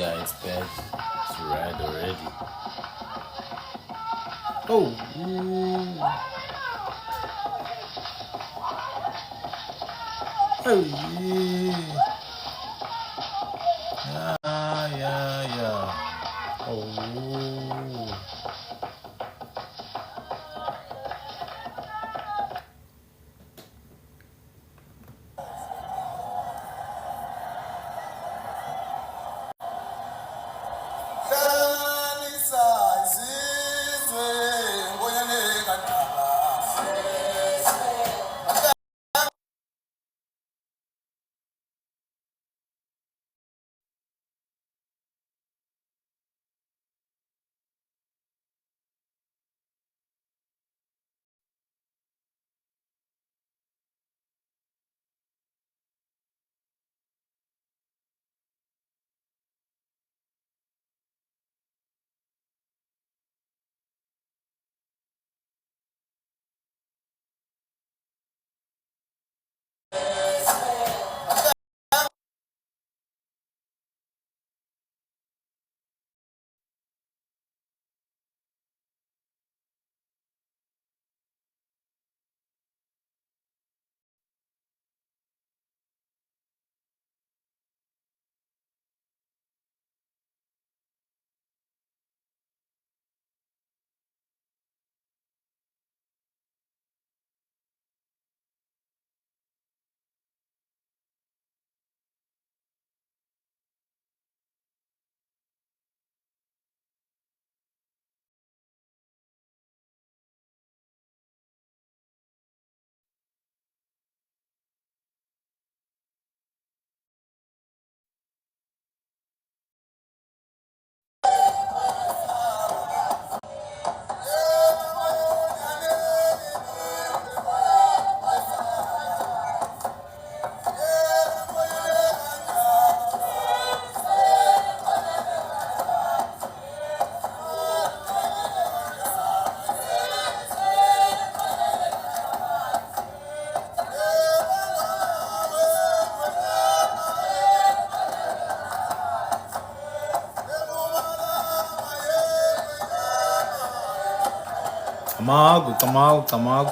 Yeah, it's bad. It's red already. Oh. Ooh. Oh yeah. Yeah. Oh.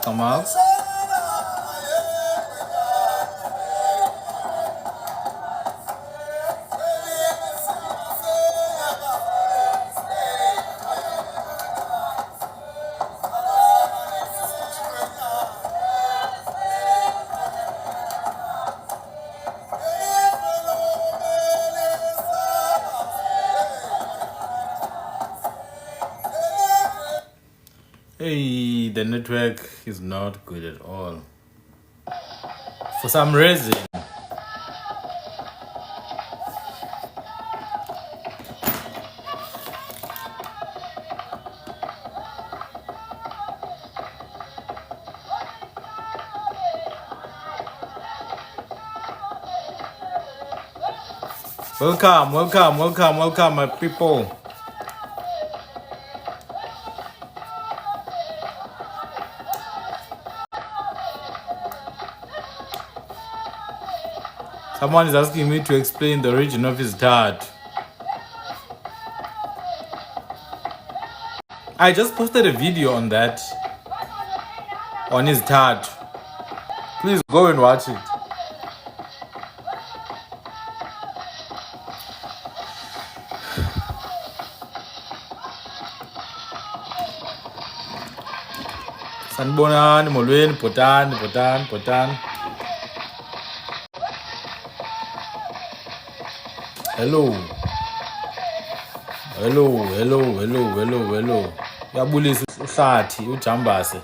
Come out. Hey, the network is not good at all. For some reason. Welcome, my people. Someone is asking me to explain the origin of his dad. I just posted a video on that, on his dad. Please go and watch it. Sanibonani, molweni, bhotani. Hello. Uyabulisa uhlathi, ujambase.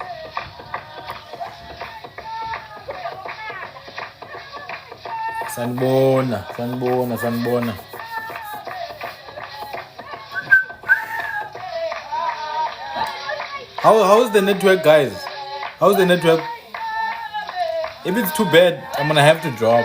Sanibona. How is the network, guys? How's the network? If it's too bad, I'm gonna have to drop.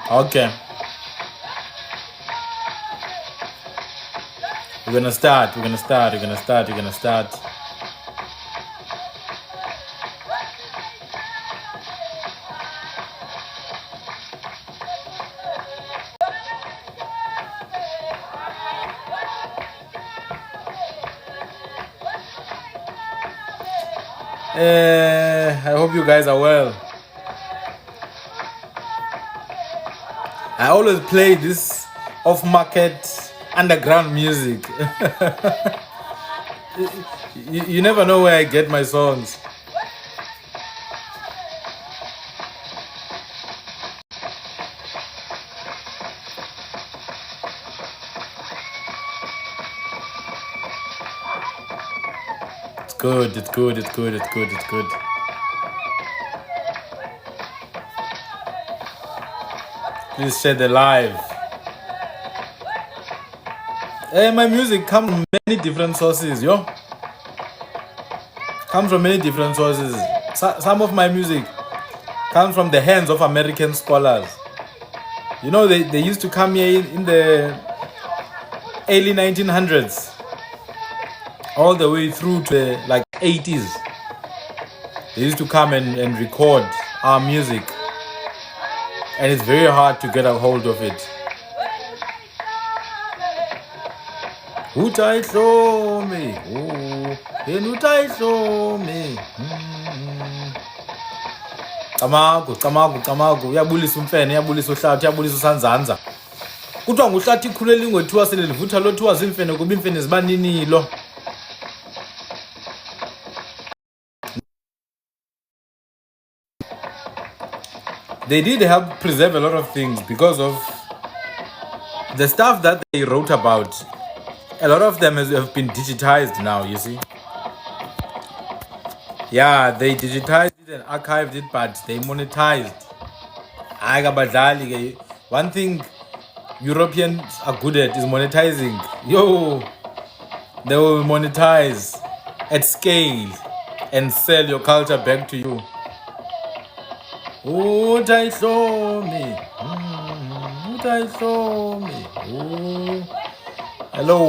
Okay. We're gonna start. We're gonna start. We're gonna start. We're gonna start. I hope you guys are well. I always play this off-market underground music. You never know where I get my songs. It's good, it's good, it's good, it's good, it's good. Please share the live. My music comes from many different sources, yo. Comes from many different sources. Some of my music comes from the hands of American scholars. You know, they used to come here in the early 1900s, all the way through to the like 80s. They used to come and record our music, and it's very hard to get a hold of it. Utai show me, utai show me. Kamagu, uyabulisa umfene, uyabulisa uhlathi, uyabulisa usanzanza. Kuthiwa nguhlathi ikhulele ingwethiwa sele livutha lothiwa zimfene kuba imfene zibaninilo. They did help preserve a lot of things because of the stuff that they wrote about. A lot of them have been digitized now, you see. Yeah, they digitized it and archived it, but they monetized. One thing Europeans are good at is monetizing. Yo, they will monetize at scale and sell your culture back to you. Oh, I show me. I show me. Oh. Hello.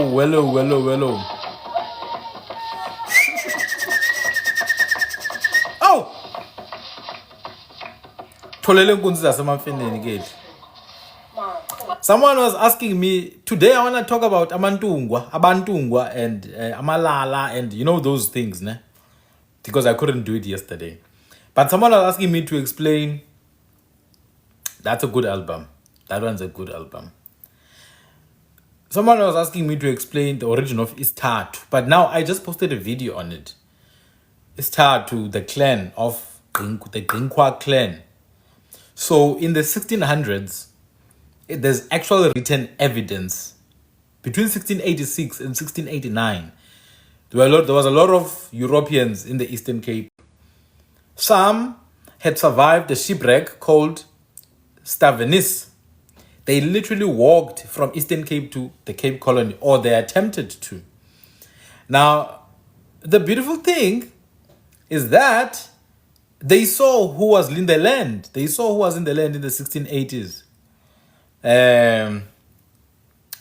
Oh! Someone was asking me today. I want to talk about abantungwa, and amalala, and you know those things, ne? Because I couldn't do it yesterday. But someone was asking me to explain. That's a good album. That one's a good album. Someone was asking me to explain the origin of Istatu, but now I just posted a video on it. Istatu, the clan of the Khwe clan. So in the 1600s, there's actual written evidence. Between 1686 and 1689, there was a lot of Europeans in the Eastern Cape. Some had survived a shipwreck called Stavenis. They literally walked from Eastern Cape to the Cape Colony, or they attempted to. Now, the beautiful thing is that they saw who was in the land. They saw who was in the land in the 1680s.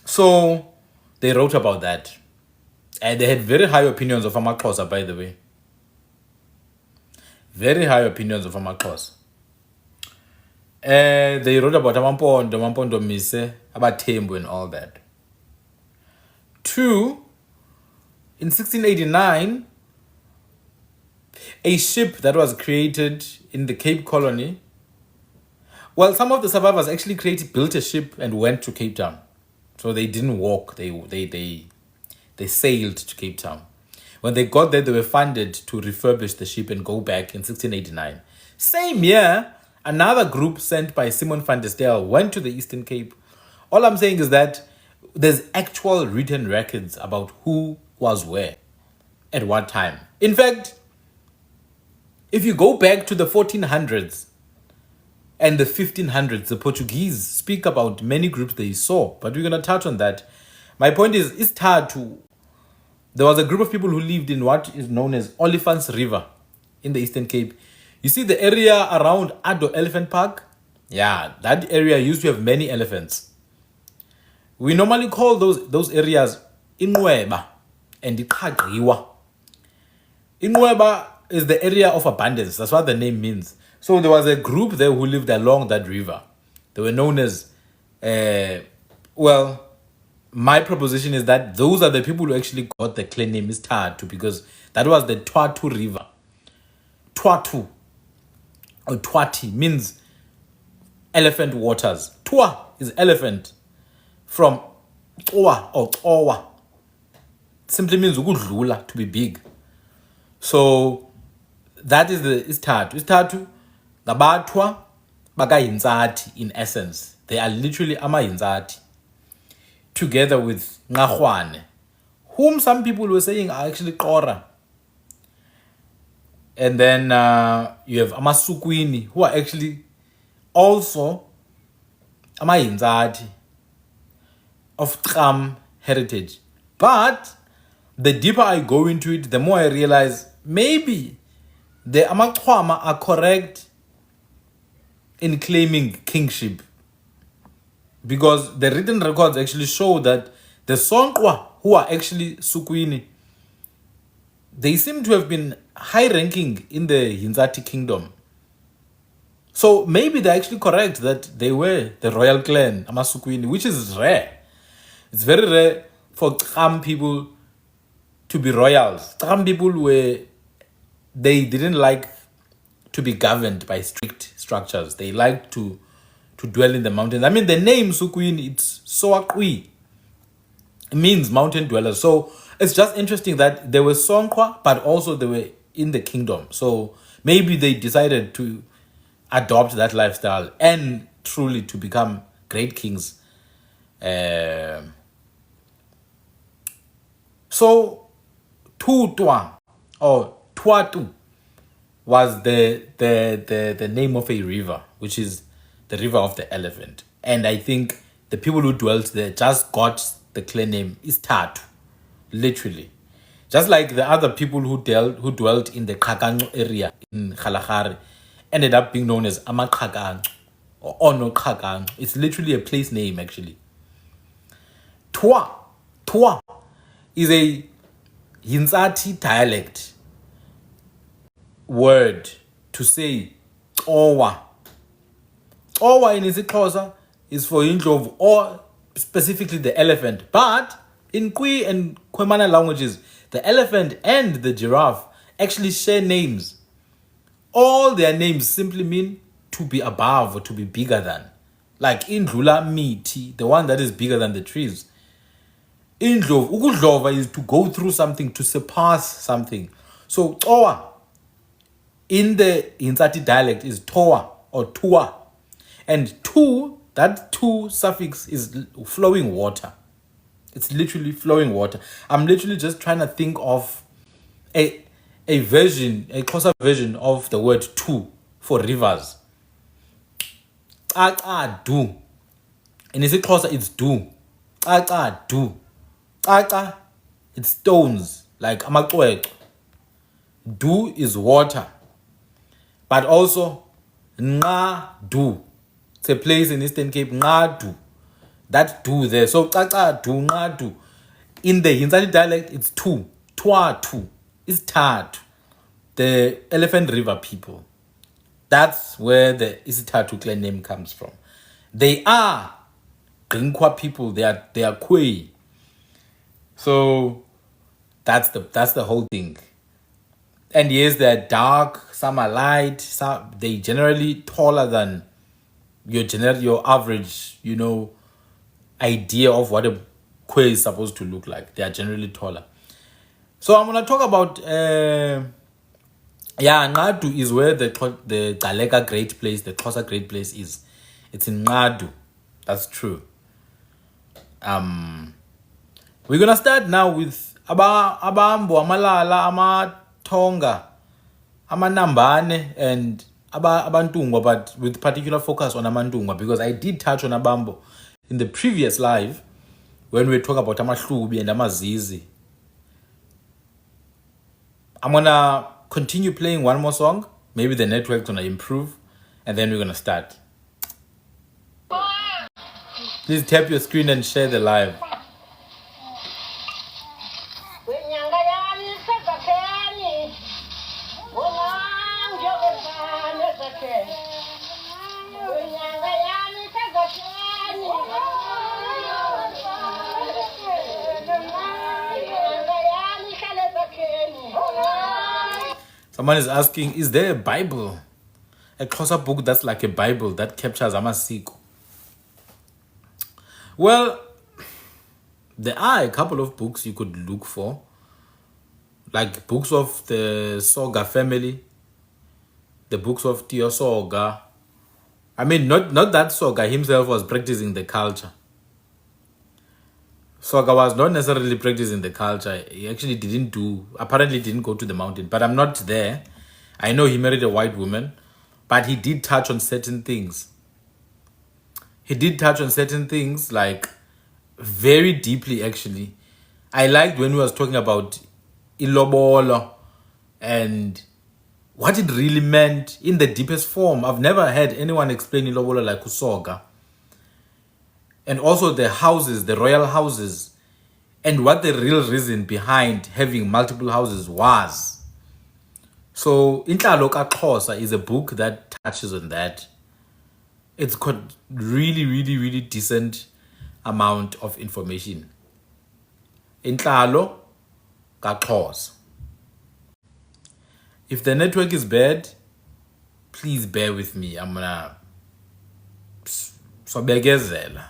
So they wrote about that. And they had very high opinions of amaXhosa, by the way. Very high opinions of amaXhosa. They wrote about Amampondo Mise, about Tembu and all that. 2, in 1689, a ship that was created in the Cape Colony. Well, some of the survivors actually built a ship and went to Cape Town. So they didn't walk, they sailed to Cape Town. When they got there, they were funded to refurbish the ship and go back in 1689. Same year, another group sent by Simon van der Stel went to the Eastern Cape. All I'm saying is that there's actual written records about who was where at what time. In fact, if you go back to the 1400s and the 1500s, the Portuguese speak about many groups they saw, but we're going to touch on that. My point is, Istatu, there was a group of people who lived in what is known as Olifants River in the Eastern Cape. You see the area around Ado Elephant Park? Yeah, that area used to have many elephants. We normally call those areas inqweba and iqhaqhiwa. Inqweba is the area of abundance. That's what the name means. So there was a group there who lived along that river. They were known as, my proposition is that those are the people who actually got the clan name is Tatu, because that was the Twatu River. Twatu or Twati means elephant waters. Twa is elephant from Twa or Twa. Simply means ukudlula, to be big. So that is the Istatu. Istatu ngabathwa bakayintsati in essence. They are literally amayintsati together with Ngahwane, whom some people were saying are actually Qora. And then you have Amasukwini, who are actually also amayintsati of Tram heritage. But the deeper I go into it, the more I realize maybe the Amakwama are correct in claiming kingship, because the written records actually show that the Sonkwa, who are actually Sukwini, they seem to have been high ranking in the Hinzati kingdom. So maybe they're actually correct that they were the royal clan, Amasukwini, which is rare. It's very rare for Tram people to be royals. Tram people they didn't like to be governed by strict structures. They liked to dwell in the mountains. I mean, the name Sukwini, it's Soakwi. It means mountain dwellers. So it's just interesting that they were Sonkwa, but also they were in the kingdom. So maybe they decided to adopt that lifestyle and truly to become great kings. So Tutwa or Twatu was the name of a river, which is the river of the elephant. And I think the people who dwelt there just got the clan name is Tatu, literally. Just like the other people who dwelt in the Kagango area in Kgalagare ended up being known as Amakagango or Ono Kagango. It's literally a place name, actually. Twa is a Hinzati dialect word to say Owa. Owa in isiXhosa is for Indlovu or specifically the elephant. But in Khwe and Khwemana languages, the elephant and the giraffe actually share names. All their names simply mean to be above or to be bigger than. Like Indlula Miti, the one that is bigger than the trees. Indlovu, ukudlova is to go through something, to surpass something. So Owa in the Hinzati dialect is Toa or Tua. And tu, that tu suffix is flowing water. It's literally flowing water. I'm literally just trying to think of a closer version of the word tu for rivers. Du. In isiXhosa it's do. Du. It's stones, like amaqweqwe. Du is water. But also Ngadu. It's a place in Eastern Cape, Ngadu. That do there. So du, Ngadu. In the Hinzali dialect, it's tu. Twatu. It's Tatu. The Elephant River people. That's where the Isitatu clan name comes from. They are Grinkwa people. They are Khwe. So that's the whole thing. And yes, they're dark, some are light, they generally taller than your average, idea of what a Khwe is supposed to look like. They are generally taller. So I'm gonna talk about Ngadu is where the Galega Great Place, the Xhosa Great Place is. It's in Ngadu. That's true. We're gonna start now with Abambo, Amalala, Amatonga, Amanambane, and Abantungwa, but with particular focus on Amantungwa, because I did touch on Abambo in the previous live when we talk about Amahlubi and Amazizi. I'm gonna continue playing one more song. Maybe the network's gonna improve, and then we're gonna start. Please tap your screen and share the live. Someone is asking, is there a Bible? A closer book that's like a Bible that captures amasiko? Well, there are a couple of books you could look for. Like books of the Soga family. The books of Tio Soga. I mean, not that Soga himself was practicing the culture. Soga was not necessarily practicing the culture. He actually apparently didn't go to the mountain. But I'm not there. I know he married a white woman. But he did touch on certain things. He did touch on certain things, like, very deeply, actually. I liked when he was talking about ilobolo and what it really meant in the deepest form. I've never had anyone explain ilobolo like Usoga. And also the houses, the royal houses, and what the real reason behind having multiple houses was. So, Intlalo Kaxhosa is a book that touches on that. It's got really, really, really decent amount of information. Intlalo Kaxhosa. If the network is bad, please bear with me. I'm gonna sobegezela.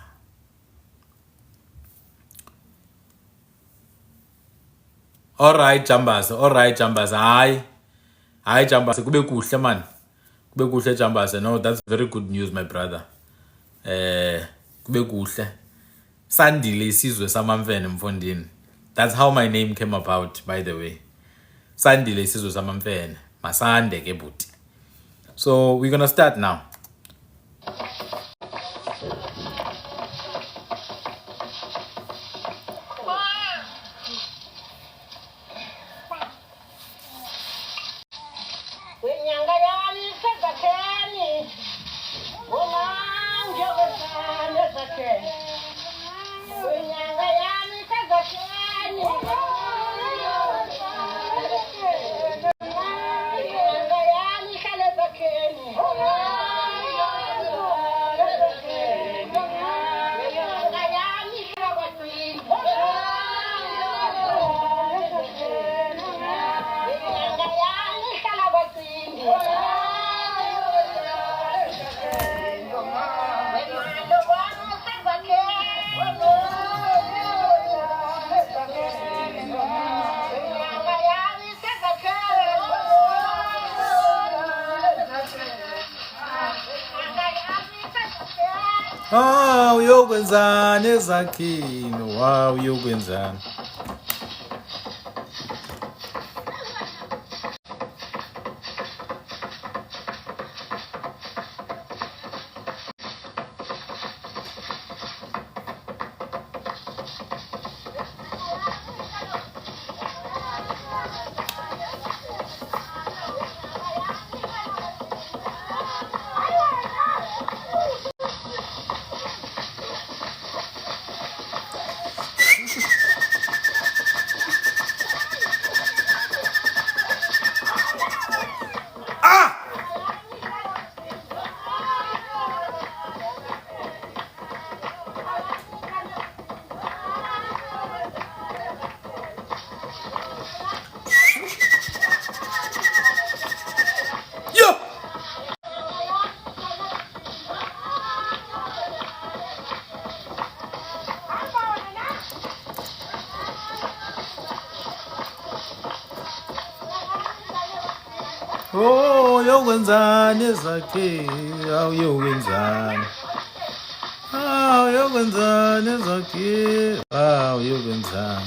Alright, Jambasa. Hi, Jambasa. Kube kuhle man. Kube kuhle Jambasa. No, that's very good news, my brother. Kube kuhle. Sandile isizwe samamfene mfondini. That's how my name came about, by the way. Sandile isizwe samamfene. Masande ke buti. So we're gonna start now. Wow, uyokwenzani ezakhini? Wow, uyokwenzani? Oh, uyokwenzani ezakhini? Uyokwenzani? Uyokwenzani ezakhini? Uyokwenzani?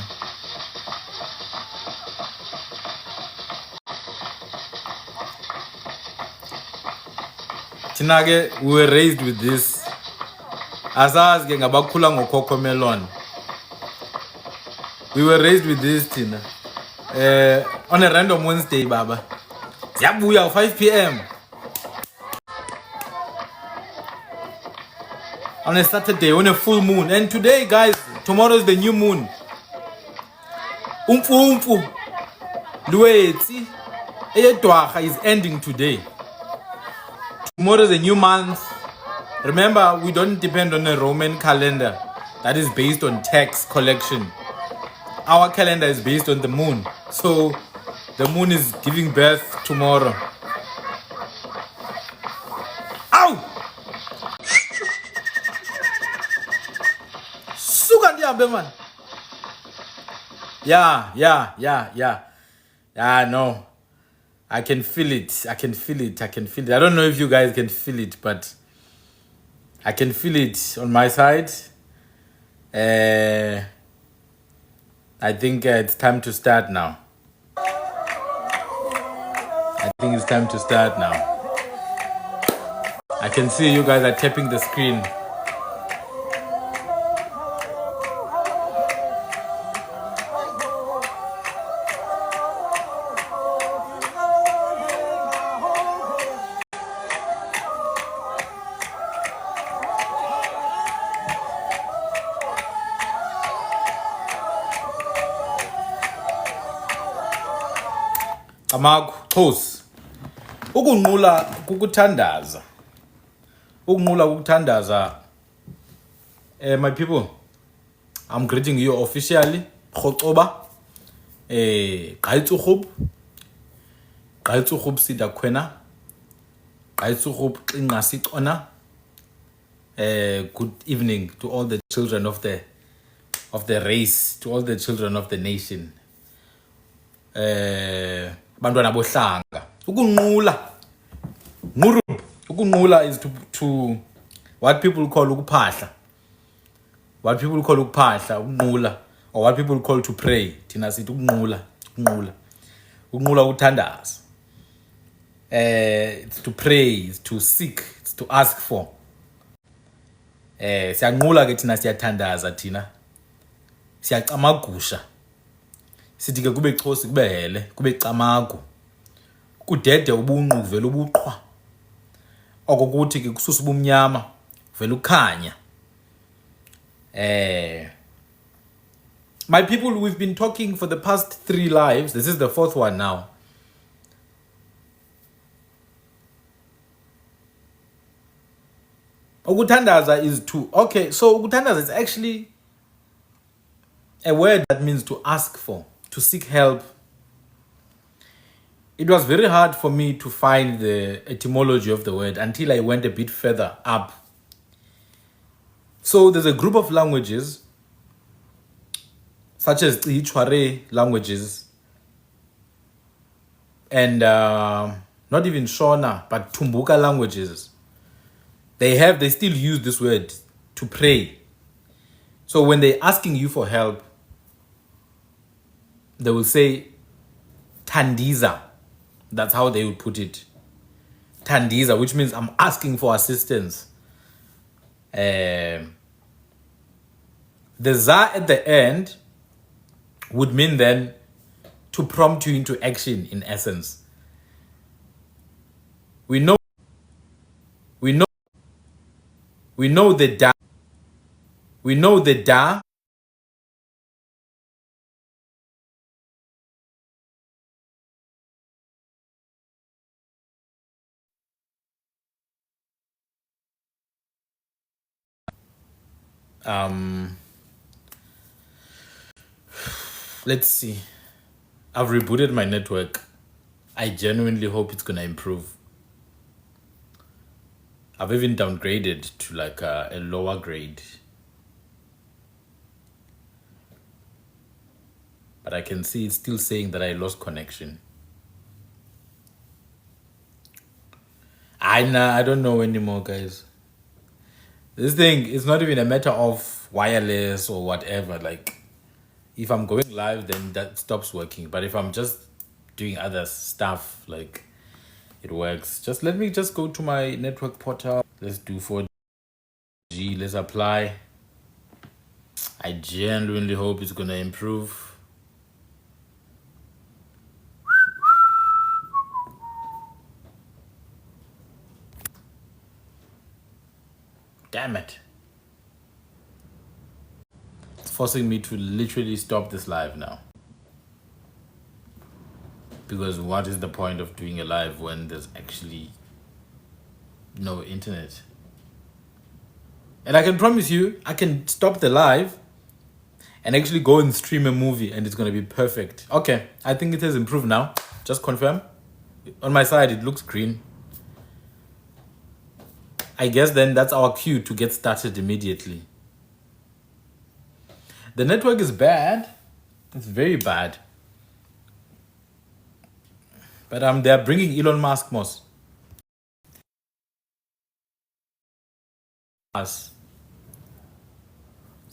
Thina-ke, we were raised with this. Asazi-ke ngabakhula ngokhokho melon. We were raised with this, Tina. On a random Wednesday, Baba. Yabuya 5 p.m. on a Saturday, on a full moon. And today, guys, tomorrow is the new moon. Umfu Luetsi Eyedwaha is ending today. Tomorrow is a new month. Remember, we don't depend on a Roman calendar that is based on tax collection. Our calendar is based on the moon. So the moon is giving birth tomorrow. Ow! Suka ndihambe man. Yeah, no. I can feel it. I can feel it. I don't know if you guys can feel it, but I can feel it on my side. I think it's time to start now. I can see you guys are tapping the screen. Amaku, Khosi. Ukunqula kukuthandaza. My people, I'm greeting you officially. Khotsoba. Qaitsukhub sida Khwena. Qaitsukhub qinqasicona. Good evening to all the children of the race, to all the children of the nation. Bantwana bohlanga. Ukunqula is to what people call ukuphahla. Ukunqula, or what people call to pray. Thina sithi ukunqula. Ukunqula uthandaza. It's to pray, it's to seek, it's to ask for. Siyanqula ke thina siyathandaza thina. Siyacamagusha. Sithi ke kube Khosi kube hele, kube camagu. Kudede ubunqu vele ubuqhwa. Okokuthi ke kususa ubumnyama vele ukhanya. My people, we've been talking for the past 3 lives. This is the 4th one now. Ukuthandaza is to, okay, so ukuthandaza is actually a word that means to ask for, to seek help. It was very hard for me to find the etymology of the word until I went a bit further up. So there's a group of languages, such as the Ichware languages, and not even Shona, but Tumbuka languages. They still use this word to pray. So when they're asking you for help, they will say Tandiza. That's how they would put it. Tandiza, which means I'm asking for assistance. The za at the end would mean then to prompt you into action, in essence. We know the da. We know the da. Let's see. I've rebooted my network. I genuinely hope it's gonna improve. I've even downgraded to like a lower grade. But I can see it's still saying that I lost connection. I don't know anymore, guys. This thing is not even a matter of wireless or whatever. Like, if I'm going live, then that stops working. But if I'm just doing other stuff, like, it works. Just let me just go to my network portal. Let's do 4G. Let's apply. I genuinely hope it's gonna improve. Damn it. It's forcing me to literally stop this live now. Because what is the point of doing a live when there's actually no internet. And I can promise you, I can stop the live and actually go and stream a movie and it's going to be perfect. Okay, I think it has improved now. Just confirm. On my side, it looks green. I guess then that's our cue to get started immediately. The network is bad. It's very bad. But they're bringing Elon Musk, Moss. Us.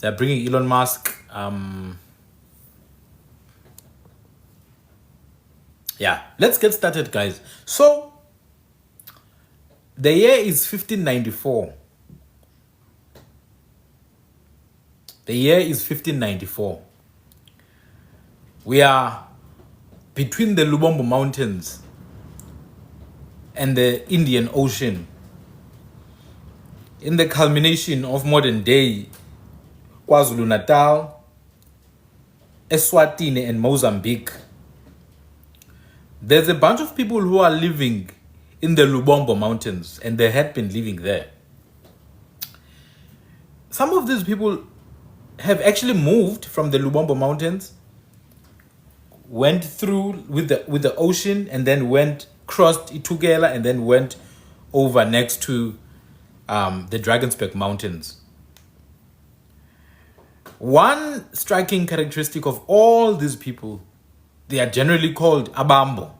They're bringing Elon Musk. Yeah, let's get started, guys. So, the year is 1594. The year is 1594. We are between the Lubombo Mountains and the Indian Ocean, in the culmination of modern day KwaZulu-Natal, Eswatini, and Mozambique. There's a bunch of people who are living in the Lubombo Mountains, and they had been living there. Some of these people have actually moved from the Lubombo Mountains, went through with the ocean, and then crossed Itugela, and then went over next to the Drakensberg Mountains. One striking characteristic of all these people, they are generally called Abambo.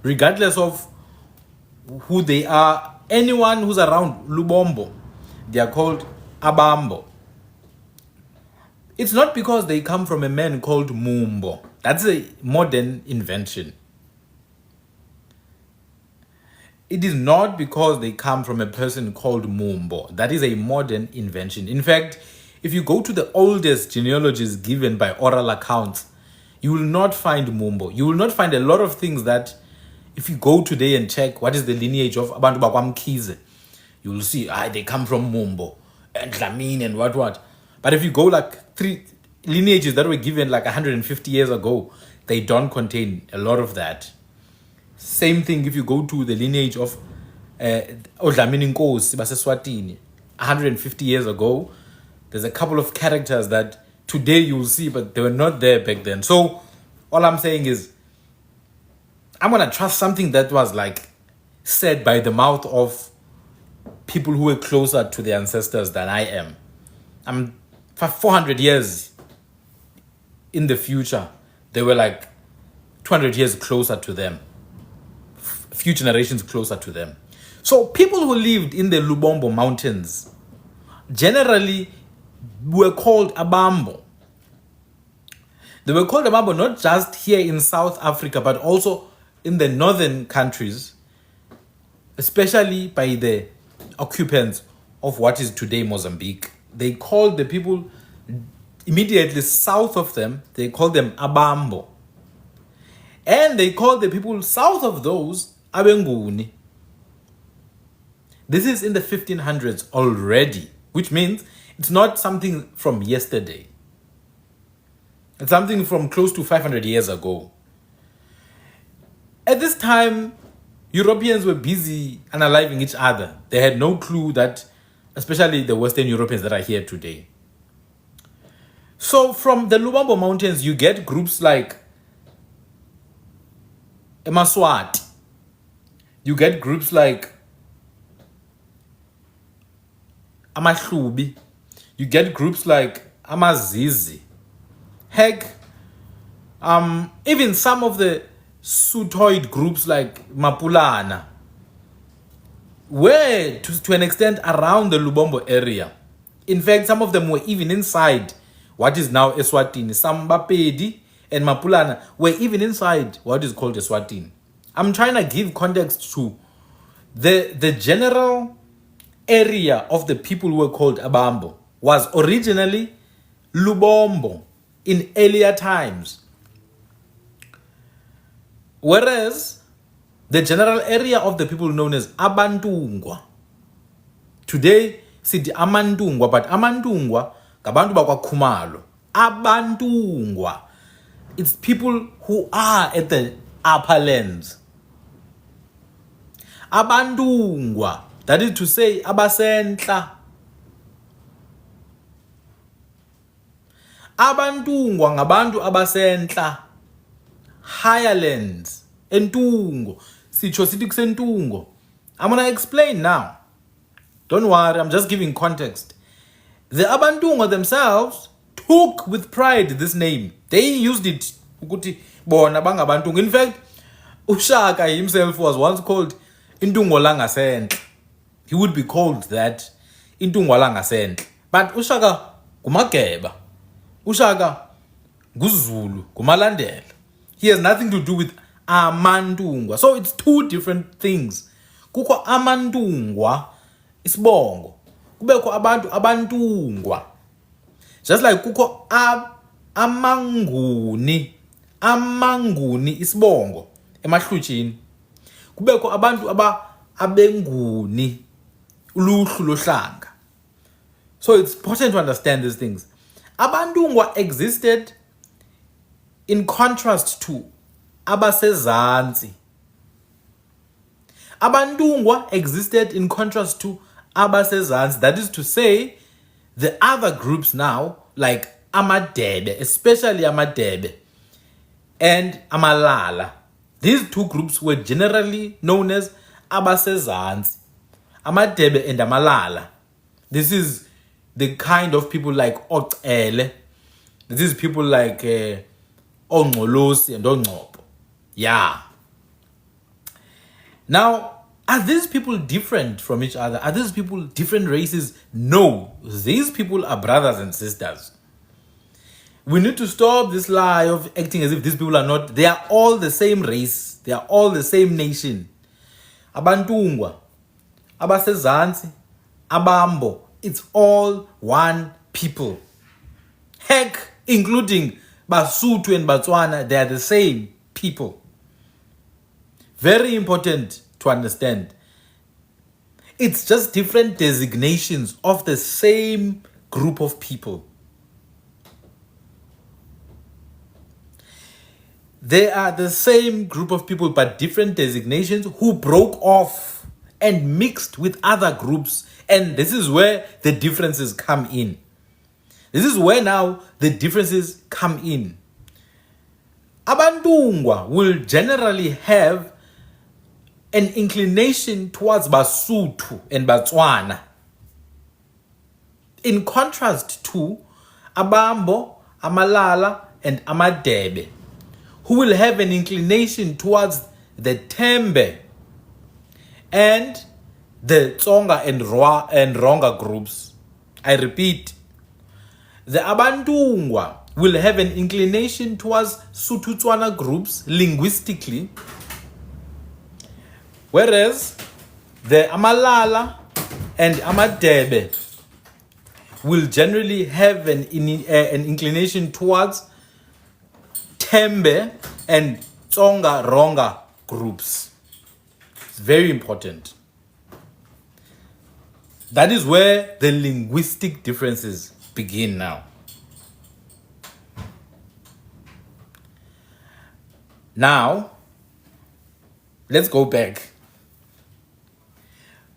Regardless of who they are, anyone who's around Lubombo, they are called Abambo. It's not because they come from a man called Mumbo. That's a modern invention. It is not because they come from a person called Mumbo. That is a modern invention. In fact, if you go to the oldest genealogies given by oral accounts, you will not find Mumbo. You will not find a lot of things that, if you go today and check what is the lineage of Abantu Bakwamkhize, you will see they come from Mumbo and Dlamini and what. But if you go like 3 lineages that were given like 150 years ago, they don't contain a lot of that. Same thing if you go to the lineage of Odlamini Nkosi Baseswatini, 150 years ago. There's a couple of characters that today you will see, but they were not there back then. So all I'm saying is, I'm going to trust something that was like said by the mouth of people who were closer to the ancestors than I am. I'm for 400 years in the future. They were like 200 years closer to them. Few generations closer to them. So people who lived in the Lubombo Mountains generally were called Abambo. They were called Abambo not just here in South Africa, but also in the northern countries, especially by the occupants of what is today Mozambique. They called the people immediately south of them, they called them Abambo. And they called the people south of those Abenguni. This is in the 1500s already, which means it's not something from yesterday. It's something from close to 500 years ago. At this time, Europeans were busy unaliving each other. They had no clue that, especially the Western Europeans that are here today. So from the Lubombo Mountains, you get groups like Emaswati. You get groups like Amahlubi. You get groups like Amazizi. Heck, even some of the Sutoid groups like Mapulana were to an extent around the Lubombo area. In fact, some of them were even inside what is now Eswatini. Some Bapedi and Mapulana were even inside what is called Eswatini. I'm trying to give context to the general area of the people who were called Abambo was originally Lubombo in earlier times. Whereas the general area of the people known as Abantungwa. Today, city Amantungwa, but Amantungwa, Kabantu Bakwa Kumalo. Abantungwa. It's people who are at the upper lands. Abantungwa That is to say, abasentla. Abantungwa ngabantu abasentla. Highlands. Entungo. Sitsho sithi kusentungo. I'm going to explain now. Don't worry, I'm just giving context. The Abantungo themselves took with pride this name. They used it. In fact, Ushaka himself was once called Intungo Langasentla. He would be called that, Intungo Langasentla. But Ushaka Gumageba. Ushaka Guzulu Gumalandela. He has nothing to do with Amandungwa. So it's two different things. Kuko Amandungwa isibongo. Kubekho abantu abantungwa. Just like kukho amanguni. Amanguni isibongo emahlutshini. Kubekho abantu abenguni uluhlu lohlanga. So it's important to understand these things. Abantungwa existed in contrast to abasezantsi. Abantungwa existed in contrast to abasezantsi. That is to say, the other groups now, like Amadebe, especially Amadebe, and Amalala. These two groups were generally known as abasezantsi. Amadebe and Amalala. This is the kind of people like Ocele. This is people like Ongolosi and Ongopo. Yeah. Now, are these people different from each other? Are these people different races? No. These people are brothers and sisters. We need to stop this lie of acting as if these people are not. They are all the same race. They are all the same nation. Abantungwa, Abasezantsi, Abambo. It's all one people. Heck, including Basotho and Botswana, they are the same people. Very important to understand. It's just different designations of the same group of people. They are the same group of people but different designations who broke off and mixed with other groups. And this is where the differences come in. This is where now the differences come in. Abantungwa will generally have an inclination towards Basotho and Botswana. In contrast to Abambo, Amalala, and Amadebe, who will have an inclination towards the Tembe and the Tsonga and Ronga groups. I repeat, the Abantungwa will have an inclination towards Sotho-Tswana groups linguistically, whereas the Amalala and Amadebe will generally have an inclination towards Tembe and Tsonga Ronga groups. It's very important. That is where the linguistic differences begin now. Now, let's go back.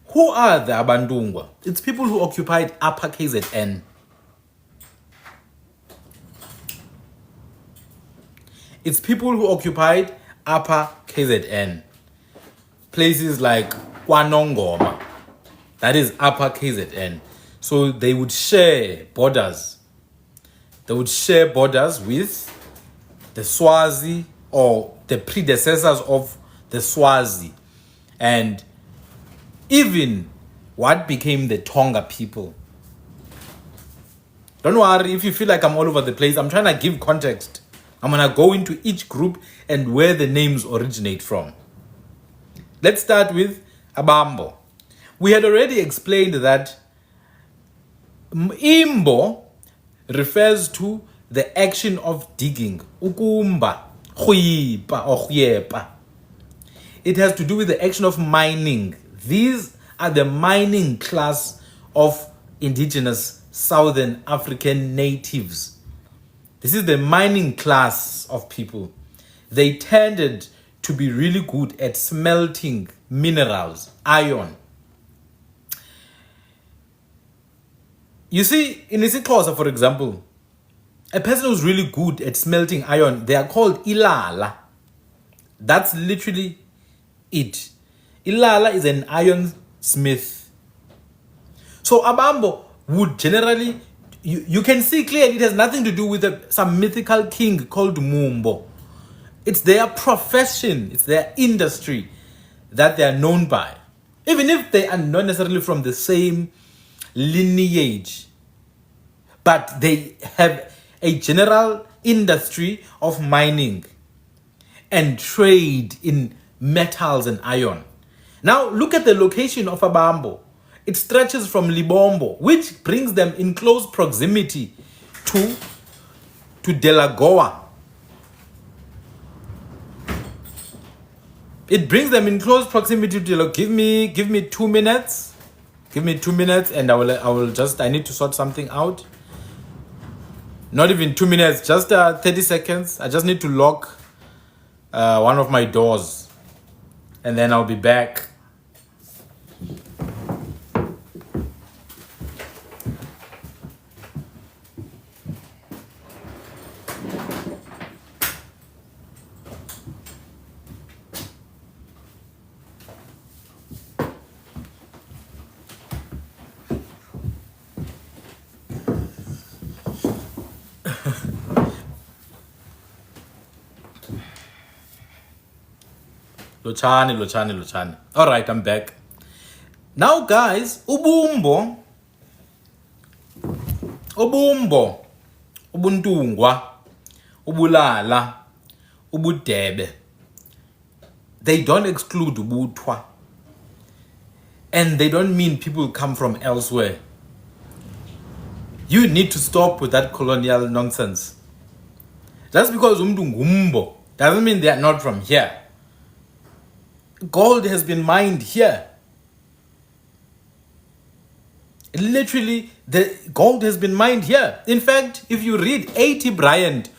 Who are the Abantungwa? It's people who occupied Upper KZN. It's people who occupied Upper KZN. Places like Kwanongoma. That is Upper KZN. So they would share borders. They would share borders with the Swazi or the predecessors of the Swazi. And even what became the Tonga people. Don't worry if you feel like I'm all over the place. I'm trying to give context. I'm going to go into each group and where the names originate from. Let's start with Abambo. We had already explained that Imbo refers to the action of digging. Ukumba, Khwipa or Khwepa. It has to do with the action of mining. These are the mining class of indigenous Southern African natives. This is the mining class of people. They tended to be really good at smelting minerals, iron. You see, in isiXhosa, for example, a person who's really good at smelting iron, they are called ilala. That's literally it. Ilala is an iron smith. So Abambo would generally, you can see clearly it has nothing to do with some mythical king called Mumbo. It's their profession, it's their industry that they are known by. Even if they are not necessarily from the same lineage, but they have a general industry of mining and trade in metals and iron. Now look at the location of Abambo. It stretches from Libombo, which brings them in close proximity to Delagoa. It brings them in close proximity to Delagoa. Give me 2 minutes. Give me 2 minutes and I need to sort something out. Not even 2 minutes, just 30 seconds. I just need to lock one of my doors and then I'll be back. Lochane. All right, I'm back. Now, guys, Ubumbo, Ubuntungwa, Ubulala, Ubudebe. They don't exclude Ubutwa. And they don't mean people come from elsewhere. You need to stop with that colonial nonsense. Just because Umdungumbo doesn't mean they are not from here. Gold has been mined here. Literally, the gold has been mined here. In fact, if you read A.T. Bryant,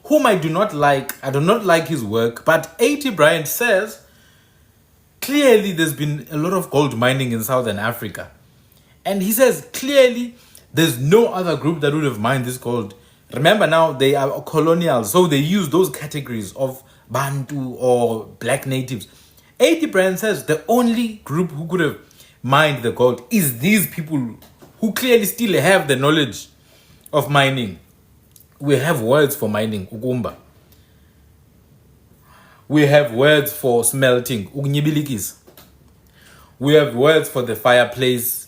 whom I do not like his work, but A.T. Bryant says, clearly there's been a lot of gold mining in Southern Africa. And he says, clearly, there's no other group that would have mined this gold. Remember now, they are colonial, so they use those categories of Bantu or black natives. A.T. Brand says the only group who could have mined the gold is these people who clearly still have the knowledge of mining. We have words for mining, Ugumba. We have words for smelting, Ugnyibilikis. We have words for the fireplace,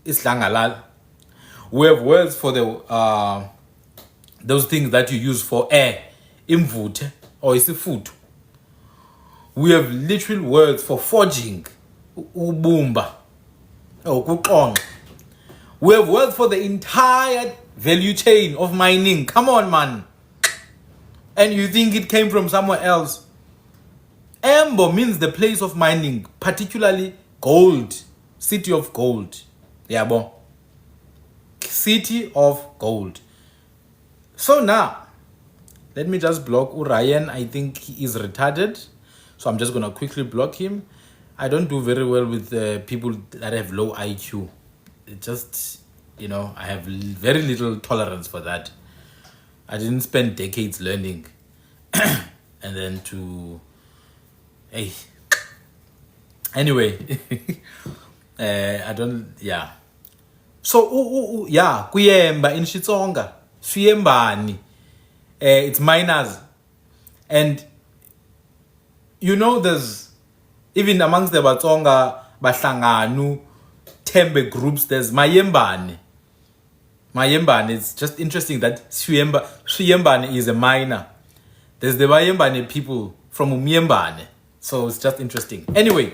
Islangalal. We have words for the those things that you use for air, imvute or isifutu. We have literal words for forging, ubumba, or kuqonga. We have words for the entire value chain of mining. Come on, man. And you think it came from somewhere else? Embo means the place of mining, particularly gold, city of gold. Yeah, bon. City of gold. So now, let me just block Urian. I think he is retarded. So I'm just going to quickly block him. I don't do very well with people that have low IQ. It just, I have very little tolerance for that. I didn't spend decades learning. And then Anyway. So, Kuyemba in Shitsonga. Suyembani. It's miners. And there's even amongst the Batsonga, Bahlanganu, Tembe groups, there's Mayembane. It's just interesting that Suyembane is a miner. There's the Mayembane people from Umyembane. So it's just interesting. Anyway,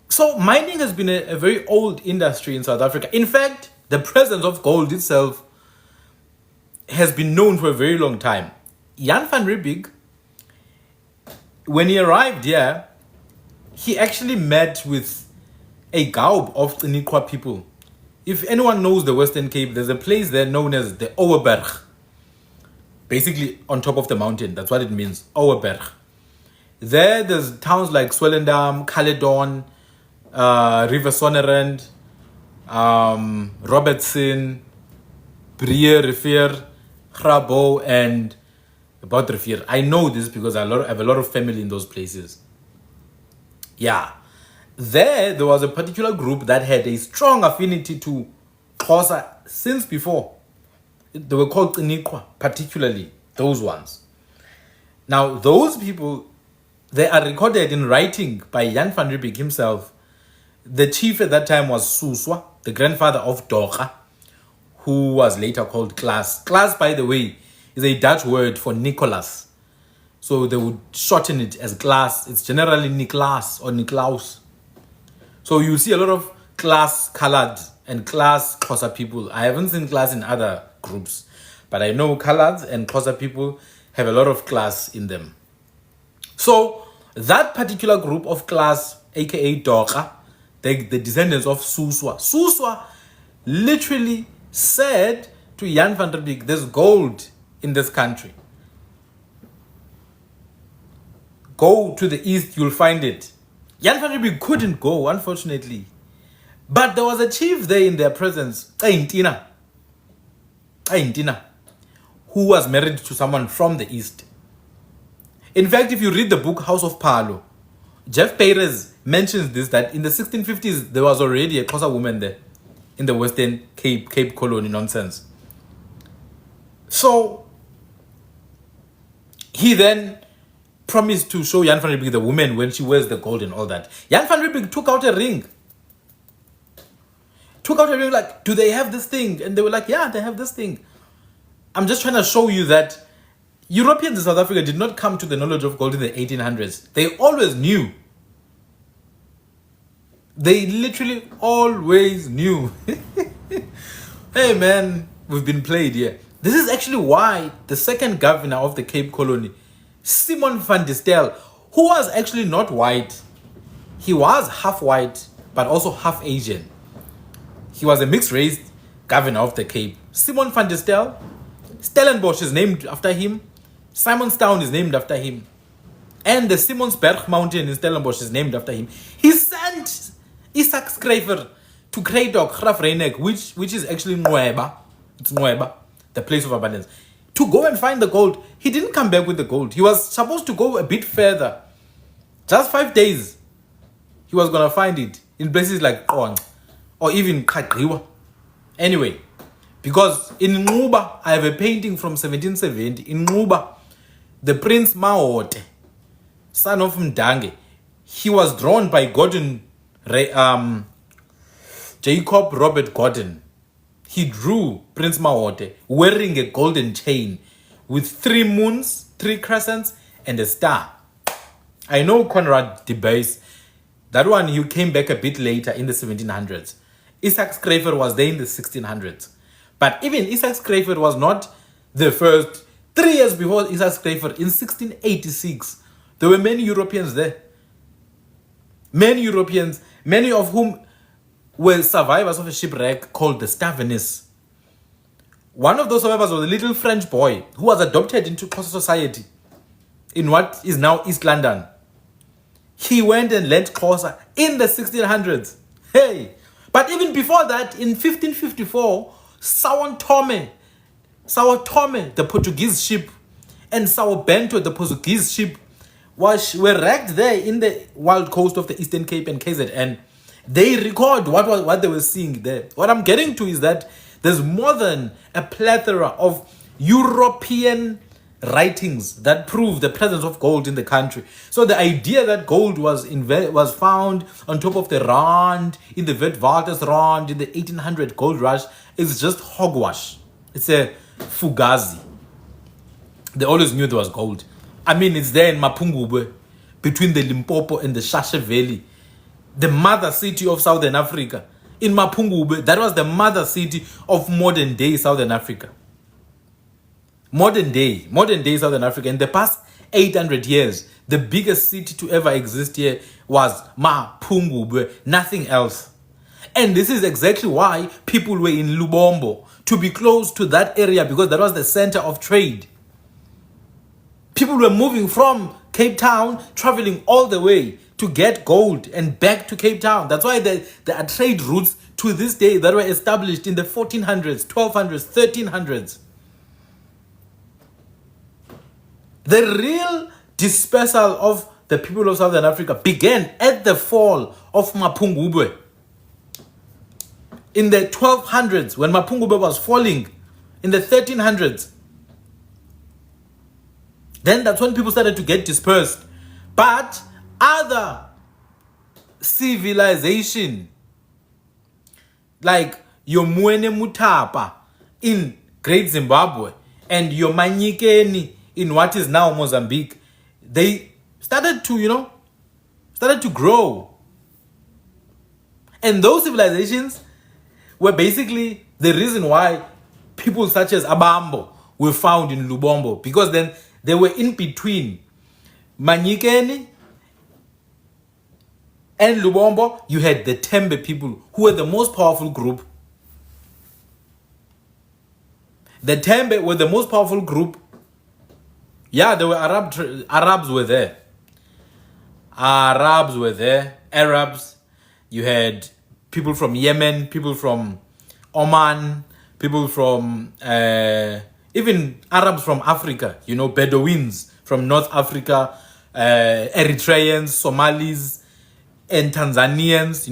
so mining has been a very old industry in South Africa. In fact, the presence of gold itself has been known for a very long time. Jan van Riebeeck, when he arrived here, he actually met with a gaub of Tsinikwa people. If anyone knows the Western Cape, there's a place there known as the Ouwerberg. Basically on top of the mountain. That's what it means, Ouwerberg. There's towns like Swellendam, Caledon, River Sonnenrand, Robertson, Brier, Rivier, Grabo, and about Rivier. I know this because I have a lot of family in those places. Yeah. There was a particular group that had a strong affinity to Xhosa since before. They were called Iniqwa, particularly those ones. Now, those people, they are recorded in writing by Jan van Riebeeck himself. The chief at that time was Suswa, the grandfather of Doga, who was later called Klaas. Klaas, by the way, is a Dutch word for Nicholas. So they would shorten it as Klaas. It's generally Niklaas or Niklaus. So you see a lot of Klaas colored and Klaas Xhosa people. I haven't seen Klaas in other groups, but I know colored and Xhosa people have a lot of Klaas in them. So that particular group of Klaas, aka Doga, the descendants of Suswa literally said to Jan van Riebeeck, there's gold in this country. Go to the east, you'll find it. Jan van Riebeeck couldn't go, unfortunately. But there was a chief there in their presence, Aintina, who was married to someone from the east. In fact, if you read the book House of Palo, Jeff Perez mentions this, that in the 1650s, there was already a Xhosa woman there in the Western Cape Colony nonsense. So he then promised to show Jan van Riebeeck the woman when she wears the gold and all that. Jan van Riebeeck took out a ring. Like, do they have this thing? And they were like, yeah, they have this thing. I'm just trying to show you that Europeans in South Africa did not come to the knowledge of gold in the 1800s. They always knew. They literally always knew. Hey man, we've been played here. This is actually why the second governor of the Cape Colony, Simon van der Stel, who was actually not white. He was half white, but also half Asian. He was a mixed-race governor of the Cape. Simon van der Stel, Stellenbosch is named after him. Simonstown is named after him. And the Simonsberg mountain in Stellenbosch is named after him. He sent Isaac Schrijver to Kreidok, Graf Reineck, which is actually Nweba. It's Nweba, the place of abundance, to go and find the gold. He didn't come back with the gold. He was supposed to go a bit further. Just 5 days. He was going to find it in places like Qong or even Kagriwa. Anyway, because in Nquba, I have a painting from 1770. In Nquba, the Prince Maote, son of Mdange, he was drawn by Jacob Robert Gordon. He drew Prince Maote wearing a golden chain with 3 moons, 3 crescents, and a star. I know Conrad de Buys. That one, he came back a bit later in the 1700s. Isaac Schrijver was there in the 1600s. But even Isaac Schrijver was not the first. 3 years before Isaac Schrijver, in 1686, there were many Europeans there. Many Europeans, many of whom were survivors of a shipwreck called the Stavenis. One of those survivors was a little French boy who was adopted into Xhosa society in what is now East London. He went and learned Xhosa in the 1600s. Hey! But even before that, in 1554, Sao Tome, the Portuguese ship, and Sao Bento, the Portuguese ship, were wrecked there in the wild coast of the Eastern Cape and KZN. They record what they were seeing there. What I'm getting to is that there's more than a plethora of European writings that prove the presence of gold in the country. So the idea that gold was found on top of the Rand, in the Witwatersrand, in the 1800 gold rush, is just hogwash. It's a fugazi. They always knew there was gold. I mean, it's there in Mapungubwe, between the Limpopo and the Shasha Valley, the mother city of Southern Africa. In Mapungubwe, that was the mother city of modern day Southern Africa. Modern day Southern Africa. In the past 800 years, the biggest city to ever exist here was Mapungubwe, nothing else. And this is exactly why people were in Lubombo, to be close to that area, because that was the center of trade. People were moving from Cape Town, traveling all the way to get gold and back to Cape Town. That's why there are trade routes to this day that were established in the 1400s, 1200s, 1300s. The real dispersal of the people of Southern Africa began at the fall of Mapungubwe. In the 1200s, when Mapungubwe was falling, in the 1300s, then that's when people started to get dispersed. But other civilization, like your Mwene Mutapa in Great Zimbabwe and your Manyikeni in what is now Mozambique, they started to grow. And those civilizations were basically the reason why people such as Abambo were found in Lubombo, because then they were in between Manyikeni and Lubombo. You had the Tembe people, who were the most powerful group. The Tembe were the most powerful group. Yeah, there were Arabs were there. Arabs were there. Arabs. You had people from Yemen, people from Oman, people from even Arabs from Africa, Bedouins from North Africa, Eritreans, Somalis, and Tanzanians,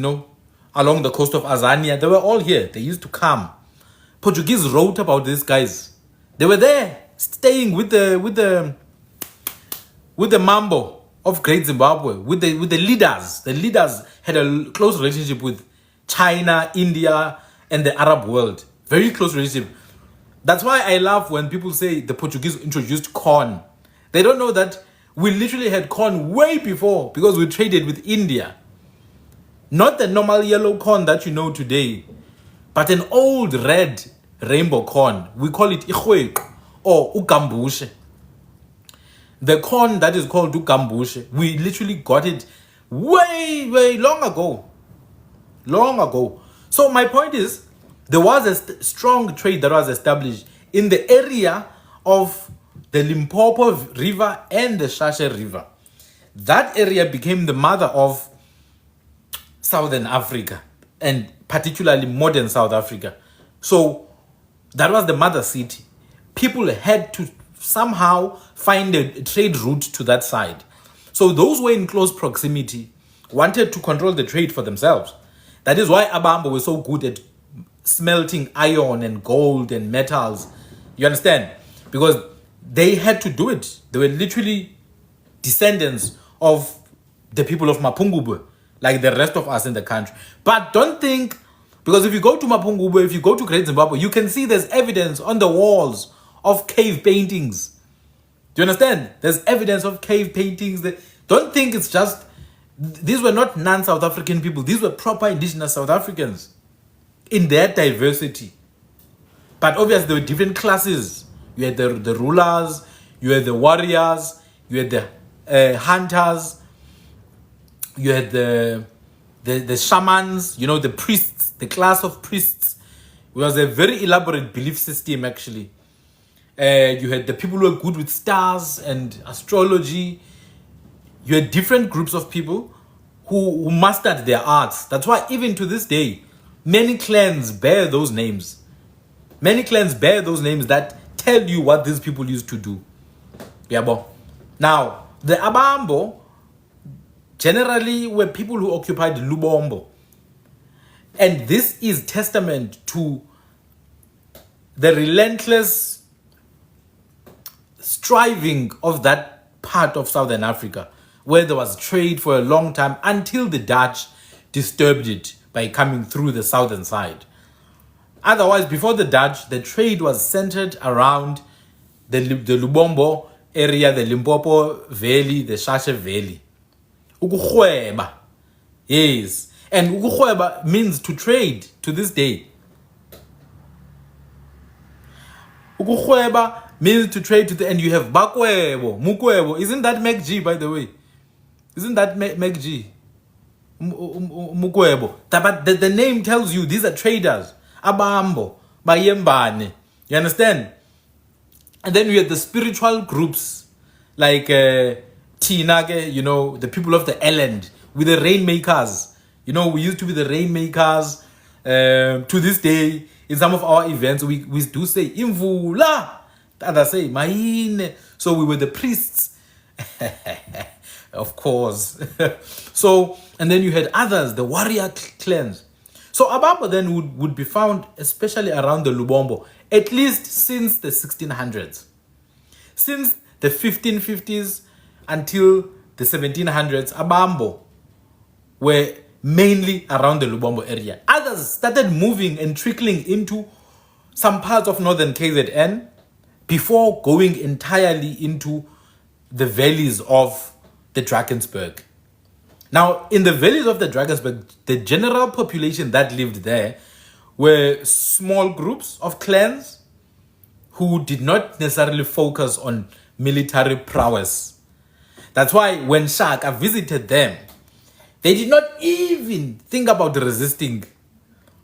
along the coast of Azania. They were all here. They used to come. Portuguese wrote about these guys. They were there, staying with the mambo of Great Zimbabwe, with the leaders. The leaders had a close relationship with China, India, and the Arab world. Very close relationship. That's why I love when people say the Portuguese introduced corn. They don't know that we literally had corn way before, because we traded with India. Not the normal yellow corn that you know today, but an old red rainbow corn. We call it Khwe or Ugambushe. The corn that is called Ugambushe, we literally got it way, way long ago. Long ago. So my point is, there was a strong trade that was established in the area of the Limpopo River and the Shashe River. That area became the mother of Southern Africa, and particularly modern South Africa. So that was the mother city. People had to somehow find a trade route to that side. So those who were in close proximity wanted to control the trade for themselves. That is why Abambo was so good at smelting iron and gold and metals. You understand? Because they had to do it. They were literally descendants of the people of Mapungubwe, like the rest of us in the country. But don't think, because if you go to Mapungubwe, if you go to Great Zimbabwe, you can see there's evidence on the walls of cave paintings. Do you understand? There's evidence of cave paintings. Don't think it's just, these were not non-South African people. These were proper indigenous South Africans in their diversity. But obviously there were different classes. You had the rulers, you had the warriors, you had the hunters, you had the shamans, the priests, the class of priests. It was a very elaborate belief system, actually. You had the people who were good with stars and astrology. You had different groups of people who mastered their arts. That's why even to this day, many clans bear those names. Many clans bear those names that tell you what these people used to do. Yeah, now, the Abambo generally were people who occupied Lubombo. And this is testament to the relentless striving of that part of Southern Africa, where there was trade for a long time until the Dutch disturbed it by coming through the southern side. Otherwise, before the Dutch, the trade was centered around the Lubombo area, the Limpopo Valley, the Shashe Valley. Ukukhweba. Yes. And ukukhweba means to trade to this day. Ukukhweba means to trade to the, and you have bakwebo, mukwebo. Isn't that MacG, by the way? Isn't that MacG? Mukwebo. But the name tells you these are traders. Abambo, Bayembane. You understand? And then we had the spiritual groups like TB Tina, you know, the people of the island, with the rainmakers. You know, we used to be the rainmakers. To this day, in some of our events, we do say imvula. The others say maine. So we were the priests. Of course. So, and then you had others, the warrior clans. So Abambo then would be found especially around the Lubombo, at least since the 1600s. Since the 1550s until the 1700s, Abambo were mainly around the Lubombo area. Others started moving and trickling into some parts of northern KZN before going entirely into the valleys of the Drakensberg. Now, in the valleys of the Drakensberg, the general population that lived there were small groups of clans who did not necessarily focus on military prowess. That's why when Shaka visited them, they did not even think about resisting.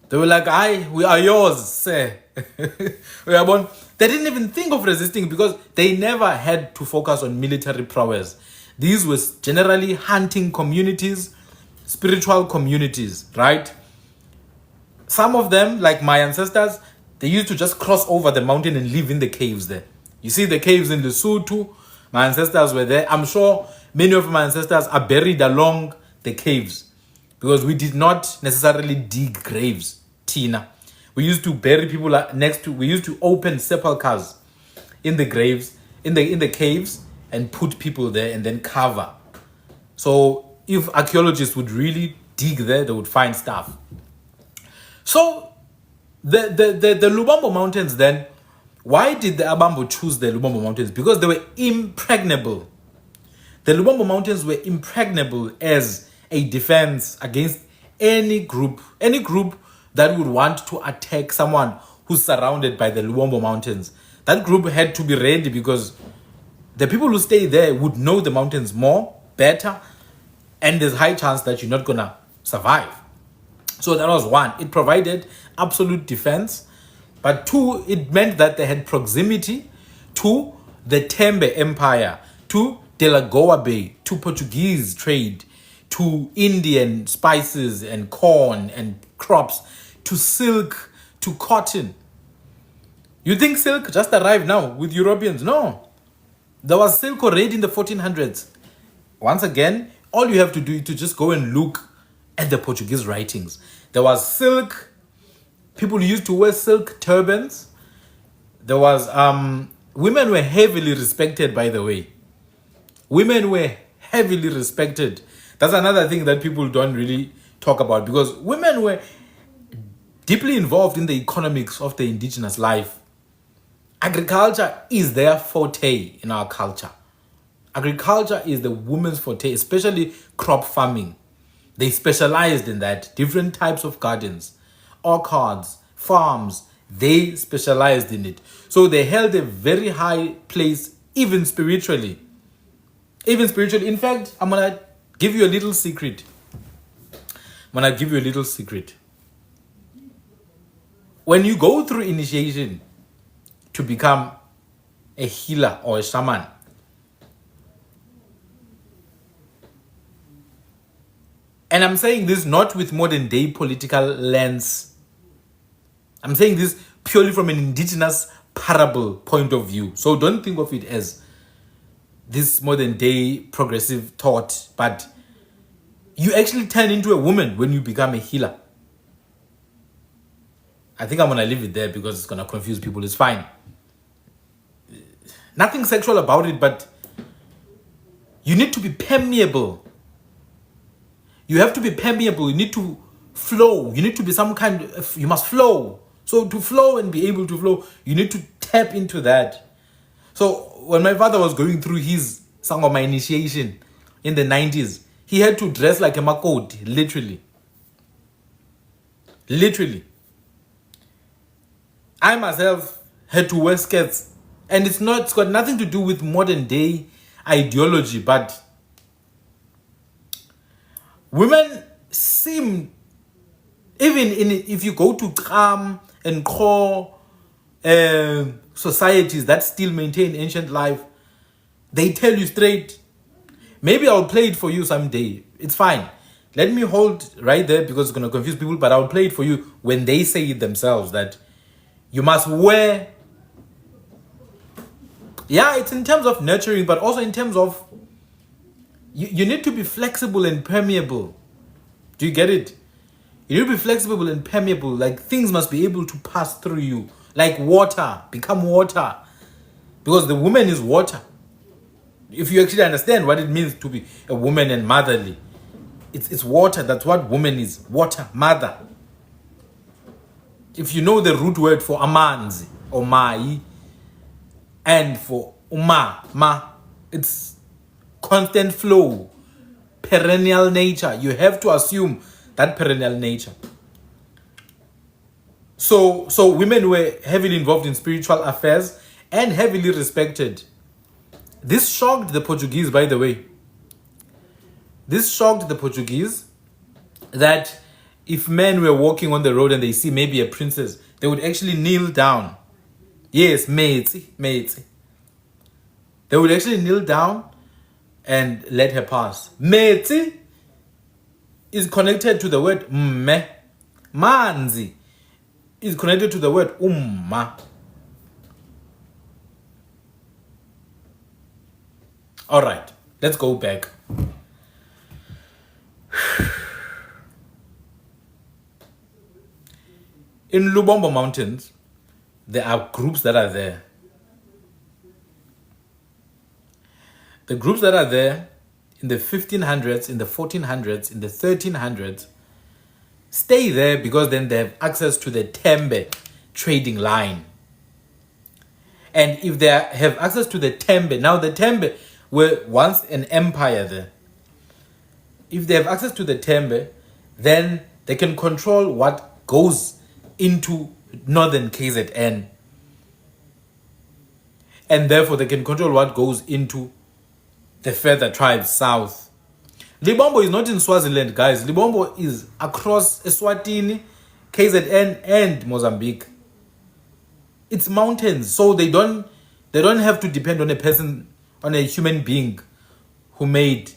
They were like, "Aye, we are yours, sir." We are born. They didn't even think of resisting because they never had to focus on military prowess. These were generally hunting communities, spiritual communities, right? Some of them, like my ancestors, they used to just cross over the mountain and live in the caves there. You see the caves in Lesotho, my ancestors were there. I'm sure many of my ancestors are buried along the caves because we did not necessarily dig graves, Tina. We used to bury people we used to open sepulchres in the graves, in the caves, and put people there and then cover. So if archaeologists would really dig there, they would find stuff. So the Lubombo Mountains then, why did the Abambo choose the Lubombo Mountains? Because they were impregnable. The Lubombo Mountains were impregnable as a defense against any group that would want to attack someone who's surrounded by the Lubombo Mountains. That group had to be ready because the people who stay there would know the mountains better, and there's high chance that you're not gonna survive. So that was one. It provided absolute defense. But two, it meant that they had proximity to the Tembe Empire, to Delagoa Bay, to Portuguese trade, to Indian spices and corn and crops, to silk, to cotton. You think silk just arrived now with Europeans? No. There was silk already in the 1400s. Once again, all you have to do is to just go and look at the Portuguese writings. There was silk. People used to wear silk turbans. There was women were heavily respected, by the way. Women were heavily respected. That's another thing that people don't really talk about, because women were deeply involved in the economics of the indigenous life. Agriculture is their forte in our culture. Agriculture is the women's forte, especially crop farming. They specialized in that. Different types of gardens, orchards, farms, they specialized in it. So they held a very high place, even spiritually. Even spiritually. In fact, I'm going to give you a little secret. When you go through initiation to become a healer or a shaman, and I'm saying this not with modern day political lens. I'm saying this purely from an indigenous parable point of view. So don't think of it as this modern day progressive thought, but you actually turn into a woman when you become a healer. I think I'm going to leave it there because it's going to confuse people. It's fine. Nothing sexual about it, but you need to be permeable. You have to be permeable. You need to flow. You need to be you must flow. So to flow and be able to flow, you need to tap into that. So when my father was going through his Sangoma initiation in the 90s, he had to dress like a makoti, literally. Literally. I myself had to wear skirts. And it's got nothing to do with modern day ideology, but women seem, if you go to Kham and Khwe societies that still maintain ancient life, they tell you straight, Maybe I'll play it for you someday. It's fine. Let me hold right there because it's going to confuse people, but I'll play it for you when they say it themselves that you must wear. Yeah, it's in terms of nurturing, but also in terms of you need to be flexible and permeable. Do you get it? You need to be flexible and permeable. Like things must be able to pass through you. Like water, become water. Because the woman is water. If you actually understand what it means to be a woman and motherly, it's water. That's what woman is. Water, mother. If you know the root word for amanzi or mai and for ma, it's constant flow, perennial nature. You have to assume that perennial nature. So women were heavily involved in spiritual affairs and heavily respected. This shocked the Portuguese, by the way. This shocked the Portuguese that if men were walking on the road and they see maybe a princess, they would actually kneel down. Yes, matey. They would actually kneel down and let her pass. Matey is connected to the word mme. Manzi is connected to the word umma. All right, let's go back. In Lubombo Mountains, there are groups that are there. The groups that are there in the 1500s, in the 1400s, in the 1300s, stay there because then they have access to the Tembe trading line. And if they have access to the Tembe, now the Tembe were once an empire there. If they have access to the Tembe, then they can control what goes into northern KZN. And therefore they can control what goes into the further tribes south. Libombo is not in Swaziland, guys. Libombo is across Eswatini, KZN, and Mozambique. It's mountains, so they don't have to depend on a person, on a human being who made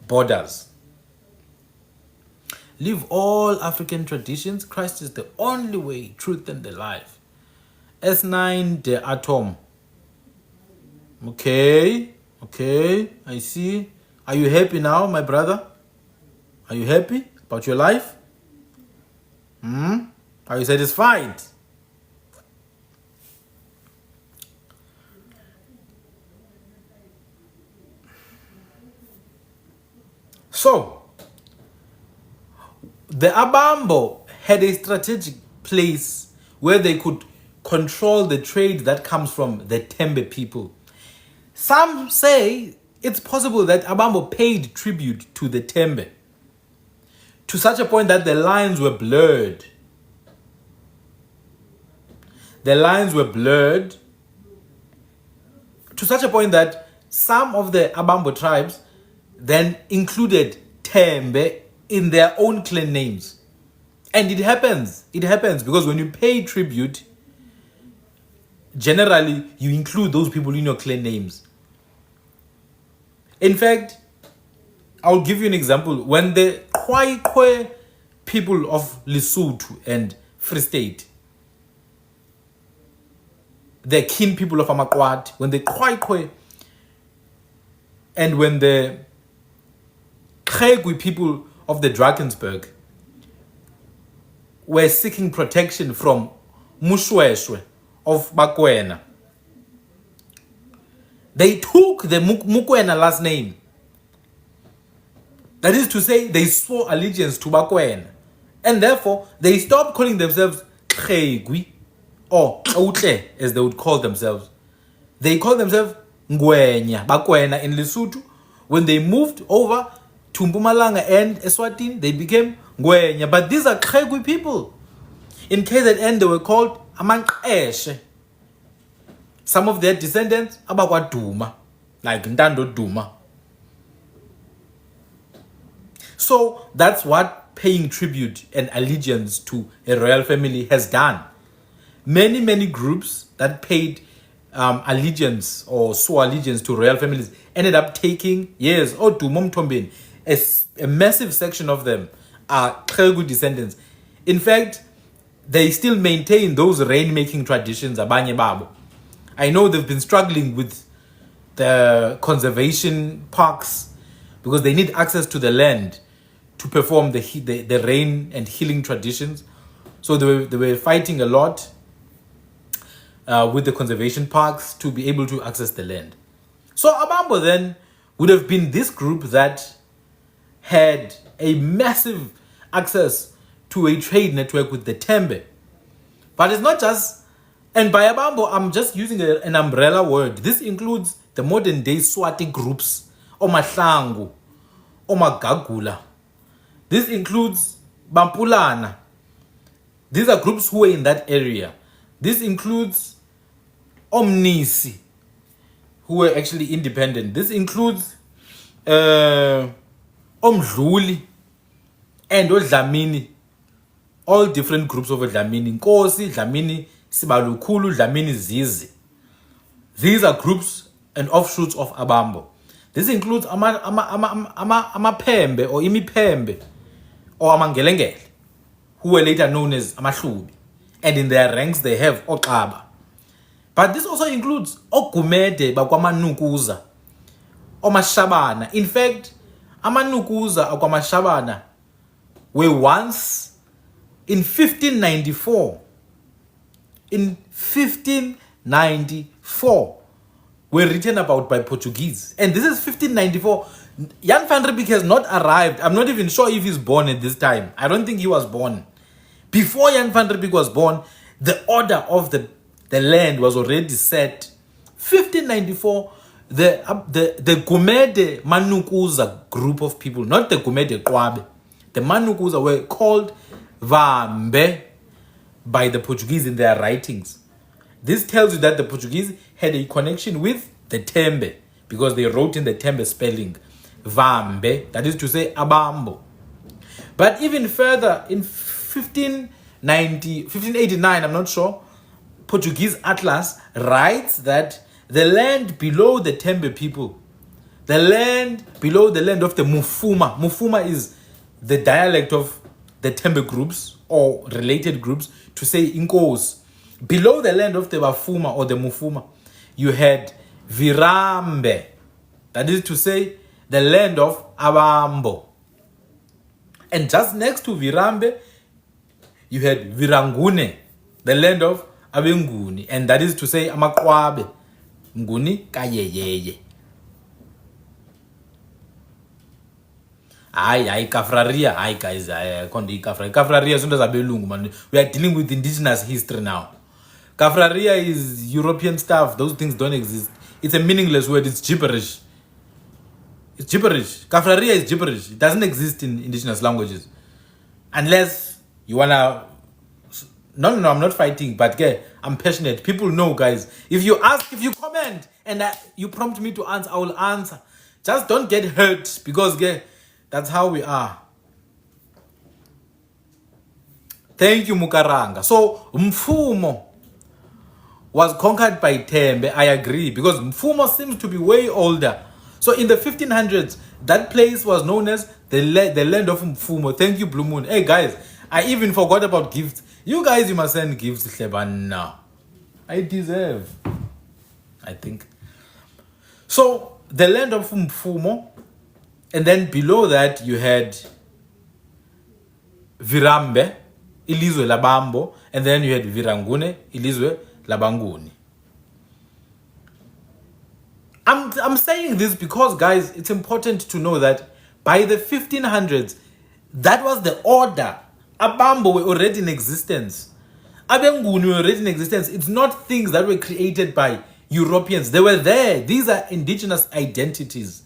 borders. Leave all African traditions. Christ is the only way, truth, and the life. S9, the atom. Okay, I see. Are you happy now, my brother? Are you happy about your life? Are you satisfied? So, the Abambo had a strategic place where they could control the trade that comes from the Tembe people. Some say it's possible that Abambo paid tribute to the Tembe to such a point that the lines were blurred. The lines were blurred to such a point that some of the Abambo tribes then included Tembe in their own clan names. And it happens because when you pay tribute, generally you include those people in your clan names. In fact, I'll give you an example. When the Khwe people of Lesotho and Free State, the kin people of Amakwat, when the Khwe and when the Khwe people of the Drakensberg were seeking protection from Mushweshwe of Bakwena, they took the Mukwena last name. That is to say, they swore allegiance to Bakwena. And therefore, they stopped calling themselves Khwe or Outle, as they would call themselves. They call themselves Ngwenya, Bakwena in Lesotho. When they moved over to Mpumalanga and Eswatini, they became Ngwenya. But these are Khwe people. In KZN, they were called Amankeshe. Some of their descendants, Abakwa Duma, like Ndando Duma. So that's what paying tribute and allegiance to a royal family has done. Many groups that paid allegiance or swore allegiance to royal families ended up taking, yes, Dumom Tombin, a massive section of them are Khwe descendants. In fact, they still maintain those rain-making traditions, abanye babo. I know they've been struggling with the conservation parks because they need access to the land to perform the rain and healing traditions. So they were fighting a lot with the conservation parks to be able to access the land. So Abambo then would have been this group that had a massive access to a trade network with the Tembe. But it's not just, and by Abambo, I'm just using an umbrella word. This includes the modern day Swati groups, Omahlangu, Omagagula. This includes Bampulana. These are groups who are in that area. This includes Omnisi, who were actually independent. This includes Omdluli and Odlamini. All different groups of Dlamini. Nkosi, Dlamini, Sibalukulu, Dlamini, Zizi. These are groups and offshoots of Abambo. This includes Amapembe or Imipembe or Amangelengele, who were later known as Amahlubi. And in their ranks they have Okaba. But this also includes Ogumede Bakwamanukuza, Omashabana. In fact, Amanukuza or Kwamashabana were once in 1594. In 1594 were written about by Portuguese. And this is 1594. Jan van Riebeeck has not arrived. I'm not even sure if he's born at this time. I don't think he was born. Before Jan van Riebeeck was born, the order of the land was already set. 1594, the Gumede Manukuza group of people, not the Gumede Kwabe, the Manukuza were called Vambe by the Portuguese in their writings. This tells you that the Portuguese had a connection with the Tembe because they wrote in the Tembe spelling Vambe, that is to say Abambo. But even further, in 1589, I'm not sure, Portuguese Atlas writes that the land below the Tembe people, the land below the land of the Mufuma. Mufuma is the dialect of the Tembe groups or related groups to say Inkos. Below the land of the Bafuma or the Mufuma, you had Virambe. That is to say, the land of Abambo. And just next to Virambe, you had Virangune, the land of Abenguni. And that is to say, Amakwabe. Nguni Kayeyeye. Aye, Kafraria. Aye, guys, Kondi Kafraria. Kafraria is not Abelungu, man. We are dealing with indigenous history now. Kafraria is European stuff. Those things don't exist. It's a meaningless word. It's gibberish. It's gibberish. Kafraria is gibberish. It doesn't exist in indigenous languages. Unless you wanna... No, I'm not fighting, but I'm passionate. People know, guys. If you ask, if you comment, and you prompt me to answer, I will answer. Just don't get hurt, because that's how we are. Thank you, Mukaranga. So, Mfumo was conquered by Tembe. I agree, because Mfumo seems to be way older. So in the 1500s, that place was known as the land of Mfumo. Thank you, Blue Moon. Hey guys, I even forgot about gifts. You guys, you must send gifts, Leban, now. I deserve, I think. So the land of Mfumo, and then below that you had Virambe, Ilizwe Labambo, and then you had Virangune, Ilizwe Labanguni. I'm saying this because, guys, it's important to know that by the 1500s, that was the order. Abambo were already in existence. Abenguni were already in existence. It's not things that were created by Europeans. They were there. These are indigenous identities.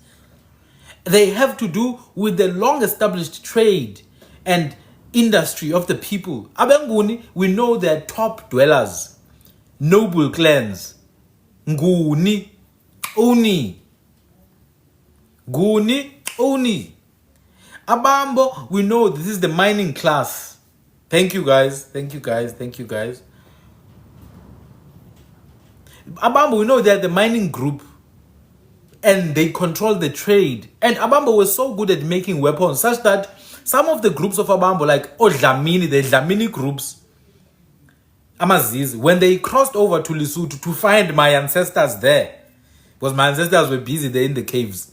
They have to do with the long-established trade and industry of the people. Abenguni, we know they're top dwellers, noble clans. Nguni, Oni. Guni, Oni. Abambo, we know this is the mining class. Thank you, guys. Thank you, guys. Thank you, guys. Abambo, we know they're the mining group. And they control the trade. And Abambo was so good at making weapons, such that some of the groups of Abambo, like Dlamini, the Dlamini groups, Amazizi, when they crossed over to Lesotho to find my ancestors there, because my ancestors were busy there in the caves.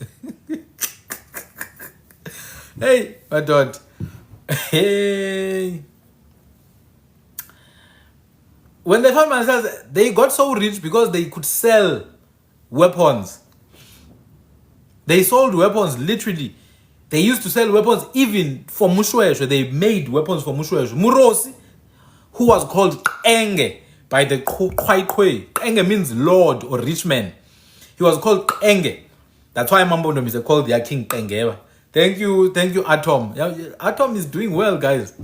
Hey, my dad. Hey. When they found my ancestors, they got so rich because they could sell weapons. They sold weapons, literally. They used to sell weapons even for Mushweshwe. They made weapons for Mushweshwe. Murosi, who was called Khwe by the Khwe. Khwe means lord or rich man. He was called Khwe. That's why Mambo is called their king Khwe. Thank you, Atom. Yeah, Atom is doing well, guys.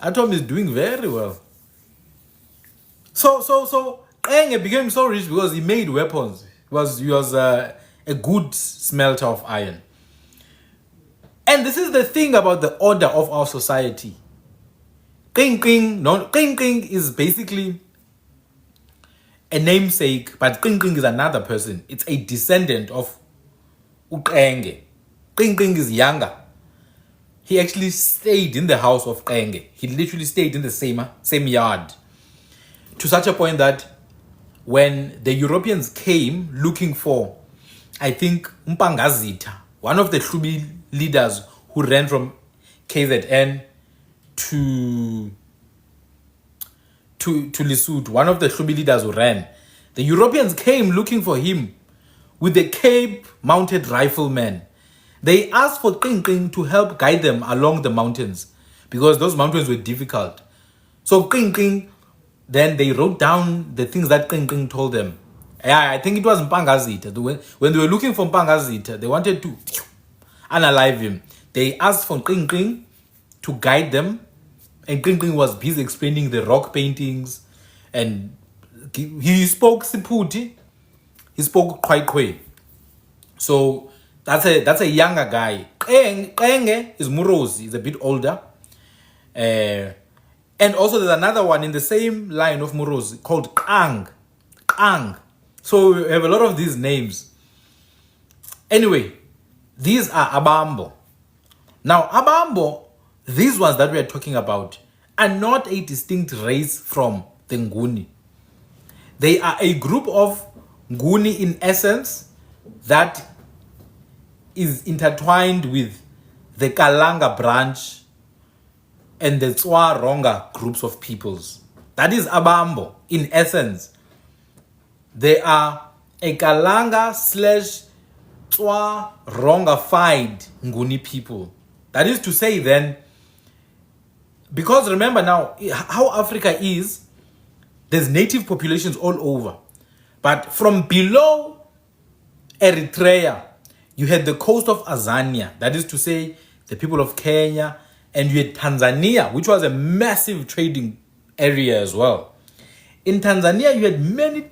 Atom is doing very well. So Khwe became so rich because he made weapons. He was a good smelter of iron. And this is the thing about the order of our society. Qing is basically a namesake, but Qing is another person. It's a descendant of Uqenge. Qing is younger. He actually stayed in the house of Qenge. He literally stayed in the same yard. To such a point that when the Europeans came looking for, I think, Mpangazita, one of the Hlubi leaders who ran from KZN to Lesotho, one of the Hlubi leaders who ran, the Europeans came looking for him with the Cape mounted riflemen. They asked for Qing to help guide them along the mountains because those mountains were difficult. So Qing, then they wrote down the things that Qing told them. Yeah, I think it was Mpangazita. When they were looking for Mpangazita, they wanted to unalive him. They asked for Qing to guide them. And Qing was busy explaining the rock paintings. And he spoke Siputi. He spoke Khwe. So that's a younger guy. Khwe is Murosi. He's a bit older. And also there's another one in the same line of Murosi called Qang. So we have a lot of these names. Anyway, these are Abambo. Now, Abambo, these ones that we are talking about, are not a distinct race from the Nguni. They are a group of Nguni in essence that is intertwined with the Kalanga branch and the Tswa-Ronga groups of peoples. That is Abambo in essence. They are a Kalanga / Tswa-Ronga-fied Nguni people. That is to say then, because remember now, how Africa is, there's native populations all over. But from below Eritrea, you had the coast of Azania, that is to say, the people of Kenya, and you had Tanzania, which was a massive trading area as well. In Tanzania, you had many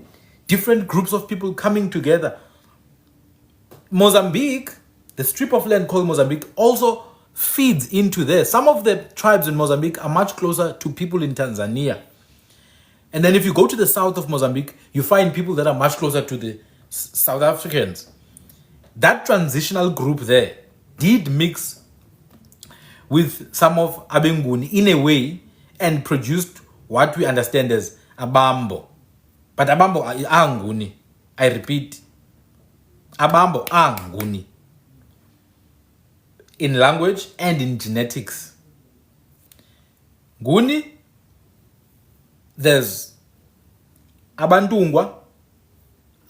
different groups of people coming together. Mozambique, the strip of land called Mozambique, also feeds into there. Some of the tribes in Mozambique are much closer to people in Tanzania. And then if you go to the south of Mozambique, you find people that are much closer to the South Africans. That transitional group there did mix with some of Abenguni in a way and produced what we understand as Abambo. But Abambo are Nguni. I repeat, Abambo are Nguni. In language and in genetics. Nguni, there's Abantungwa,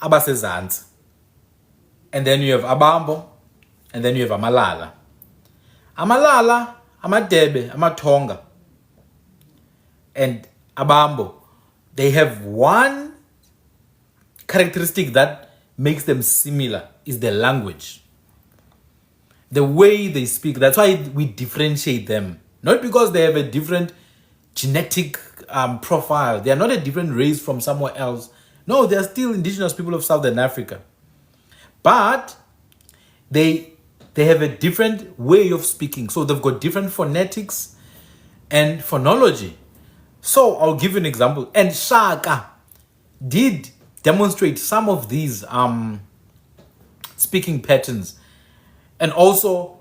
Abasezansi. And then you have Abambo, and then you have Amalala. Amalala, Amadebe, Amatonga, and Abambo. They have one characteristic that makes them similar, is their language. The way they speak. That's why we differentiate them. Not because they have a different genetic profile. They are not a different race from somewhere else. No, they are still indigenous people of Southern Africa. But they have a different way of speaking. So they've got different phonetics and phonology. So I'll give you an example. And Shaka. did demonstrate some of these speaking patterns, and also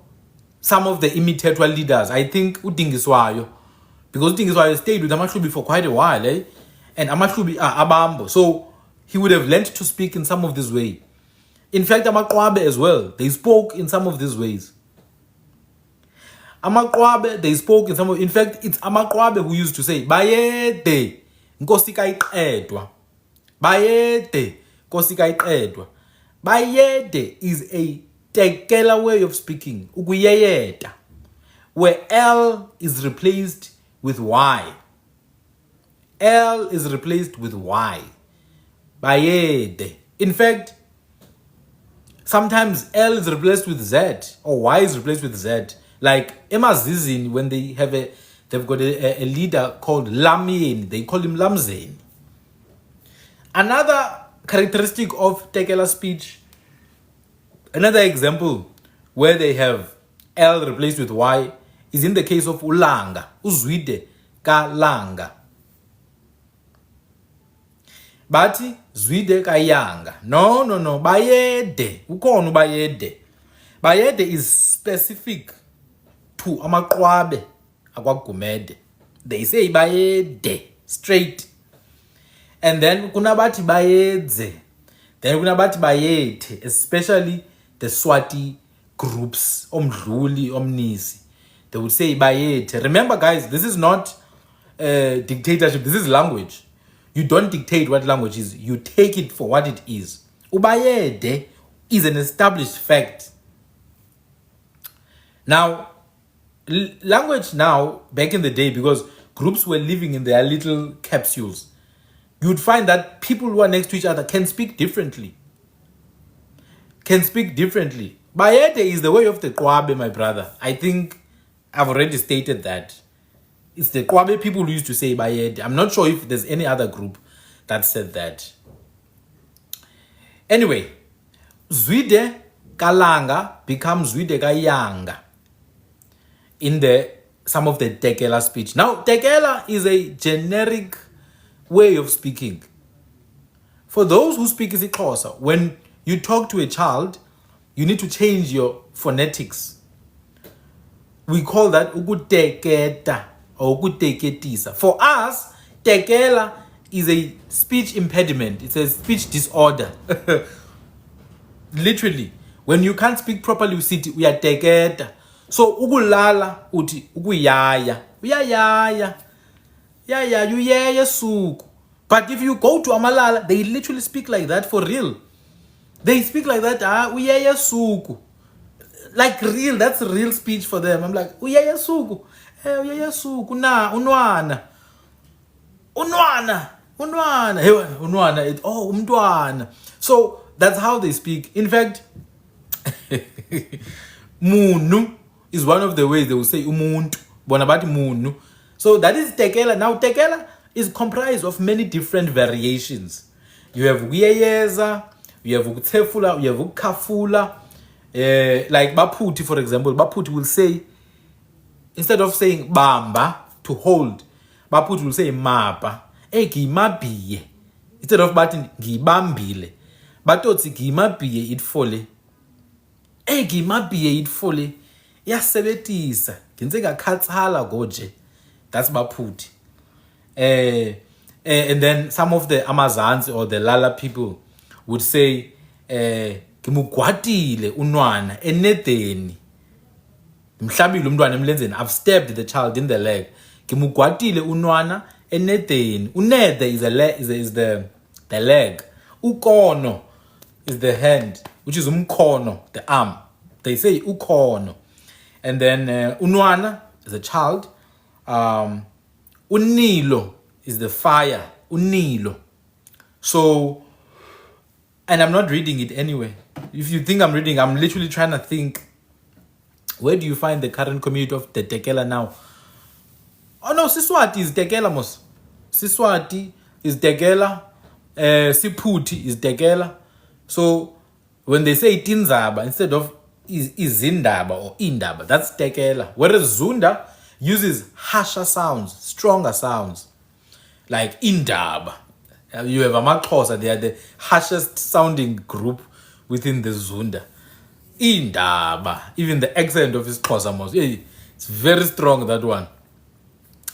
some of the imitator leaders. I think uDingiswayo, because uDingiswayo stayed with Amahlubi for quite a while, and Amahlubi are Abambo, so he would have learned to speak in some of this way. In fact, Amaqwabe as well, they spoke in some of these ways. Amaqwabe, they spoke in some of, in fact, it's Amaqwabe who used to say, Bayede, Nkosi kayiqedwa. Bayede, Nkosi kayiqedwa. Bayede is a Tekela way of speaking, ukuyeyeda, where L is replaced with Y. L is replaced with Y. Bayede. In fact, sometimes L is replaced with Z, or Y is replaced with Z. Like Emazizini, when they've got a leader called Lamien, they call him Lamzeni. Another characteristic of Tekela speech, another example where they have L replaced with Y, is in the case of Ulanga, Uzwide ka Langa. Bati zwide ka yanga. No, bayede. Ukhona bayede. Bayede is specific to amaqwabe akwagumede. They say bayede straight. And then kunabati bayedze. Then kunabati bayete, especially the Swati groups, Omdluli, Omnisi. They would say bayete. Remember guys, this is not dictatorship, this is language. You don't dictate what language is, you take it for what it is. Ubayede is an established fact. Now, language now, back in the day, because groups were living in their little capsules, you'd find that people who are next to each other can speak differently. Bayede is the way of the Kwabe, my brother. I think I've already stated that. It's the Kwabe people who used to say Bayede. I'm not sure if there's any other group that said that. Anyway, Zwide Kalanga becomes Zwide Kayanga in some of the Tekela speech. Now, Tekela is a generic way of speaking. For those who speak isiXhosa, when you talk to a child, you need to change your phonetics. We call that ukuteketa or ukuteketisa. For us, Tekela is a speech impediment. It's a speech disorder. Literally, when you can't speak properly, you sit, we are teketa. So ukulala uti ukuyaya. Uyayaya. Yaya, you yaya suku. But if you go to Amalala, they literally speak like that for real. They speak like that, uyaya suku. Like real, that's real speech for them. I'm like, uyaya suku. Uyaya suku, na, unwana. Unwana. Umntwana. So that's how they speak. In fact, munu is one of the ways they will say umuntu. Bonabati munu. So that is Tekela. Now Tekela is comprised of many different variations. You have uyeyeza, you have ukuthefula, you have ukafula. Like Baputi, for example, Baputi will say, instead of saying bamba, to hold, Baputi will say mapa. Gimabiye. Instead of batin gibambile. Batotsi gimabiye itfole. Gimabiye itfole. Yasebetisa. Ginsega katshala goje. That's Baputi. And then some of the Amazons or the Lala people would say, Kimugwatile unwana enedeni. Mhlabile umntwana emlenzeni. I've stabbed the child in the leg. Kimugwatile unwana enedeni. Unede is the leg. Ukono is the hand, which is umkono, the arm. They say ukono. And then unwana is a child. Unilo is the fire. Unilo. So, and I'm not reading it anyway. If you think I'm reading, I'm literally trying to think, where do you find the current community of the Tekela now? Oh no, Siswati is Tekela mos. Siswati is Tekela. Siputi is Tekela. So when they say Tinzaba, instead of Izindaba or Indaba, that's Tekela. Whereas Zunda uses harsher sounds, stronger sounds, like Indaba. You have amaXhosa, they are the harshest sounding group within the Zunda. Indaba, even the accent of his Xhosa most, it's very strong, that one.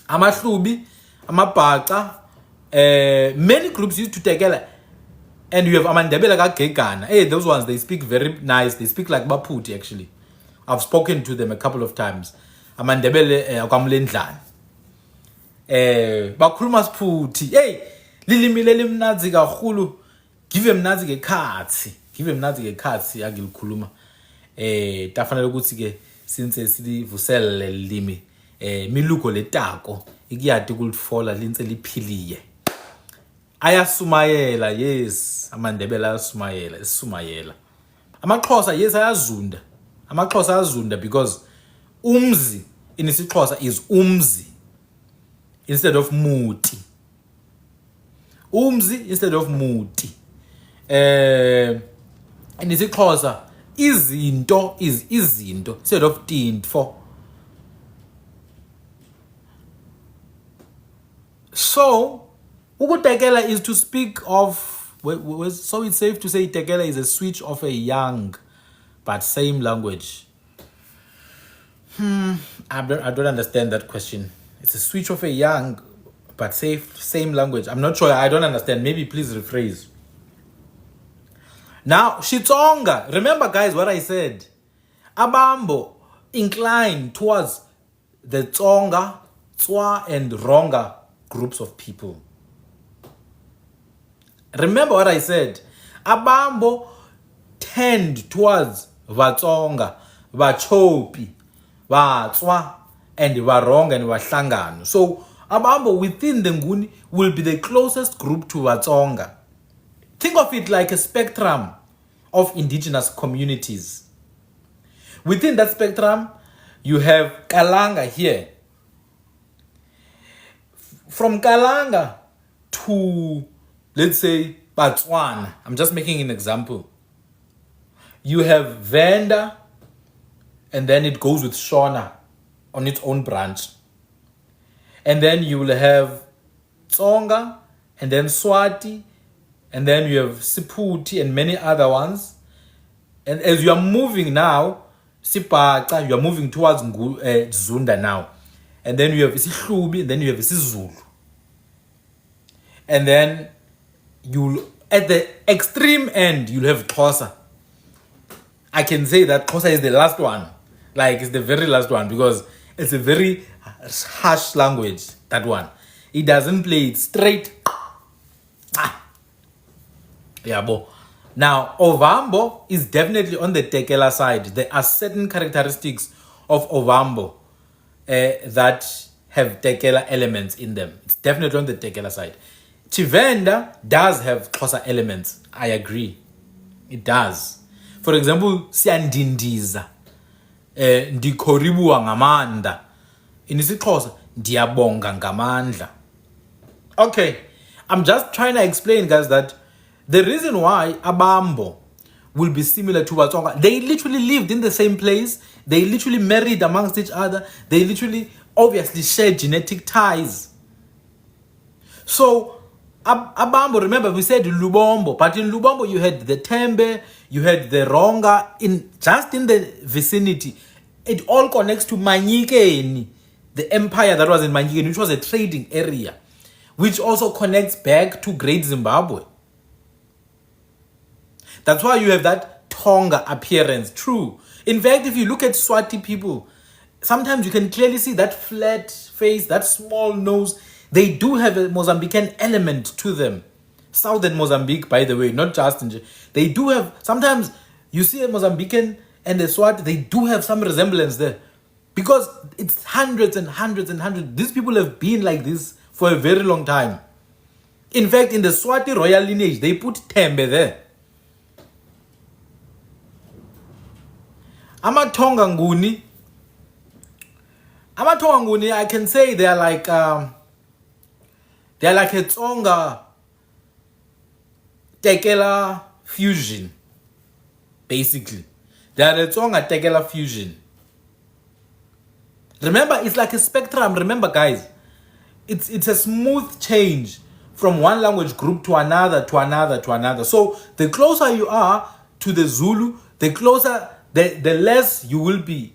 AmaHlubi, AmaBhaca, many groups used to Tekela. And you have Amandebele Gegana. Hey, those ones, they speak very nice. They speak like Baputi, actually. I've spoken to them a couple of times. Amandebele akamlendlana. Bakhuluma Siphuti. Hey, lilimi lelimnadzi kakhulu. Give him mnadzi ngekhatsi. Give him mnadzi ngekhatsi agilikhuluma. Tafanele ukuthi ke since silivusele limi miluko letako ikuyati kulitfola linse liphiliye. Ayasumayela, yes. AmaNdebele ayasumayela, isisumayela. AmaXhosa, yes, ayazunda. AmaXhosa ayazunda because umzi in isiXhosa is umzi instead of muti. Umzi instead of muti. In isiXhosa, izinto is izinto instead of tintfo. So, ukutekela is to speak of, so it's safe to say tekela is a switch of a young, but same language. I don't understand that question. It's a switch of a young, but same language. I'm not sure. I don't understand. Maybe please rephrase. Now, Xitsonga. Remember, guys, what I said. Abambo incline towards the Tsonga, Tswa, and Ronga groups of people. Remember what I said. Abambo tend towards Vatsonga, Vachopi, Vatswa, and Varonga and Vahlangano. So Abambo within the Nguni will be the closest group to Vatsonga. Think of it like a spectrum of indigenous communities. Within that spectrum, you have Kalanga here. From Kalanga to, let's say, Botswana, I'm just making an example. You have Venda, and then it goes with Shona on its own branch. And then you will have Tsonga, and then Swati, and then you have Siphuti and many other ones. And as you are moving now, Sipaca, you are moving towards Zunda now. And then you have isiHlubi, and then you have isiZulu. And then you'll, at the extreme end, you'll have Xhosa. I can say that Xhosa is the last one. Like, it's the very last one because it's a very harsh language, that one. It doesn't play it straight. Yeah, bo. Now, Ovambo is definitely on the Tekela side. There are certain characteristics of Ovambo that have Tekela elements in them. It's definitely on the Tekela side. Chivenda does have Xhosa elements. I agree. It does. For example, siyandindiza. Ndikhoribua ngamandla. In isiXhosa, ndiyabonga ngamandla. Okay. I'm just trying to explain, guys, that the reason why Abambo will be similar to Vatsonga, they literally lived in the same place. They literally married amongst each other. They literally, obviously, share genetic ties. So, Abambo, remember we said Lubombo, but in Lubombo you had the Tembe, you had the Ronga, just in the vicinity. It all connects to Manyikeni, the empire that was in Manyikeni, which was a trading area, which also connects back to Great Zimbabwe. That's why you have that Tonga appearance, true. In fact, if you look at Swati people, sometimes you can clearly see that flat face, that small nose. They do have a Mozambican element to them. Southern Mozambique, by the way, not just in... They do have... Sometimes you see a Mozambican and a Swati, they do have some resemblance there. Because it's hundreds and hundreds and hundreds. These people have been like this for a very long time. In fact, in the Swati royal lineage, they put Tembe there. Amatonga Nguni, I can say they are like a Tsonga Tekela fusion, basically. They are a Tsonga Tekela fusion. Remember, it's like a spectrum. Remember, guys, it's a smooth change from one language group to another, to another, to another. So the closer you are to the Zulu, the closer, the less you will be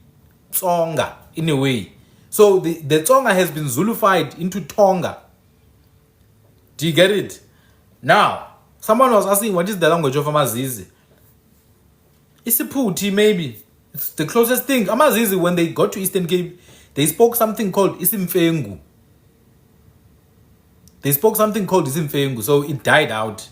Tsonga in a way. So the Tsonga has been Zulufied into Tonga. Do you get it? Now, someone was asking, what is the language of Amazizi? Isiputi, maybe. It's the closest thing. Amazizi, when they got to Eastern Cape, they spoke something called Isimfengu. They spoke something called Isimfengu, so it died out.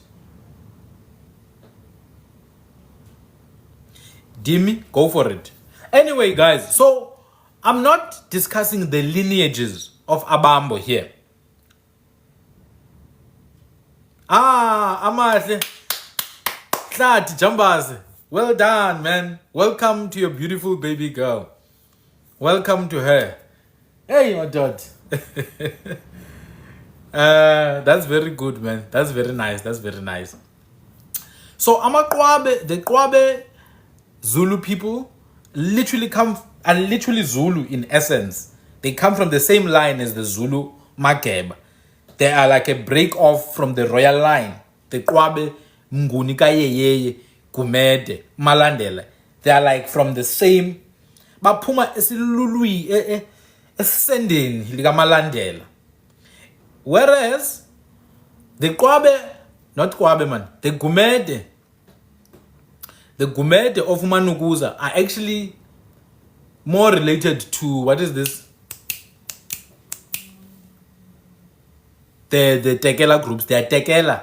Dimi, go for it. Anyway, guys, so I'm not discussing the lineages of Abambo here. Amahle. Hlati Jambazi. Well done, man. Welcome to your beautiful baby girl. Welcome to her. Hey, my dad. That's very good, man. That's very nice. That's very nice. So Amakwabe, the Kwabe Zulu people literally literally Zulu in essence. They come from the same line as the Zulu Mageb. They are like a break off from the royal line. The Kwabe Mgunika Yeye Kumede Malandela. They are like from the same. But Puma is Lului ascending Malandela. Whereas the Kwabe, not Kwabe man, the Gumede of Manuguza are actually more related to, what is this? The Tekela groups. They are Tekela.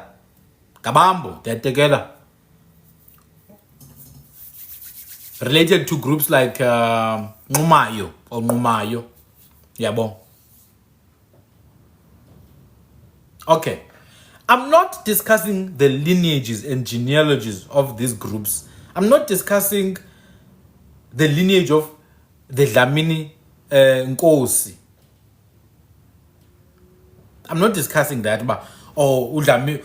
Kabambo, they are Tekela. Related to groups like Ngumayo or Ngumayo. Yeah, bon. Okay. I'm not discussing the lineages and genealogies of these groups. I'm not discussing the lineage of the Dlamini Nkosi. I'm not discussing that, but udlami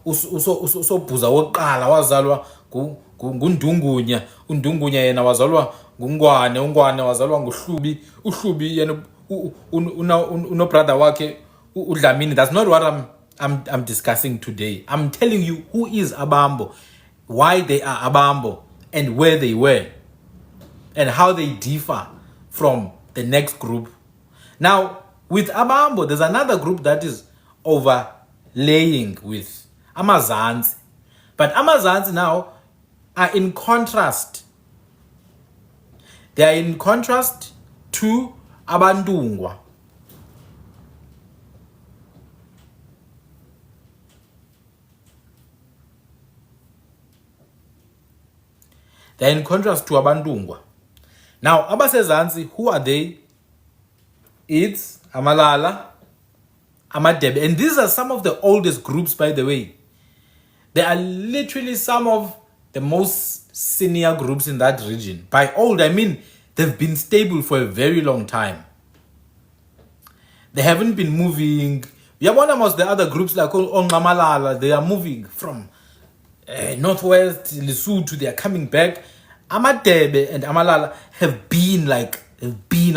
usobhuza woqala wazalwa ngundungunya, undungunya yena wazalwa ngungwane, ungwane wazalwa nguhlubi, uhlubi yena uno brother wakhe uDlamini. That's not what I'm discussing today. I'm telling you who is Abambo, why they are Abambo, and where they were, and how they differ from the next group. Now, with Abambo, there's another group that is overlaying with Amazansi. But Amazansi now are in contrast. They are in contrast to Abandungwa. They are in contrast to Abandungwa. Now, Abasezansi, who are they? It's Amalala, Amadebe. And these are some of the oldest groups, by the way. They are literally some of the most senior groups in that region. By old, I mean they've been stable for a very long time. They haven't been moving. Yabona most the other groups like Ongamalala, they are moving from northwest Lesotho. They are coming back. Amadebe and Amalala have been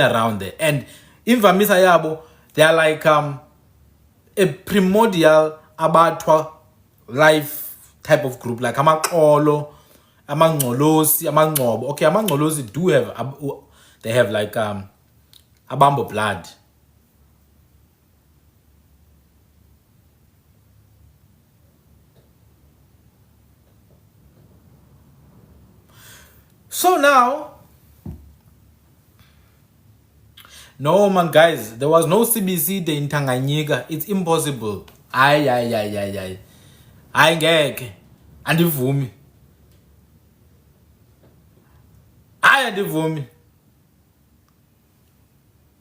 around there. And in Vamisa Yabo, they are like a primordial Abatwa life type of group, like Amakolo, Amangolosi, Amanglobo. Okay, Amangolosi do have, they have like Abambo blood. So now, no man, guys, there was no CBC day in Tanganyika. It's impossible. Ay. Ngeke. Andivumi. Andivumi.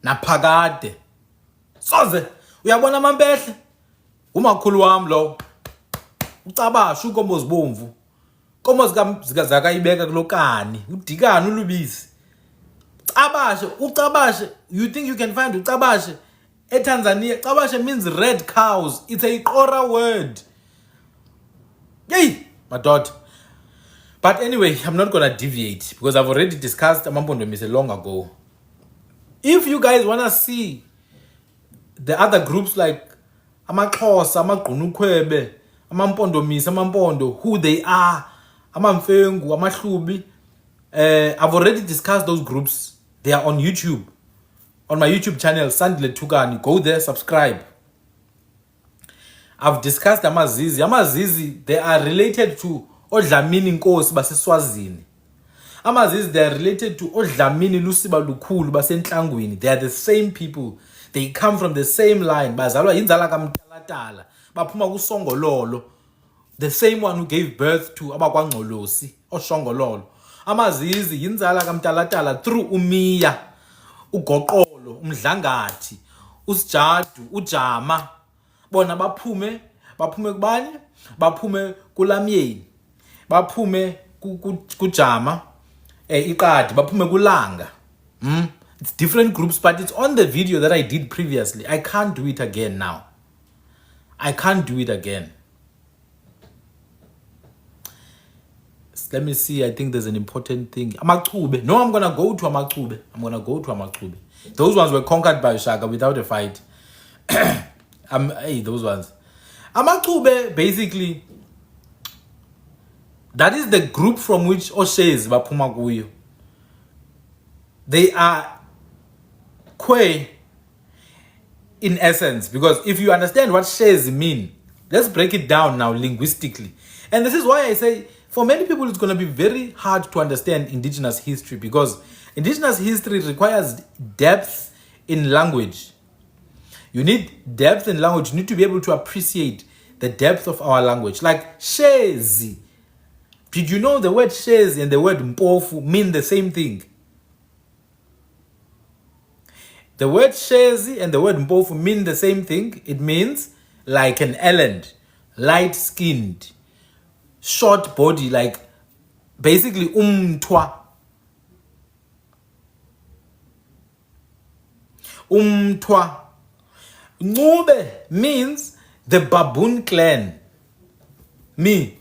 Naphakade. Soze, uyabona amampehle? Umakhulu wami lo. Ucabasha ukombo zibomvu. Komo zika ibeka kulokani. Udikani ulubisi. Ucabashe. You think you can find ucabashe? Tanzania, Kabasha means red cows. It's a Kora word. Yay, my daughter. But anyway, I'm not gonna deviate because I've already discussed Amampondo Mise long ago. If you guys wanna see the other groups like amaXhosa, amagqunukhwebe, amampondomise, amampondo, who they are, amamfengu, amahlubi. I've already discussed those groups. They are on YouTube. On my YouTube channel, Sandile Tukani. Go there, subscribe. I've discussed Amazizi. Amazizi, they are related to Odlamini Nkosi baseSwazini. Amazizi, they are related to Odlamini Lusiba Lukhulu basentlangwini. They are the same people. They come from the same line. Bazalwa yinzala kaMtalatala. Baphuma kuSongololo. The same one who gave birth to AbakwaNgcolosi, oShongololo. Amazizi yinzala kaMtalatala through Umiya, uGoqolo, uMdlangathi, uSjadu, uJama. Bona baphume kubani? Baphume kuLamyeni. Baphume kuJama, iqadi, baphume kuLanga. It's different groups, but it's on the video that I did previously. I can't do it again now. I can't do it again. Let me see. I think there's an important thing. Amachube. No, I'm gonna go to Amachube. Those ones were conquered by Shaka without a fight. Those ones. Amachube, basically, that is the group from which Oshes baphuma kuyo. They are Khwe in essence, because if you understand what shares mean, let's break it down now linguistically. And this is why I say, for many people, it's going to be very hard to understand indigenous history, because indigenous history requires depth in language. You need depth in language. You need to be able to appreciate the depth of our language. Like Shezi. Did you know the word Shezi and the word Mpofu mean the same thing? The word Shezi and the word Mpofu mean the same thing. It means like an eland, light-skinned, short body, like basically umtwa. Umtwa. Ngube means the baboon clan. Me.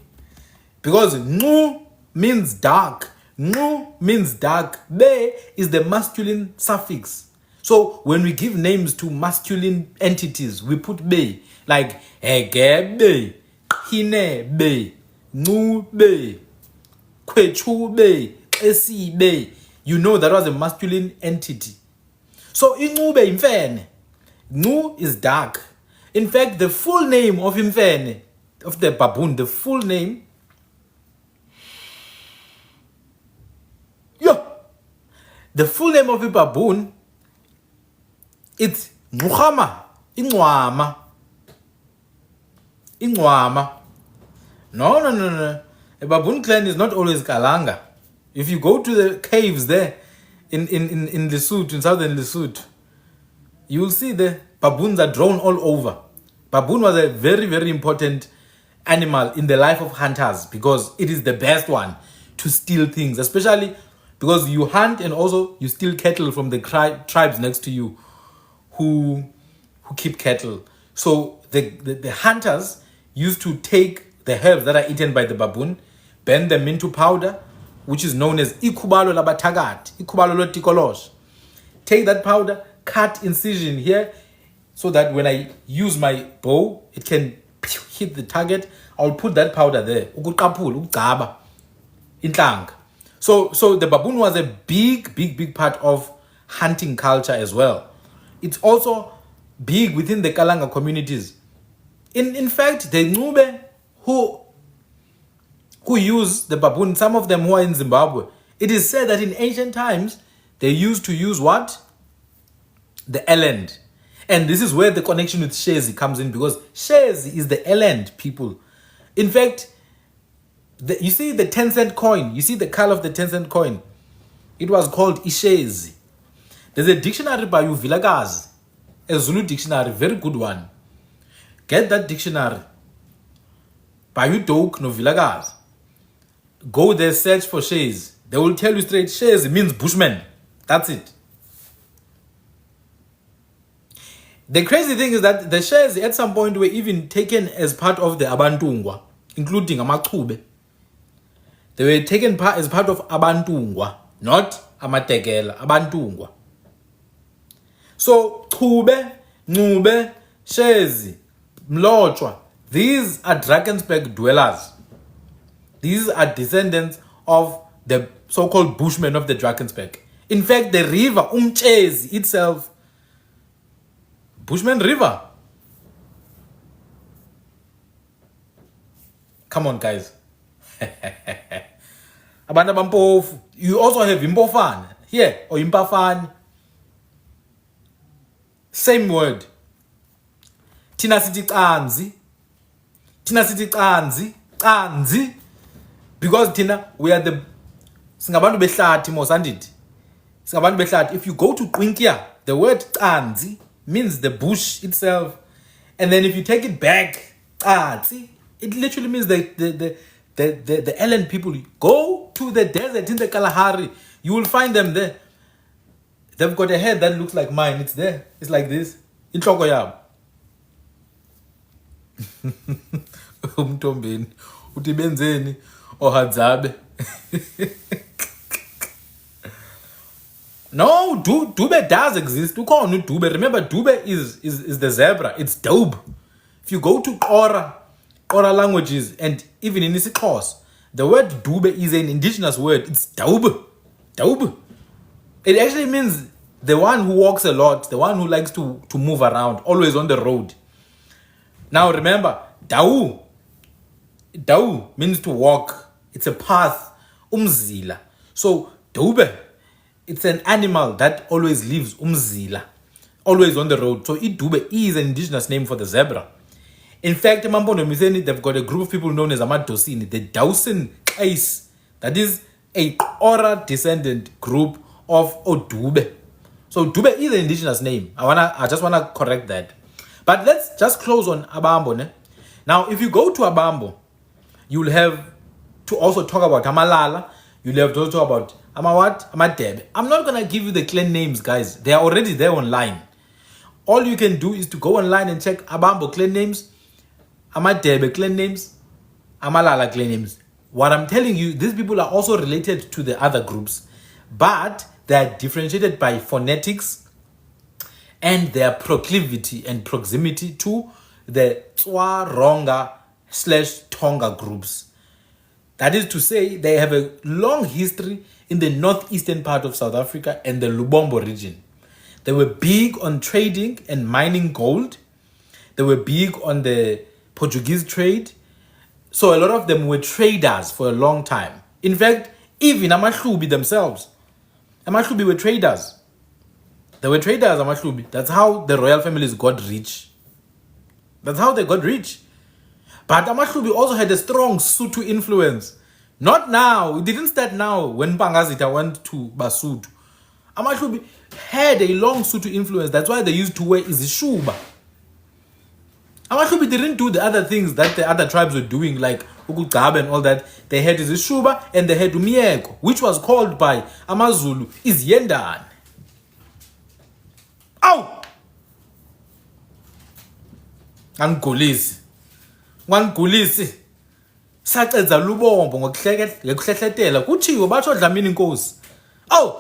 Because Ngu means dark. Ngu means dark. Be is the masculine suffix. So when we give names to masculine entities, we put be. Like Ege be, Hine be, Ngu be, Kwechu be, Esi be. You know that was a masculine entity. So Ingube Imfene. Ngu is dark. In fact, the full name of Imfene, of the baboon, the full name, the full name of a baboon, it's Nguhama, Ingwama. Ingwama. No. A baboon clan is not always Kalanga. If you go to the caves there in Lesotho, in southern Lesotho, you will see the baboons are drawn all over. Baboon was a very, very important animal in the life of hunters, because it is the best one to steal things, especially because you hunt and also you steal cattle from the tribes next to you who keep cattle. So the hunters used to take the herbs that are eaten by the baboon, bend them into powder, which is known as ikubalo labatagat, ikubalo lotikolosh. Take that powder, cut incision here, so that when I use my bow, it can hit the target. I'll put that powder there. So the baboon was a big part of hunting culture as well. It's also big within the Kalanga communities. In fact, the Ngube who use the baboon, some of them who are in Zimbabwe, it is said that in ancient times, they used to use what? The eland. And this is where the connection with Shezi comes in, because Shezi is the eland people. In fact, you see the 10-cent coin, you see the color of the 10-cent coin. It was called Ishezi. There's a dictionary by Uvilakazi, a Zulu dictionary, very good one. Get that dictionary by Udoke no Vilakazi. Go there, search for Shezi. They will tell you straight, Shezi means bushman. That's it. The crazy thing is that the Shezi at some point were even taken as part of the Abantungwa, including Amachube. They were taken as part of Abantungwa, not Amatekela, Abantungwa. So Khube, Ngube, Shezi, Mlotshwa. These are Drakensberg dwellers. These are descendants of the so-called Bushmen of the Drakensberg. In fact, the river Umtshezi itself, Bushman River. Come on, guys. Abantu abampofu. You also have Impofana here, or Impafani. Same word. Thina sithi Canzi. Thina sithi Canzi. Canzi. Because Thina, we are the singabantu behlathi mosandit. Singabantu behlathi. If you go to Kwinkia, the word Canzi means the bush itself. And then if you take it back, Canzi, it literally means the Ellen people. Go to the desert in the Kalahari. You will find them there. They've got a head that looks like mine. It's there. It's like this. Inhloko yabo. Umtombeni. Uthi benzeni ohadzabe. No, Dube does exist. Ukhona uDube. Remember, Dube is the zebra. It's Dube. If you go to Kora languages, and even in isiXhosa, the word Dube is an indigenous word. It's Daube. Daube. It actually means the one who walks a lot, the one who likes to move around, always on the road. Now remember, Dau means to walk. It's a path. Umzila. So Daube, it's an animal that always lives. Umzila. Always on the road. So Idube is an indigenous name for the zebra. In fact, they've got a group of people known as Amadosini, the Dawson Case. That is a Kora descendant group of Odube. So Dube is an indigenous name. I just wanna correct that. But let's just close on Abambo. Ne? Now, if you go to Abambo, you'll have to also talk about Amalala. You'll have to talk about Amadebe. I'm not gonna give you the clan names, guys. They are already there online. All you can do is to go online and check Abambo clan names, Amadebe clan names, Amalala clan names. What I'm telling you, these people are also related to the other groups, but they are differentiated by phonetics and their proclivity and proximity to the Tswa, Ronga / Tonga groups. That is to say, they have a long history in the northeastern part of South Africa and the Lubombo region. They were big on trading and mining gold. They were big on the Portuguese trade. So a lot of them were traders for a long time. In fact, even Amahlubi themselves. Amahlubi were traders. They were traders, Amahlubi. That's how the royal families got rich. That's how they got rich. But Amahlubi also had a strong Sotho influence. Not now. It didn't start now when Pangazita went to Basotho. Amahlubi had a long Sotho influence. That's why they used to wear izishuba. Amahlubi didn't do the other things that the other tribes were doing, like Ukugaba and all that. They had izishuba and they had umieko, which was called by Amazulu izyendane. Ow! Angigulisi. Wangigulisi. Saqedza lubombo ngokuhlehletela. Kuthiwe batsho Dlamini inkosi. Aw!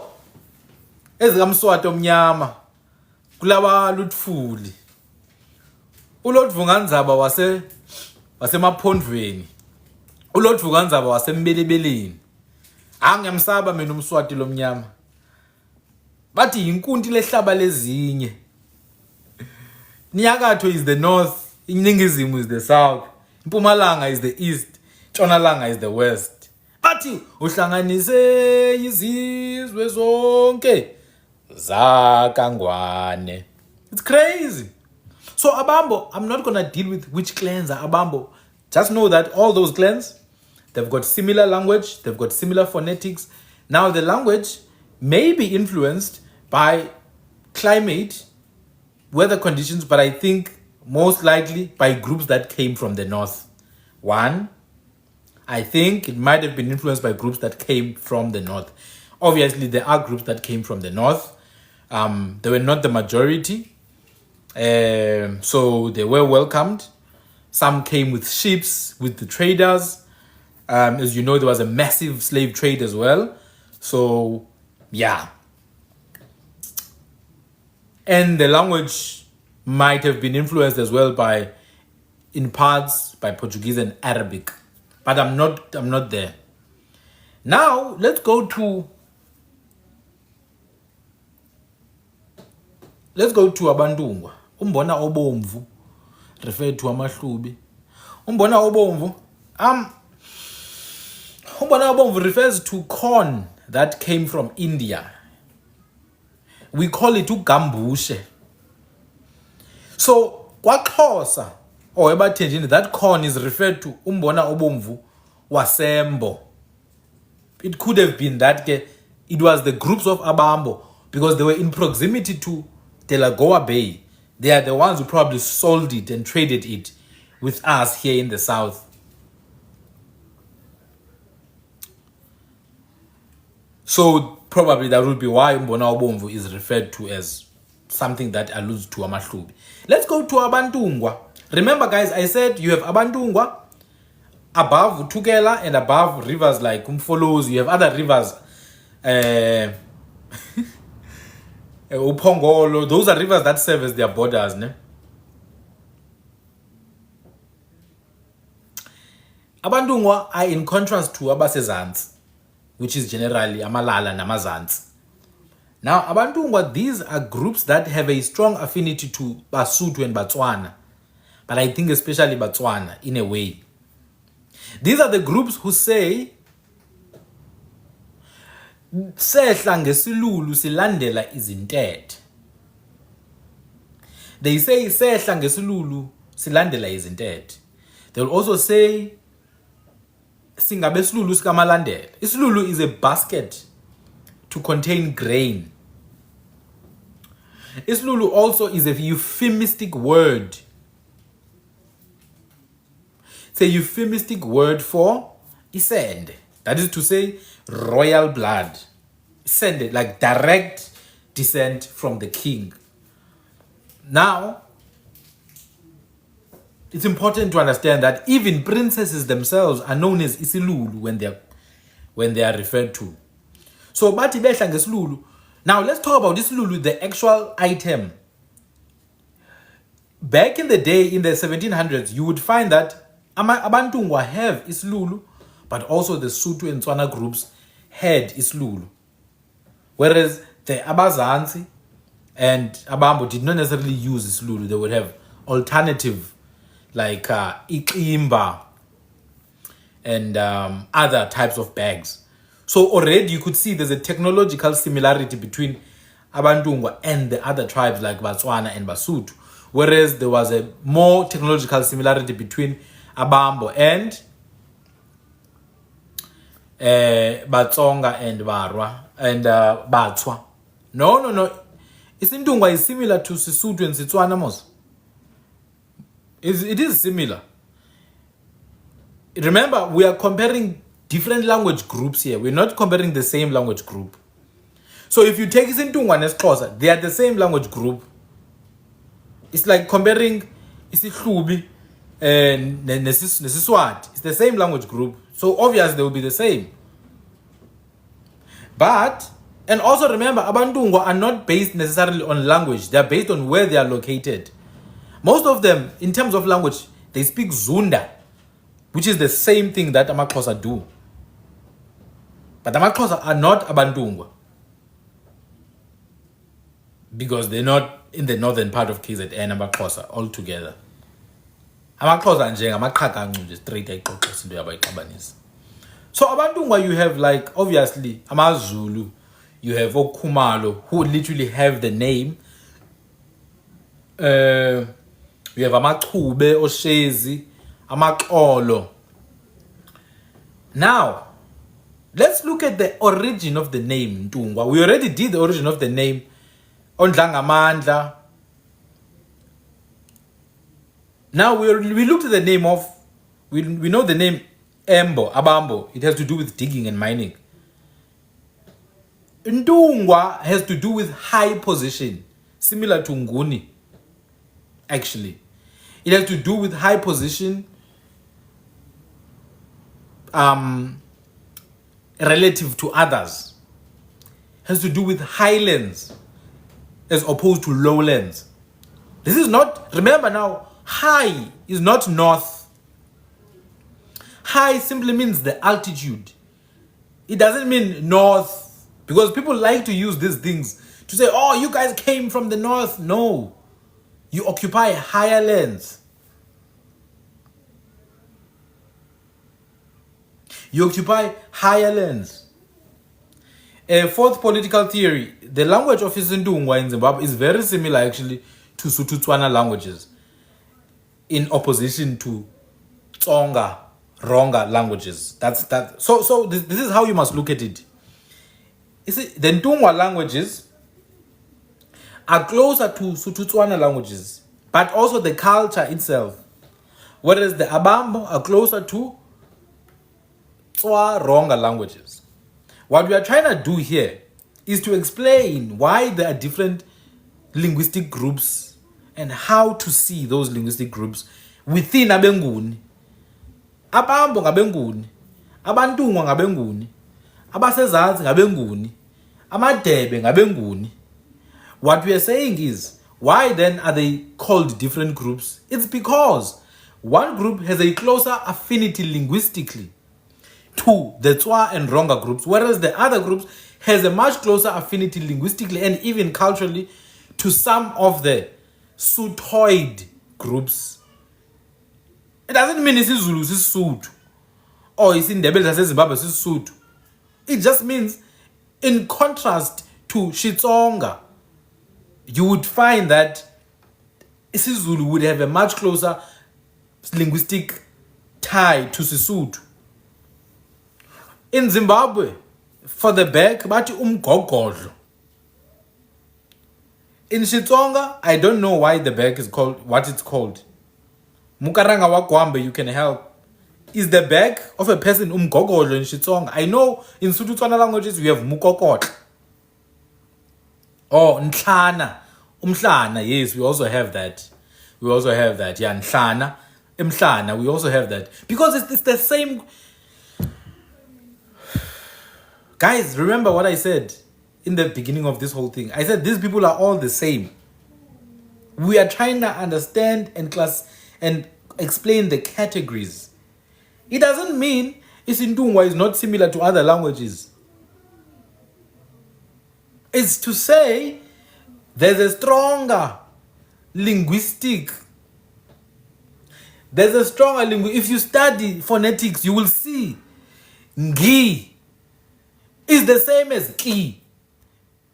Ezikamswato omnyama. Kulaba luthfuli. uLodvunganzaba wasemaphondweni, uLodvunganzaba wasembelebeleni. Angiyamsaba mina umswati lomnyama. Bathi inkunti lehlaba lezinye. Nyakatho is the north, iningizimu is the south, Mpumalanga is the east, Tshonalanga is the west. Bathi uhlanganise izizwe zonke zaKangwane. It's crazy. So Abambo, I'm not going to deal with which clans are Abambo. Just know that all those clans, they've got similar language, they've got similar phonetics. Now the language may be influenced by climate, weather conditions, but I think most likely by groups that came from the north. One, I think it might have been influenced by groups that came from the north. Obviously, there are groups that came from the north. They were not the majority. So they were welcomed. Some came with ships, with the traders. As you know, there was a massive slave trade as well. So, yeah. And the language might have been influenced as well by in parts by Portuguese and Arabic, but I'm not there. Now let's go to Abantungwa. Umbona obomvu referred to amahlubi. Umbona obomvu refers to corn that came from India. We call it ugambushe. So kwaXhosa or ebathenjini, that corn is referred to umbona obomvu wasembo. It could have been that it was the groups of Abambo because they were in proximity to Delagoa Bay. They are the ones who probably sold it and traded it with us here in the south. So probably that would be why umbona obomvu is referred to as something that alludes to amahlubi. Let's go to Abantungwa. Remember guys, I said you have Abantungwa above Tugela and above rivers like Umfolos. You have other rivers, Upongolo. Those are rivers that serve as their borders. Ne? Abantungwa are in contrast to Abasezantsi, which is generally Amalala and Amazantsi. Now, Abantungwa, these are groups that have a strong affinity to Basotho and Botswana, but I think especially Botswana in a way. These are the groups who say sehla ngesilulu silandela izintethe. They say sehla ngesilulu silandela izintethe. They will also say singabe silulu sikamalandela. Isilulu is a basket to contain grain. Isilulu also is a euphemistic word. It's a euphemistic word for isende. That is to say, royal blood. Isende, like direct descent from the king. Now, it's important to understand that even princesses themselves are known as Isilulu when they are referred to. So, bathi behla ngesilulu. Now, let's talk about Isilulu, the actual item. Back in the day, in the 1700s, you would find that Abantungwa have Isilulu, but also the Sotho and Tswana groups had Isilulu. Whereas the Abazansi and Abambo did not necessarily use Isilulu. They would have alternative like Ikimba and other types of bags. So already you could see there's a technological similarity between Abantungwa and the other tribes like Botswana and Basotho. Whereas there was a more technological similarity between Abambo and Batsonga and Barwa and Batswa. No. Isintungwa is similar to Sesotho and Setswana mos. It is similar. Remember, we are comparing different language groups here. We're not comparing the same language group. So if you take Isintungwa and Xhosa, they are the same language group. It's like comparing Isihlubi and Nesiswati. It's the same language group. So obviously they will be the same. But, and also remember, Abantungwa are not based necessarily on language. They are based on where they are located. Most of them, in terms of language, they speak Zunda, which is the same thing that AmaXhosa do. But AmaXhosa are not Abantungwa because they're not in the northern part of KZN, AmaXhosa altogether. AmaXhosa nje ngamaqhakancu nje straight ayixoxa into yabayixabanisa. So Abantungwa, you have like obviously AmaZulu, you have Okhumalo who literally have the name. You have AmaXhube, Oshezi, AmaXolo. Now, let's look at the origin of the name Ntungwa. We already did the origin of the name Ondlangamandla. Now we looked at the name of, we know the name Embo, Abambo. It has to do with digging and mining. Ntungwa has to do with high position, similar to Nguni, actually. It has to do with high position relative to others. It has to do with highlands as opposed to lowlands. This is not, remember now, High is not north. High simply means the altitude. It doesn't mean north, because people like to use these things to say, oh, you guys came from the north. No, you occupy higher lands. You occupy higher lands. A fourth political theory, the language of isiNtungwa in Zimbabwe is very similar actually to Sotho-Tswana languages, in opposition to Tsonga, Ronga languages. That's that. So this is how you must look at it. You see, the Ntungwa languages are closer to Sotho-Tswana languages, but also the culture itself. Whereas the Abambo are closer to Tswa Ronga languages. What we are trying to do here is to explain why there are different linguistic groups and how to see those linguistic groups within Abenguni. Abambo ngabenguni, Abantungwa ngabenguni, Abasezantsi ngabenguni, Amadebe ngabenguni. What we are saying is, why then are they called different groups? It's because one group has a closer affinity linguistically to the Tswa and Ronga groups, whereas the other groups has a much closer affinity linguistically and even culturally to some of the Sothoid groups. It doesn't mean it's Zulu, it's Sotho, or it's in Ndebele, it's Zimbabwe, it's Sotho. It just means, in contrast to Xitsonga, you would find that isiZulu would have a much closer linguistic tie to Sesotho. In Zimbabwe, for the back, bathi umgogodlo. In Xitsonga, I don't know why the back is called what it's called. Mukaranga wa Gwambe, you can help. Is the back of a person umgogodlo in Xitsonga? I know in Sotho-Tswana languages we have mukokotlo. Oh, nhlana. Umhlana, yes, we also have that. We also have that. Yeah, nhlana. Mhlana, we also have that. Because it's the same. Guys, remember what I said in the beginning of this whole thing. I said these people are all the same. We are trying to understand and class and explain the categories. It doesn't mean isiNtungwa is not similar to other languages. It's to say there's a stronger linguistic. If you study phonetics, you will see Ngi is the same as Ki.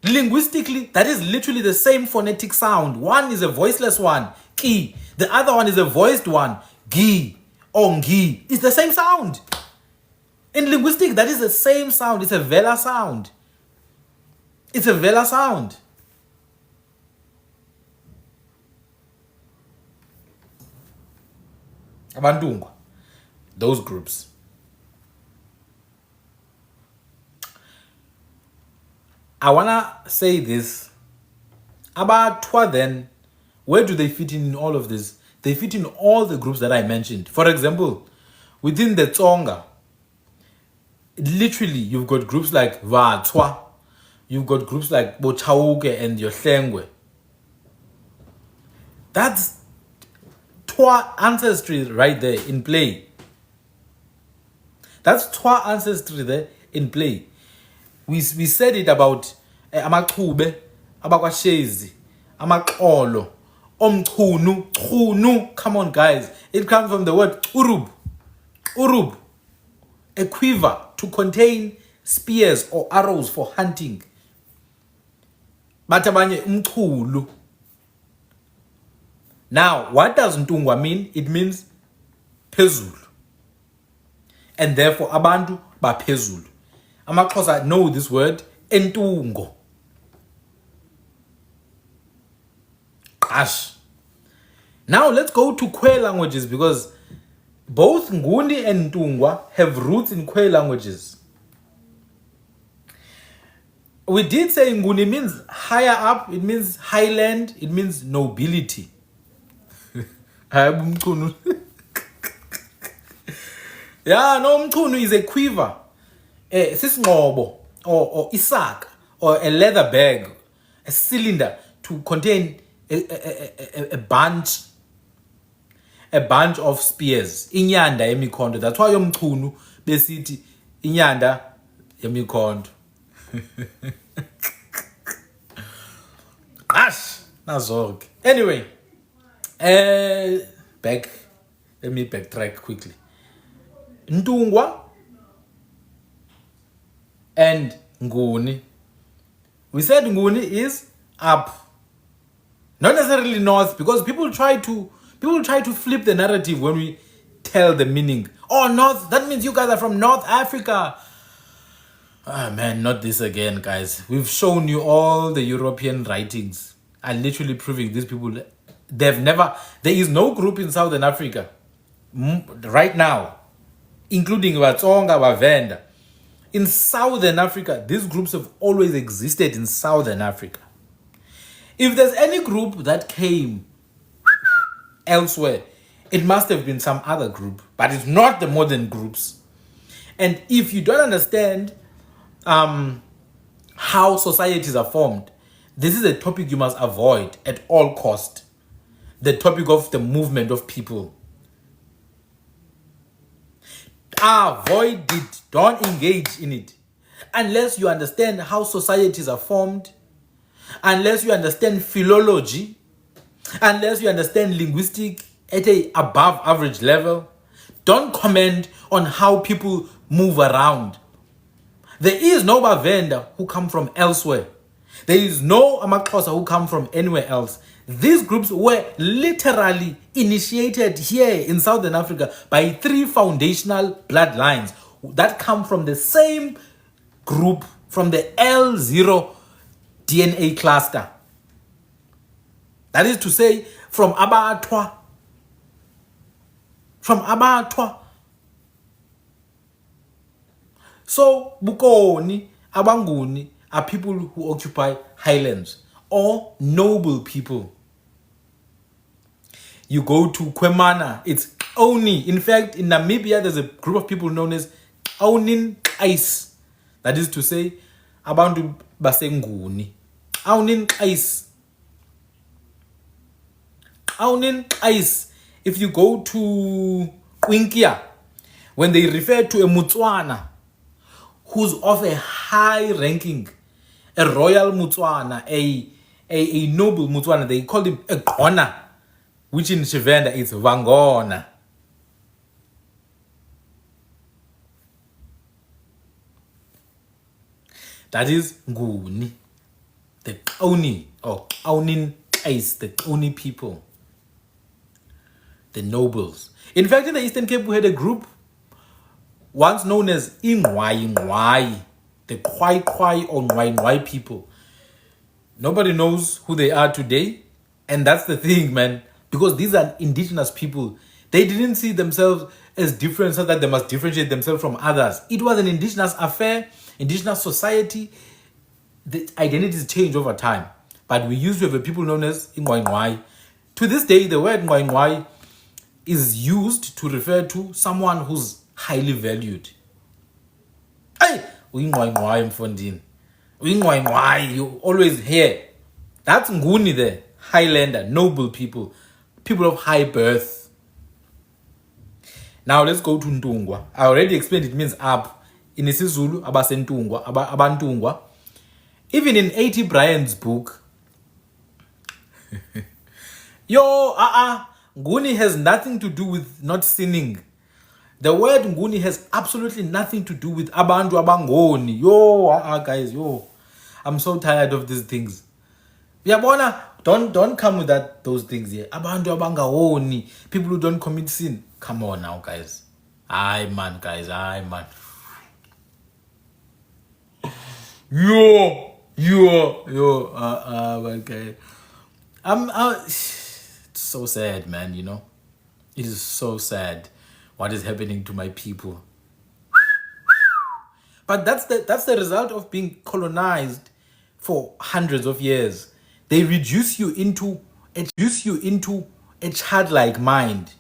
Linguistically, that is literally the same phonetic sound. One is a voiceless one, Ki. The other one is a voiced one, Gi or Ngi. It's the same sound. In linguistics, that is the same sound. It's a velar sound. It's a velar sound. Abantungwa, those groups. I wanna say this. Abatwa then, where do they fit in all of this? They fit in all the groups that I mentioned. For example, within the Tsonga, literally you've got groups like Vatwa, you've got groups like Bochauke and Yohlengwe. That's Twa ancestry right there in play. That's Twa ancestry there in play. We said it about Amaqhube, Abakwashezi, Amaqolo, Omchunu, Chunu. Come on, guys. It comes from the word urub. Urub. A quiver to contain spears or arrows for hunting. Batabanye umchulu. Now, what does Ntungwa mean? It means phezulu. And therefore, abantu baphezulu. AmaXhosa know this word, entungo. Gosh. Now let's go to Khwe languages, because both Ngundi and Ntungwa have roots in Khwe languages. We did say Ngundi means higher up, it means highland, it means nobility. Yeah, no, umchunu is a quiver. Sisngobo or isak or a leather bag, a cylinder to contain a bunch a bunch of spears. Inyanda yemikhondo. That's why yomchunu besithi inyanda yemikhondo. Gosh, nazorg. Anyway, back. Let me backtrack quickly. Ntungwa and Nguni. We said Nguni is up, not necessarily north, because people try to flip the narrative when we tell the meaning. Oh, north, that means you guys are from North Africa. Ah, man, not this again, guys. We've shown you all the European writings are literally proving these people, there is no group in Southern Africa right now, including Vatsonga, Vavenda. In Southern Africa, these groups have always existed in Southern Africa. If there's any group that came elsewhere, it must have been some other group, but it's not the modern groups. And if you don't understand how societies are formed, this is a topic you must avoid at all cost. The topic of the movement of people. Avoid it. Don't engage in it. Unless you understand how societies are formed, unless you understand philology, unless you understand linguistic at a above average level, don't comment on how people move around. There is no Bavenda who come from elsewhere. There is no Amaxhosa who come from anywhere else. These groups were literally initiated here in Southern Africa by 3 foundational bloodlines that come from the same group, from the L0 DNA cluster. That is to say, from Abatwa. From Abatwa. So, Bukoni, Abanguni are people who occupy highlands or noble people. You go to Kwemana, it's Oni. In fact, in Namibia, there's a group of people known as Aunin Ice. That is to say, Abantu Basenguni. Aunin Ice. Aunin Ice. If you go to Kwinkia, when they refer to a Mutswana who's of a high ranking, a royal Mutswana, a noble Mutswana, they call him a Gona, which in Shivenda is Vangona. That is Nguni, the Oni, or Aunin Ice, the Oni people, the nobles. In fact, in the Eastern Cape, we had a group once known as Ingwai, the Khwe or Ngwai people. Nobody knows who they are today, and that's the thing, man, because these are indigenous people. They didn't see themselves as different so that they must differentiate themselves from others. It was an indigenous affair, indigenous society. The identities change over time, but we used to have a people known as Ingwai. To this day, the word Ngwai is used to refer to someone who's highly valued. Hey, Ingwai Mfondini. Ingwai, you always hear. That's Nguni there, Highlander, noble people, people of high birth. Now let's go to Ntungwa. I already explained it means up. In isiZulu, abasentungwa, abantungwa. Even in A.T. Bryan's book, Nguni has nothing to do with not sinning. The word Nguni has absolutely nothing to do with abantu abangoni. Guys, I'm so tired of these things. Don't come with those things here. Abantu abangoni, people who don't commit sin. Come on now, guys. Aye, man. Okay. It's so sad, man, you know. It is so sad what is happening to my people. But that's the result of being colonized for hundreds of years. They reduce you into a childlike mind.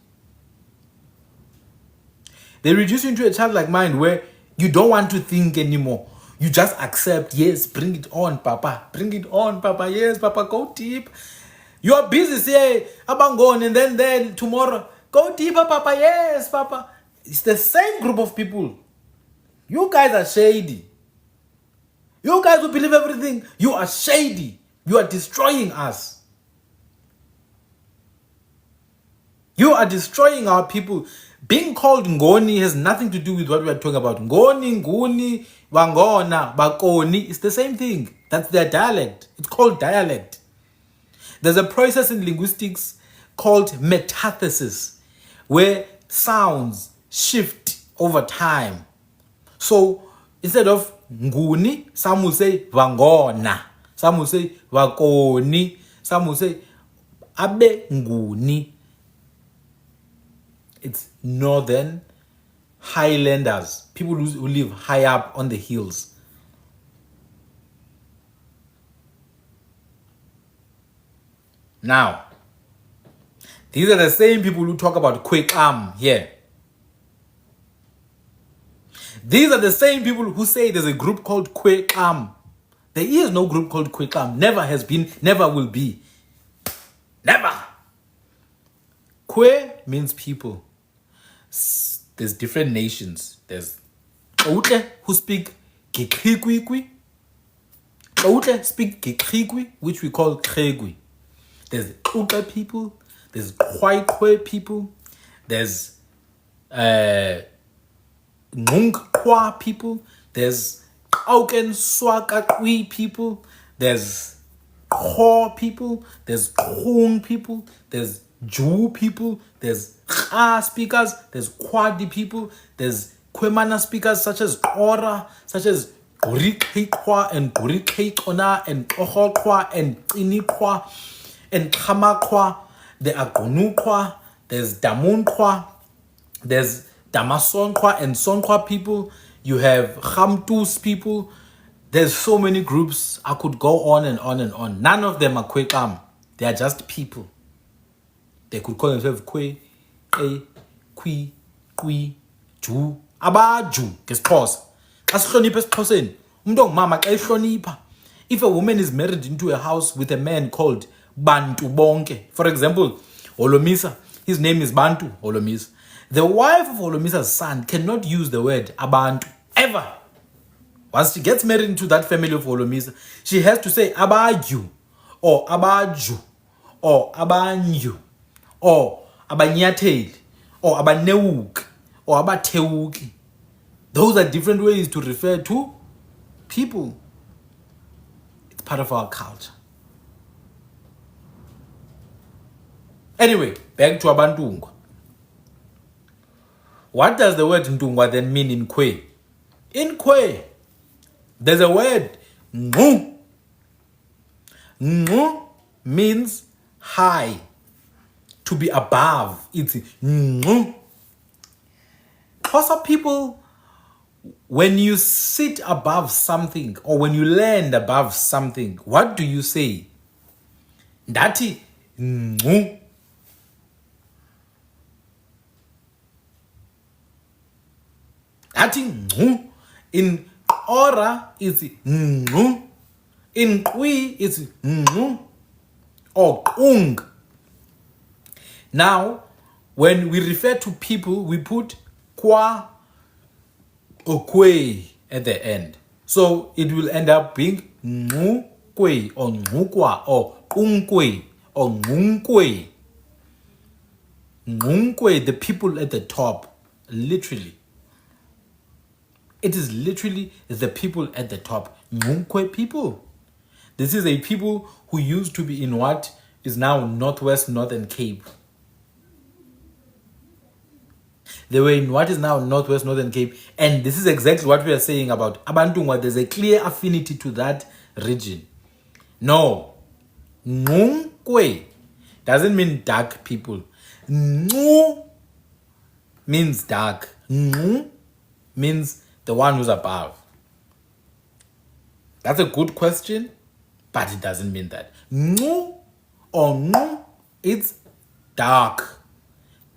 They reduce you into a childlike mind where you don't want to think anymore. You just accept, yes, bring it on, Papa. Bring it on, Papa. Yes, Papa, go deep. You are busy, say, Abangon, and then tomorrow, Go deeper, Papa. Yes, Papa. It's the same group of people. You guys are shady. You guys who believe everything, you are shady. You are destroying us. You are destroying our people. Being called Ngoni has nothing to do with what we are talking about. Ngoni, Nguni, Wangona, Bakoni, it's the same thing. That's their dialect. It's called dialect. There's a process in linguistics called metathesis, where sounds shift over time. So instead of Nguni, some will say Wangona, some will say Wakoni, some will say Abe Nguni. It's northern highlanders, people who live high up on the hills. Now, these are the same people who talk about Khwe here. These are the same people who say there's a group called Khwe. There is no group called Khwe. Never has been, never will be. Never. Khwe means people. There's different nations. There's Khwe who speak Gikrikwi. Khwe speak Gikrikwi, which we call Khwe. There's Khwe people. There's Khwe people. There's Ngungkwa people. There's Auken Swakakwi people. There's Kho people. There's Khung people. There's Jew people. There's Kha speakers. There's Kwadi people. There's Kwemana speakers such as Ora, such as Gurikwa and Gurikona and Kohokwa and Inikwa and Kamakwa. There are Gunukwa. There's Damunkwa. There's Damasonkwa and Sonkwa people. You have Khamtus people. There's so many groups. I could go on and on and on. None of them are Khwe. They are just people. They could call themselves Khwe, Kwi, Ju. Abaju, ngesixhosa. Asihloniphe esiXhoseni. Umuntu ongumama xa ehlonipha. If a woman is married into a house with a man called Bantu Bonke, for example, Holomisa, his name is Bantu Holomisa. The wife of Holomisa's son cannot use the word Abantu ever. Once she gets married into that family of Holomisa, she has to say Abaju, or Abaju, or Abanyu, or Abanyatel, or Abaneuk, or Abateuki. Those are different ways to refer to people. It's part of our culture. Anyway, back to Abantungwa. What does the word Ntungwa then mean in Khwe? In Khwe, there's a word Ngu. Ngu means high, to be above. It's Ngu. Xhosa people, when you sit above something or when you land above something, what do you say? Ndati Ngu. Ngcu. In Ora, it's Ngcu. In Khwe, it's Ngcu or Kung. Now, when we refer to people, we put Kwa or Khwe at the end. So it will end up being Ngcu Khwe or Ngcu Kwa or Kung Khwe or Ngung Khwe. Ngung Khwe, the people at the top, literally. It is literally the people at the top. Ngungkwe people. This is a people who used to be in what is now Northwest Northern Cape. They were in what is now Northwest Northern Cape. And this is exactly what we are saying about Abantungwa. There's a clear affinity to that region. No. Ngungkwe doesn't mean dark people. Ngu means dark. Ngu means the one who's above. That's a good question, but it doesn't mean that. Ngu or Ngu, it's dark.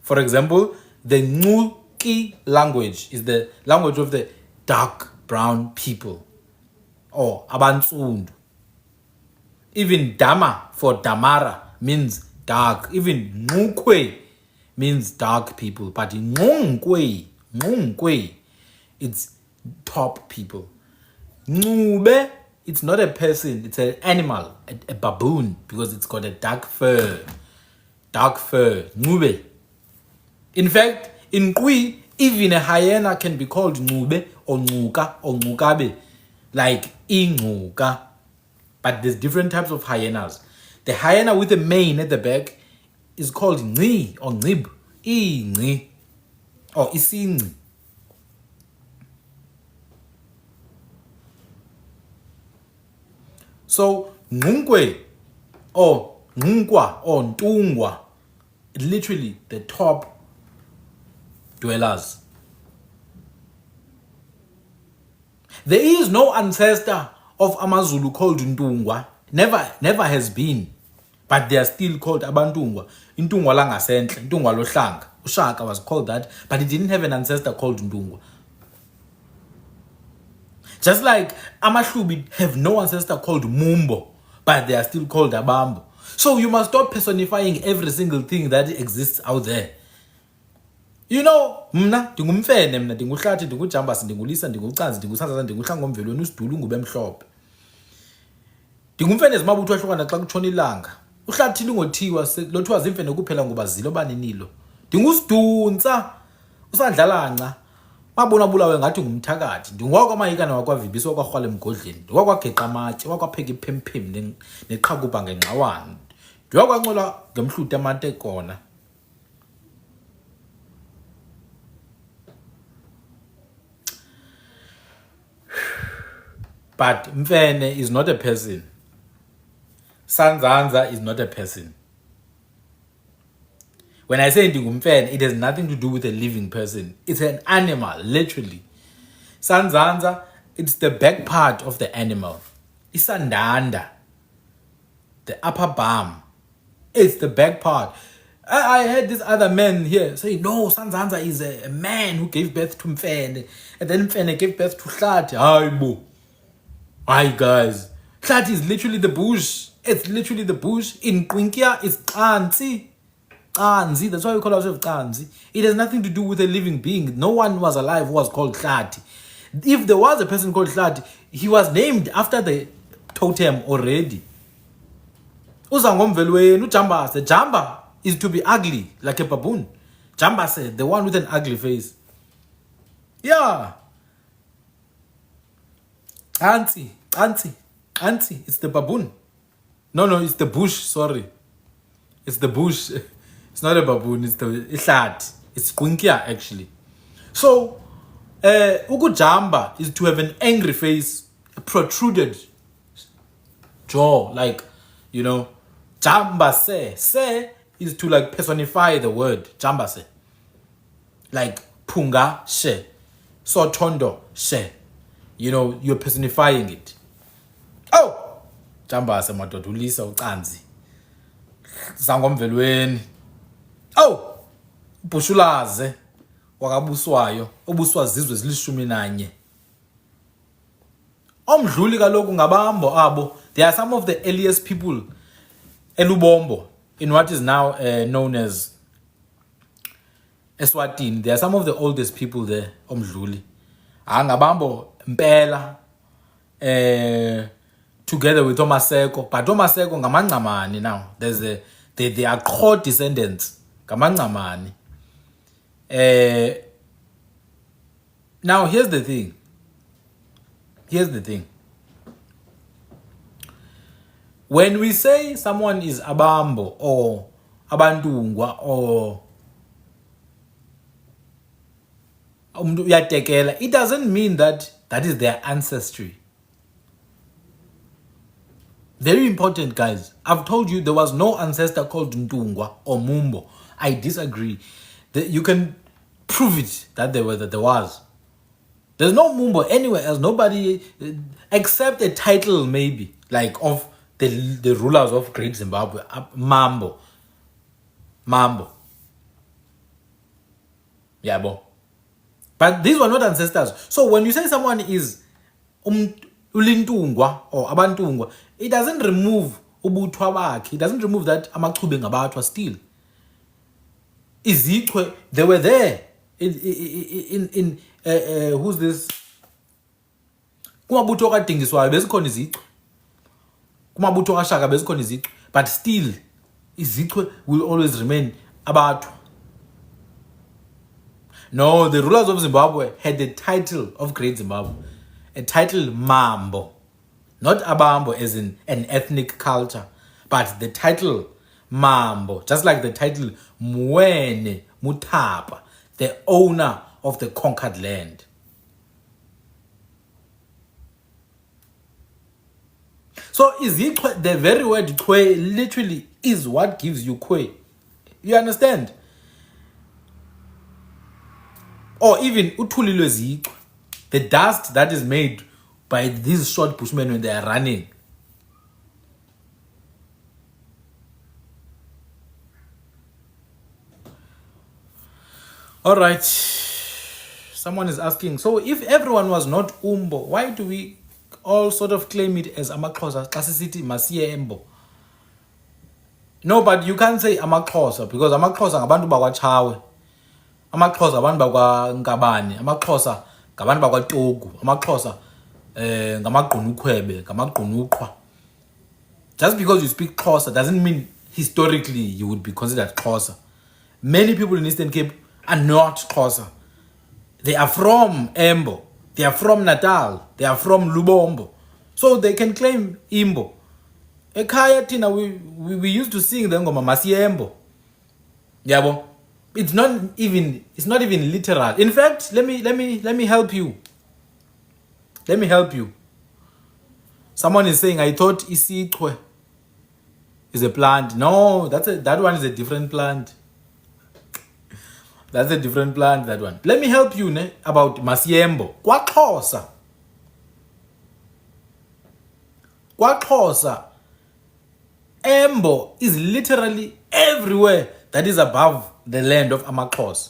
For example, the Nguki language is the language of the dark brown people or Abantsundu. Even Dama for Damara means dark. Even Ngukwe means dark people. But in Khwe, it's top people. Khwe, it's not a person, it's an animal, a baboon, because it's got a dark fur. Khwe. In fact, in Khwe, even a hyena can be called Khwe or Ngcuka or Ngcukabe, like Ingcuka. But there's different types of hyenas. The hyena with the mane at the back is called Ngci or Ngcib, Ingci or Isingci. So Ngungwe or Ngungwa or Ntungwa, literally the top dwellers. There is no ancestor of Amazulu called Ntungwa. Never has been. But they are still called Abantungwa. Intungwa langasenhle, Intungwa lohlanga. Ushaka was called that, but he didn't have an ancestor called Ntungwa. Just like Amahlubi have no ancestor called Mumbo, but they are still called Abambo. So you must stop personifying every single thing that exists out there. You know, mna ndingumfene, mna ndinguhlathi, ndingujambasi, ndingulisa, ndingucanzi, ndingusanzaza, ndinguhlangomveli wenu usidulu ngube mhlophe. Ndingumfene ezimabutho ahlukana xa kutshona ilanga. Uhlathi lingothiwa lothiwa zimfene kuphela ngoba zilo baninilo. Ndingusidunsa usandlalanca. Mabona bulawe ngathi ngumthakathi. Ndingwakwamayikana wakwaVibisi wakwarhwala emgodleni. Ndiwakwageqa amatye, wakwapheka iphemphem neqhakuba ngengxawana. Ndiwakwancola ngemhluti amante kona. But Mfene is not a person. Sanzanza is not a person. When I say Ndingumfene, it has nothing to do with a living person. It's an animal, literally. Sanzanza, it's the back part of the animal. Isandanda, the upper bum. It's the back part. I heard this other man here say, no, Sanzanza is a man who gave birth to Mfene. And then Mfene gave birth to Hlati. Hi guys. Hlati is literally the bush. It's literally the bush. In Kwinkia, it's Kanzi. Kanzi. That's why we call ourselves Kanzi. It has nothing to do with a living being. No one was alive who was called Hlati. If there was a person called Hlati, he was named after the totem already. Uzangomvelweni, Jambase. Jamba is to be ugly, like a baboon. Jambase, the one with an ugly face. Yeah. Auntie, it's the baboon. No, it's the bush, sorry. It's the bush. It's not a baboon, it's the Hlati. It's Kwinkia, actually. So, ukujamba is to have an angry face, a protruded jaw, like, you know, jamba se is to like personify the word, jamba se. Like, punga she, sotondo she. You know, you're personifying it. Oh! Jambase madoda ulisa ucanzi. Sangomvelweni. Oh! Bushulaze wakabuswayo, obuswa zizwe zili-11. Omdluli kaloku ngabambo abo. They are some of the earliest people elubombo in what is now known as Eswatini. They are some of the oldest people there, omdluli. Ngabambo Mpela, together with Omaseko, but Omaseko ngamancamani now. They are Khwe descendants. Ngamancamani. Now here's the thing. When we say someone is Abambo or Abantungwa or it doesn't mean that is their ancestry. Very important, guys. I've told you there was no ancestor called Ntungwa or Mumbo. I disagree. You can prove it that there was. There's no Mumbo anywhere else. Nobody except a title, maybe, like of the rulers of Great Zimbabwe. Mambo. Yeah, but these were not ancestors. So when you say someone is ulintungwa or abantungwa, it doesn't remove ubuthwa bakhe. It doesn't remove that amachube ngabathwa still. Izichwe, they were there. In who's this? Kumabutho kadingiswayo bezikhona izichwe. Kumabutho kaShaka bezikhona izichwe. But still, izichwe will always remain abantu. No, the rulers of Zimbabwe had the title of Great Zimbabwe. A title Mambo. Not Abambo as in an ethnic culture, but the title Mambo. Just like the title Mwene Mutapa, the owner of the conquered land. So the very word Khwe literally is what gives you Khwe. You understand? Or even Uthulilwe Zichwe, the dust that is made by these short bushmen when they are running. All right. Someone is asking, so if everyone was not Umbo, why do we all sort of claim it as Amaxhosa? Classicity, Masiye Embo. No, but you can't say Amaxhosa because Amaxhosa ngabantu bakwaChawe. Amaxhosa abantu bakwaNkabani, Amaxhosa ngabantu bakwaTogu, Amaxhosa ngamagqunukhwebe, ngamagqunuqwa. Just because you speak Xhosa doesn't mean historically you would be considered Xhosa. Many people in Eastern Cape are not Xhosa. They are from Embo. They are from Natal. They are from Lubombo. So they can claim Imbo. Ekhaya Tina, we used to sing the ngoma Masiembo. Yabo. It's not even literal. In fact, let me help you. Let me help you. Someone is saying, I thought Isichwe is a plant. No, that one is a different plant. That's a different plant, that one. Let me help you about Masiembo. KwaXhosa. KwaXhosa. Embo is literally everywhere that is above the land of Amaxhosa.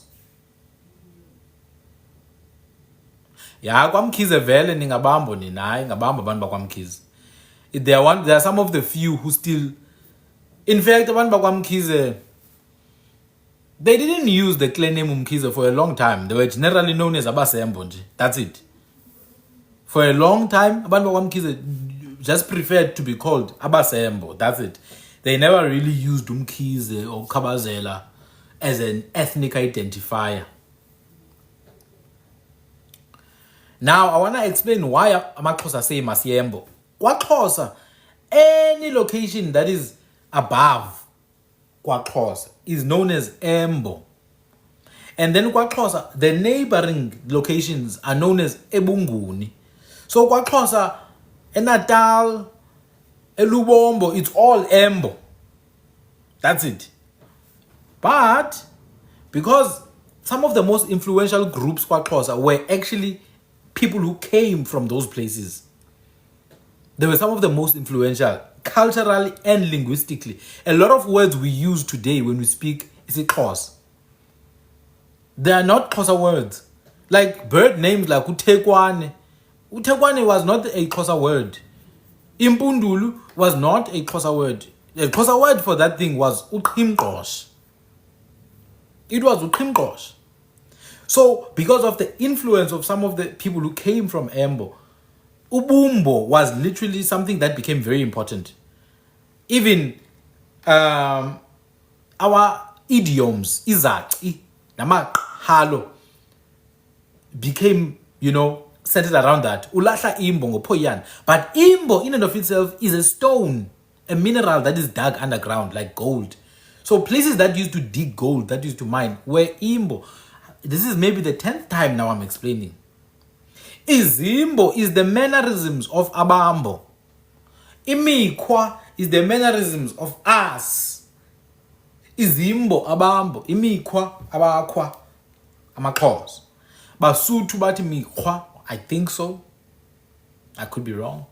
Yeah, kwaMkhize vele ningabambo ninayi ngabamba abantu bakwaMkhize. There are some of the few who still, in fact, abantu bakwaMkhize, they didn't use the clan name Umkhize for a long time. They were generally known as Abasembo nje. That's it. For a long time, abantu bakwaMkhize just preferred to be called Abasembo. That's it. They never really used Umkhize or Kabazela as an ethnic identifier. Now, I want to explain why Amaxhosa say Masiembo. KwaXhosa, any location that is above KwaXhosa is known as Embo. And then KwaXhosa, the neighboring locations are known as Ebunguni. So KwaXhosa, eNatal, eLubombo, it's all Embo. That's it. But because some of the most influential groups KwaXhosa were actually people who came from those places. They were some of the most influential, culturally and linguistically. A lot of words we use today when we speak is Xhosa. They are not Xhosa words. Like bird names like Uthekwane. Uthekwane was not a Xhosa word. Impundulu was not a Xhosa word. The Xhosa word for that thing was Uqimqoshe. It was Uqimqoshe. So, because of the influence of some of the people who came from Embo, Ubumbo was literally something that became very important. Even our idioms, Izaci, Namaqhalo, became, centered around that. Ulahla Imbo ngoPhoyana. But Imbo, in and of itself, is a stone, a mineral that is dug underground, like gold. So, places that used to dig gold, that used to mine, were Imbo. This is maybe the 10th time now I'm explaining. Izimbo is the mannerisms of Abambo. Imikhwa is the mannerisms of us. Izimbo Abambo. Imikhwa Abakhwa Amaxhosa. Basuthu bathi mikhwa. I think so. I could be wrong.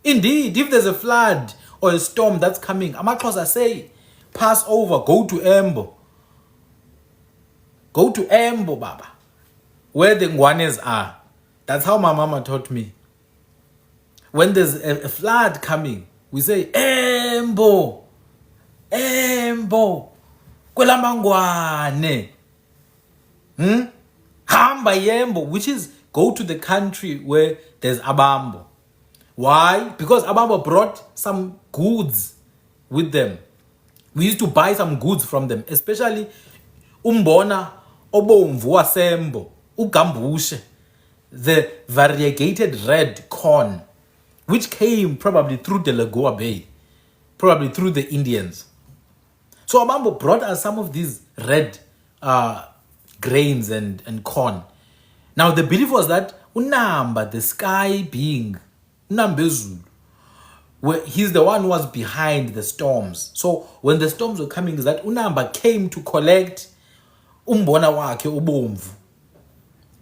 Indeed, if there's a flood or a storm that's coming, Amaxhosa say, pass over, go to Embo. Go to Embo, Baba. Where the Ngwanes are. That's how my mama taught me. When there's a flood coming, we say, Embo. Embo kwelamangwane. Hamba yembo, which is go to the country where there's abambo. Why? Because abambo brought some goods with them. We used to buy some goods from them, especially umbona obomvu wasembo, ugambushe, the variegated red corn, which came probably through the Lagoa Bay, probably through the Indians. So Abambo brought us some of these red grains and corn. Now the belief was that Unamba, the sky being, Unambezulu, he's the one who was behind the storms. So when the storms were coming, is that Unamba came to collect umbona wake ubomvu.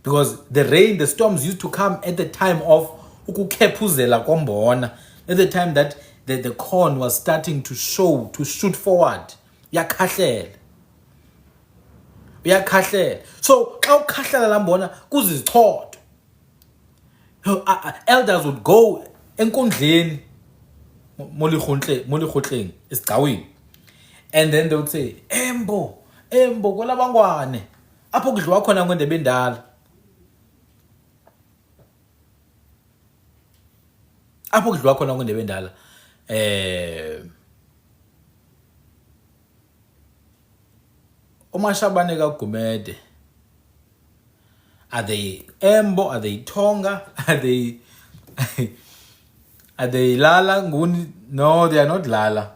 Because the rain, the storms used to come at the time of ukukephuzela kombona, at the time that the corn was starting to shoot forward. Yakahlela. So xa ukhahlela lambona kuzizithotho. Elders would go enkundleni molikhotleng esigcawini, and then they would say embo kwelabangwane apho kudliwa khona ngendebe endala. Apho kudliwa khona ngendebe endala. Umashabane kaGumede, are they Embo? Are they Tonga? Are they are they Lala Nguni? No, they are not Lala.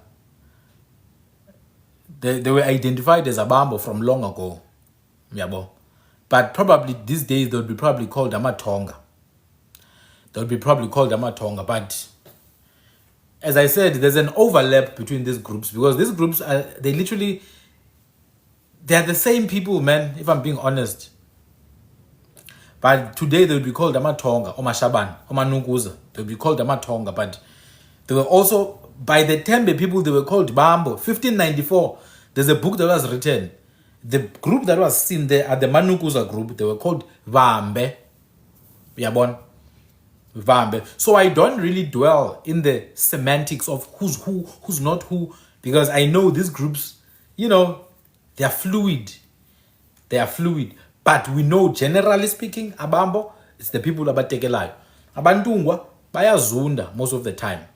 They were identified as Abambo from long ago. Yabo. But probably these days they would be probably called Amatonga. They would be probably called Amatonga. But as I said, there's an overlap between these groups, because these groups are they're the same people, man, if I'm being honest. But today they would be called Amatonga, or Mashaban, or Manukuza. They would be called Amatonga. But they were also, by the Tembe people, they were called Bambo. 1594, there's a book that was written. The group that was seen there at the Manukuza group, they were called Vambe. Yabon. Vambe. So I don't really dwell in the semantics of who's who, who's not who, because I know these groups, they are fluid. But we know, generally speaking, Abambo, it's the people abatekelayo. Abantungwa, bayazunda most of the time.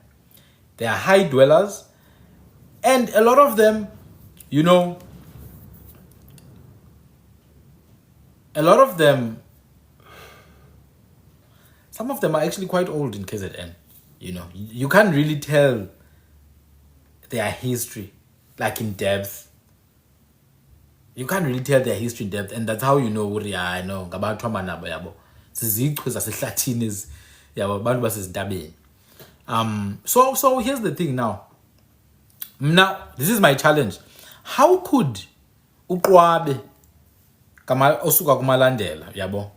They are high dwellers. And a lot of them, some of them are actually quite old in KZN. You can't really tell their history, like in depth. You can't really tell their history in depth, and that's how you know I know about nabo yabo. Sizichwe zasehlathini yabo bantu basezindabeni. So here's the thing now. Now, this is my challenge. How could uQwabe osuka kumalandela yabo?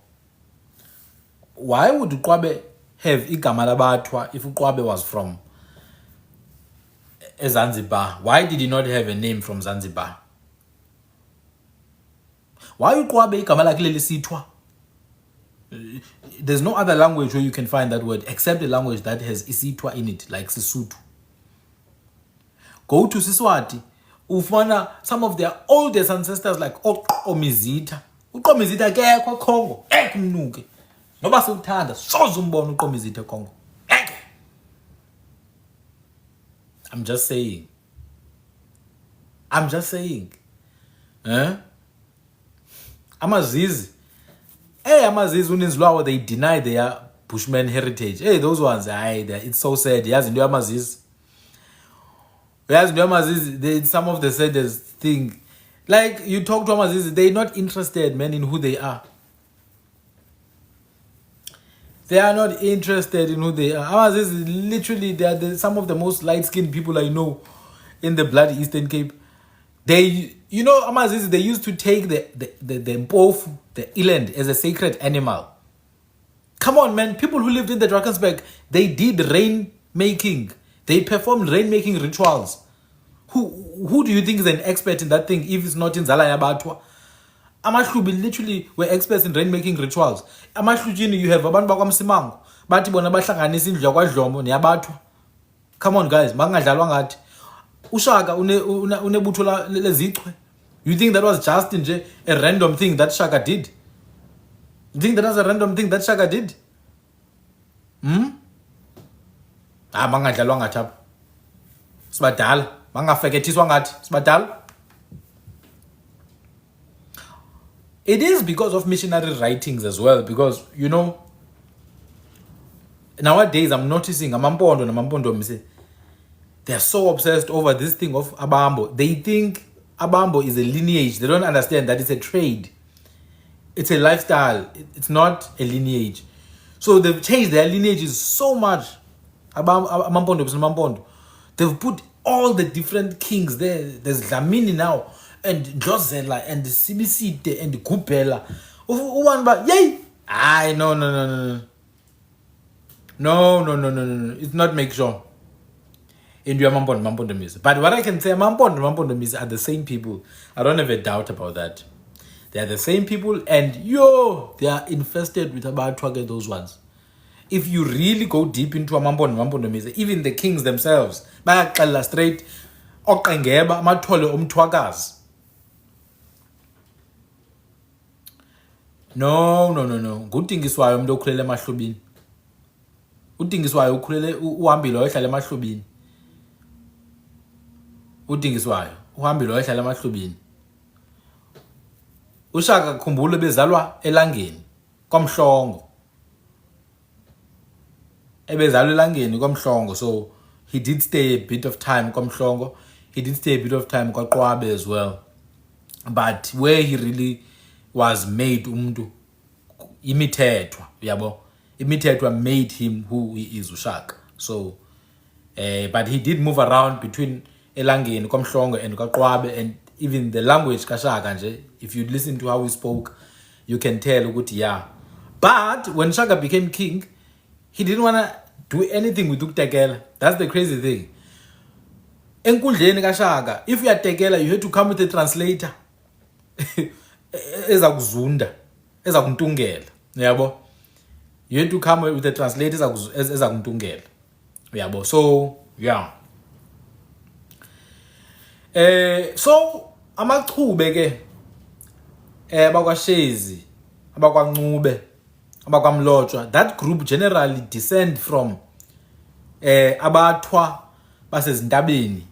Why would uQwabe have igama labathwa if uQwabe was from Zanzibar? Why did he not have a name from Zanzibar? Why uQwabe igama lakhe lisithwa? There's no other language where you can find that word except a language that has isithwa in it, like Sesotho. Go to Siswati, ufana some of their oldest ancestors like Oqomizita. uQomizita kekho Congo, mnuke. Noba siwuthanda soze umbone uQomizita Congo. I'm just saying. Amazizi. Amazizi uninzi lwawo, they deny their Bushman heritage. Those ones, it's so sad. Yazi into Amazizi. Some of the saddest thing. Like, you talk to Amazizi, they're not interested, man, in who they are. They are not interested in who they are. Amazizi, literally, they are some of the most light-skinned people I know in the bloody Eastern Cape. Amazizi, they used to take the mpofu, the eland, as a sacred animal. Come on, man. People who lived in the Drakensberg, they did rain-making. They performed rain-making rituals. Who do you think is an expert in that thing if it's not in Zala Yabatwa? Amahlubi literally were experts in rain-making rituals. Amahlujini, you have abantu bakwamsimango. Bathi bona bahlanganisa indlu yakwaDlomo neyabatwa. Come on, guys. Mangadlalwa ngathi. uShaka unebutho lezichwe. You think that was just a random thing that Shaka did? You think that was a random thing that Shaka did? Bangadlalwa ngathi apha. Sibadala, bangafekethiswa ngathi sibadala. It is because of missionary writings as well, because nowadays I'm noticing amampondo mise, they're so obsessed over this thing of abambo. They think abambo is a lineage. They don't understand that it's a trade. It's a lifestyle. It's not a lineage. So they've changed their lineages so much. Amampondo. They've put all the different kings there. There's Dlamini now, and Josela, and the Sibisite, and the Kupela. One but yay! No. No. It's not make sure. In your Mampondo Miss. But what I can say, Mampondo Miss are the same people. I don't have a doubt about that. They are the same people, and they are infested with about those ones. If you really go deep into Mampondo Miss, even the kings themselves, bayaqala straight, oqengeba amathole omthwakazi. No. Ngudingiswayo umuntu okhulele emahlubini. Udingiswayo ukhulele uhambile wayehlala emahlubini. Udingiswayo uhambile wayehlala emahlubini. uShaka khumbula bezalwa elangeni kwamhlongo. Ebezalwa elangeni kwamhlongo, so he did stay a bit of time kwamhlongo. He did stay a bit of time kwaQwabe as well. But where he really was made umuntu imithetho, yabo. Imithetho made him who he is, uShaka. So but he did move around between elangeni kwamhlongo and kwaQwabe, and even the language kaShaka nje, if you listen to how he spoke, you can tell ukuthi yeah. But when Shaka became king, he didn't want to do anything with ukutekela. That's the crazy thing. Enkundleni kaShaka, if you are tekela, you had to come with a translator. Ezakuzunda, ezakuntungela, yabo. You had to come with a translator ezakuntungela, yabo. So yeah. So amachube ke abakwashezi, abakwaNcube, abakwamlotshwa, that group generally descend from abathwa basezintabeni.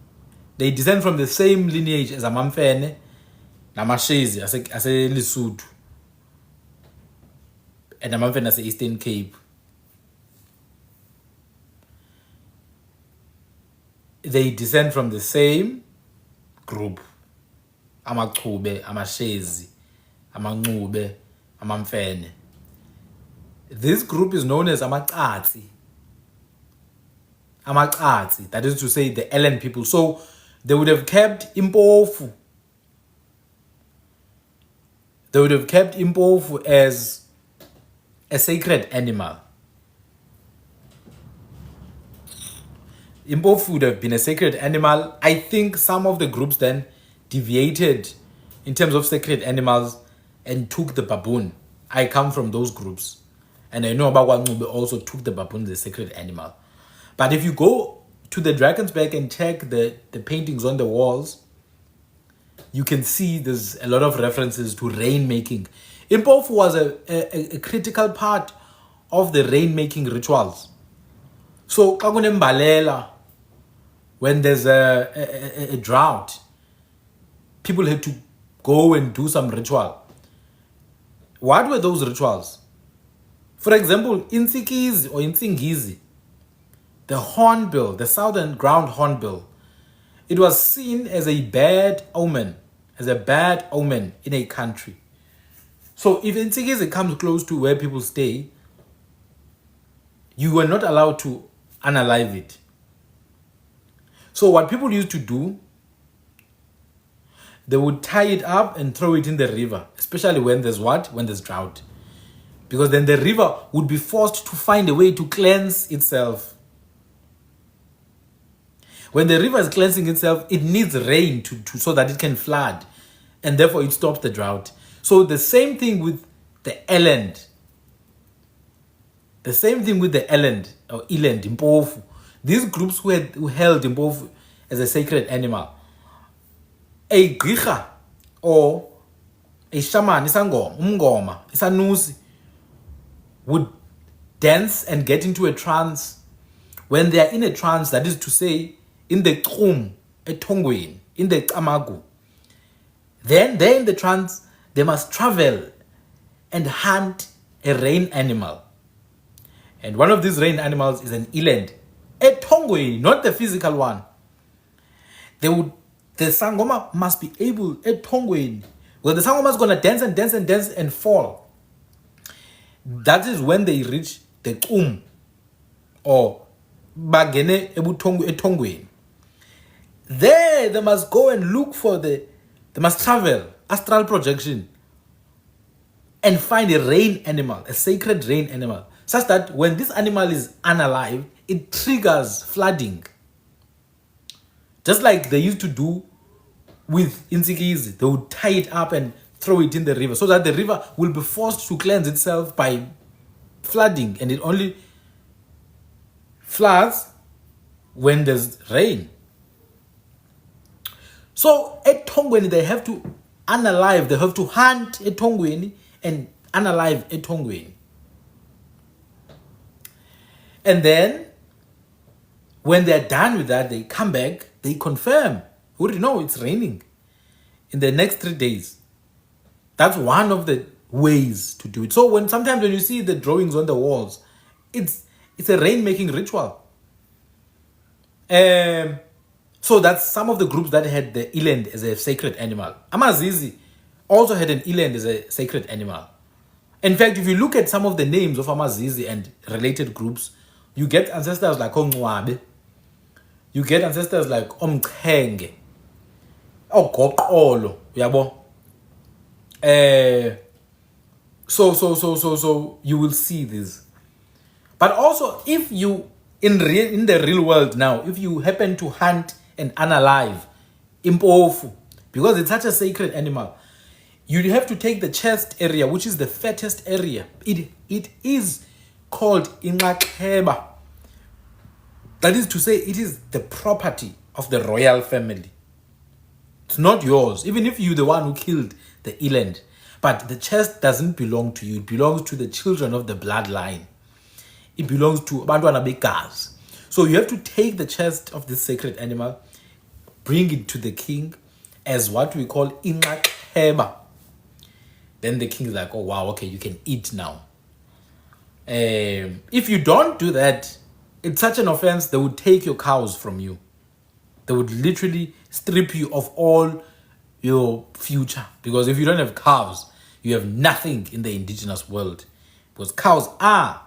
They descend from the same lineage as amamfene namashezi ase Lesotho and amamfene ase Eastern Cape. They descend from the same group. Amachube, amashezi, amaNcube, amamfene. This group is known as Amaqatsi. Amaqatsi, that is to say the Ellen people. So they would have kept Impofu. They would have kept Impofu as a sacred animal. Impofu would have been a sacred animal. I think some of the groups then deviated in terms of sacred animals and took the baboon. I come from those groups. And I know about Wanube also took the baboon as a sacred animal. But if you go to the Drakensberg and check the paintings on the walls, you can see there's a lot of references to rain-making. Impofu was a critical part of the rain-making rituals. So, when there's a drought, people had to go and do some ritual. What were those rituals? For example, in Sikizi or in Singizi, the hornbill, the southern ground hornbill, it was seen as a bad omen, in a country. So if in Sikizi comes close to where people stay, you were not allowed to unalive it. So what people used to do, they would tie it up and throw it in the river, especially when there's what? When there's drought. Because then the river would be forced to find a way to cleanse itself. When the river is cleansing itself, it needs rain so that it can flood. And therefore it stops the drought. So the same thing with the eland. The same thing with the eland or eland, Impofu. These groups who held Impofu as a sacred animal. A gqirha or a shaman, isangoma, umngoma, isanusi, would dance and get into a trance. When they are in a trance, that is to say, in the qum, etongweni, in the kamagu, then they're in the trance, they must travel and hunt a rain animal. And one of these rain animals is an eland. Etongweni, not the physical one. The sangoma must be able, etongweni, well, the sangoma is going to dance and dance and dance and fall. That is when they reach the qum, or bagene etongweni. There they must go and look for they must travel, astral projection, and find a rain animal, a sacred rain animal, such that when this animal is unalive, it triggers flooding. Just like they used to do with Insikizi, they would tie it up and throw it in the river so that the river will be forced to cleanse itself by flooding, and it only floods when there's rain. So at Tongweni, they have to unalive, they have to hunt at Tongweni and unalive at Tongweni. And then when they're done with that, they come back, they confirm, we already know it's raining in the next 3 days. That's one of the ways to do it. So sometimes when you see the drawings on the walls, it's a rain-making ritual. So that's some of the groups that had the eland as a sacred animal. Amazizi also had an eland as a sacred animal. In fact, if you look at some of the names of Amazizi and related groups, you get ancestors like Ongwabe, you get ancestors like Omchenge, Ogoqolo, yabo. So you will see this. But also, if you in the real world now, if you happen to hunt an unalive impofu, because it's such a sacred animal, you have to take the chest area, which is the fattest area. It is called inqaxheba. That is to say, it is the property of the royal family. It's not yours, even if you're the one who killed the eland. But the chest doesn't belong to you. It belongs to the children of the bloodline. It belongs to abantwana begazi. So you have to take the chest of this sacred animal, bring it to the king as what we call inqaxheba. Then the king is like, oh wow, okay, you can eat now. If you don't do that, it's such an offense, they would take your cows from you. They would literally strip you of all your future. Because if you don't have cows, you have nothing in the indigenous world. Because cows are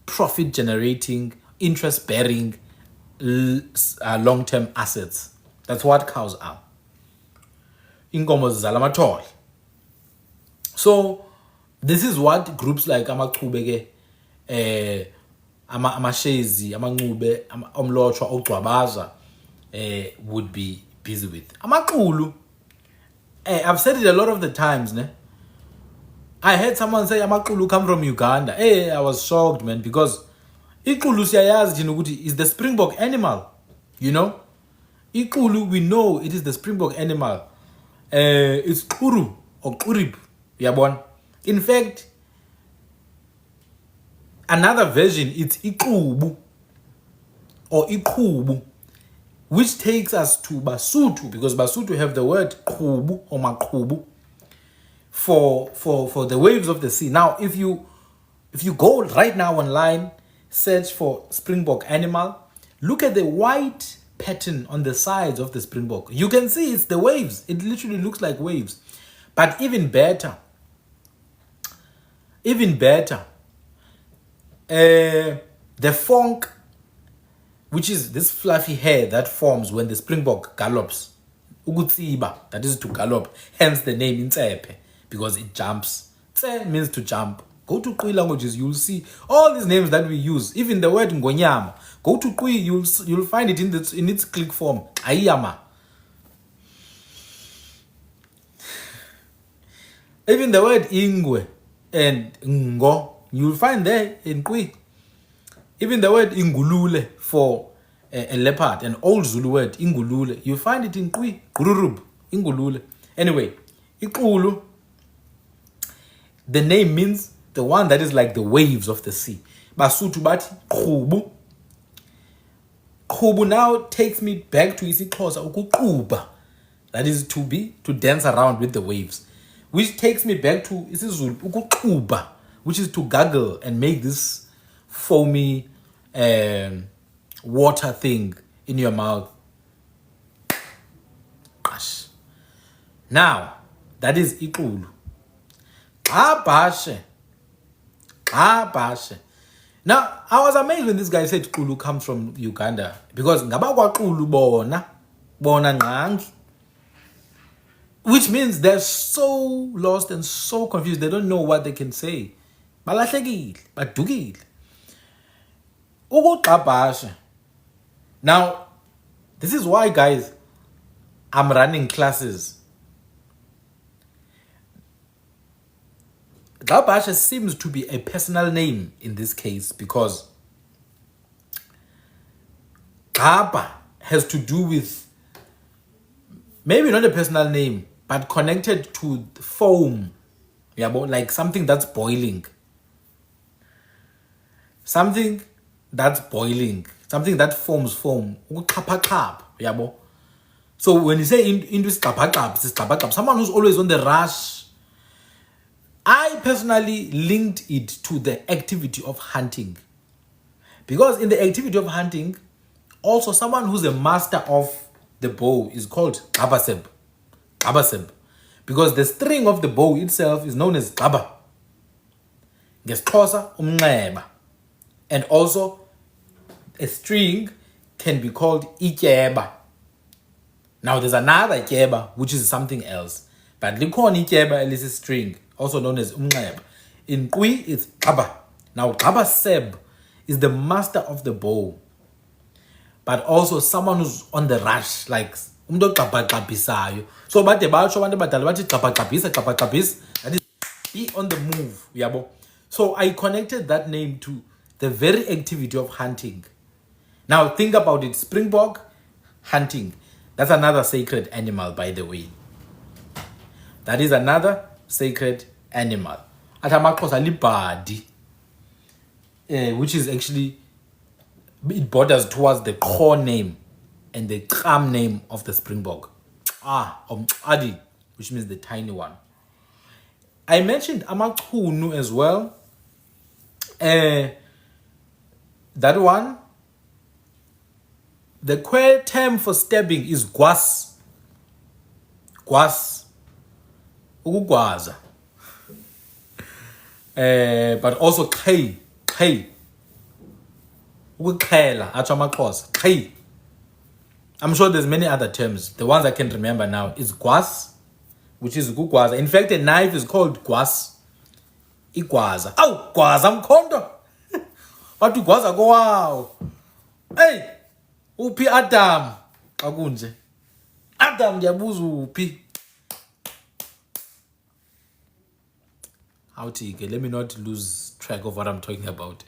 profit generating, interest bearing, long-term assets. That's what cows are. Inkomo zizala amathole. So this is what groups like amaqhubeke, amashezi, amanxube, omlotshwa, ogcwabaza would be busy with. Amaqulu, I've said it a lot of the times, ne? I heard someone say amaqulu come from Uganda. I was shocked, man, because iqulu siyayazi thina ukuthi is the springbok animal, you know? Iqulu, we know it is the springbok animal. It's quru or qurib, yabona. In fact, another version, it's iqubu or iqubu, which takes us to Basotho, because Basotho have the word qubu or maqhubu for the waves of the sea. Now, if you go right now online, search for springbok animal, look at the white pattern on the sides of the springbok. You can see it's the waves. It literally looks like waves. But even better, the fonk, which is this fluffy hair that forms when the springbok gallops, ukutsiba, that is to gallop, hence the name Intsepe, because it jumps. Tse means to jump. Go to Khwe languages, you'll see all these names that we use. Even the word ngonyama. Go to Khwe, you'll find it in its click form. Ayama. Even the word ingwe and ngo, you'll find there in Khwe. Even the word ingulule for a leopard, an old Zulu word, ingulule. You find it in Khwe, gururub, ingulule. Anyway, iqulu, the name means the one that is like the waves of the sea. Basuthu bathi qhubu. Qhubu now takes me back to isiXhosa ukuqhuba. That is to dance around with the waves. Which takes me back to isiZulu ukuqhuba, which is to gargle and make this foamy water thing in your mouth. Gosh. Now, that is iqulu. Abashe. Now, I was amazed when this guy said Qulu comes from Uganda. Because ngabakwaQulu bona nqangi. Which means they're so lost and so confused. They don't know what they can say. Balahlekile, badukile. Ukuqabasha. Now, this is why, guys, I'm running classes. Qabasha seems to be a personal name in this case because Qaba has to do with maybe not a personal name, but connected to foam. Yeah, like something that's boiling. Something that's boiling. Something that forms foam. Yeah, so when you say into someone who's always on the rush. I personally linked it to the activity of hunting. Because in the activity of hunting, also someone who's a master of the bow is called qabaseb. Because the string of the bow itself is known as qaba. Ngesixhosa umnxeba. And also a string can be called ityeba. Now there's another ityeba which is something else. But likhona ityeba elisi string, also known as umnxeba. In Khwe, it's qaba. Now, qabaseb is the master of the bow, but also someone who's on the rush, like umuntu oqabaqabisayo. So, bade batsho abantu abadala bathi qabaqabisa, that is, be on the move, yabo. So, I connected that name to the very activity of hunting. Now, think about it. Springbok, hunting. That's another sacred animal, by the way. That is another sacred animal. Atamaxhosa libhadi, which is actually, it borders towards the core name and the qam name of the Springbok. Adi, which means the tiny one. I mentioned amaqhunu as well. That one, the Khwe term for stabbing is gwas. Ukugwaza. But also Khwe. Ukukhela, atsho amaXhosa. Khwe. I'm sure there's many other terms. The ones I can remember now is gwas, which is ukugwaza. In fact, a knife is called gwas. Igwaza. Aw, gwaza mkhondo. Wathi ugwaza kowawo. Hey, uphi Adam? Akunje. Adam ndiyabuza uphi? Let me not lose track of what I'm talking about.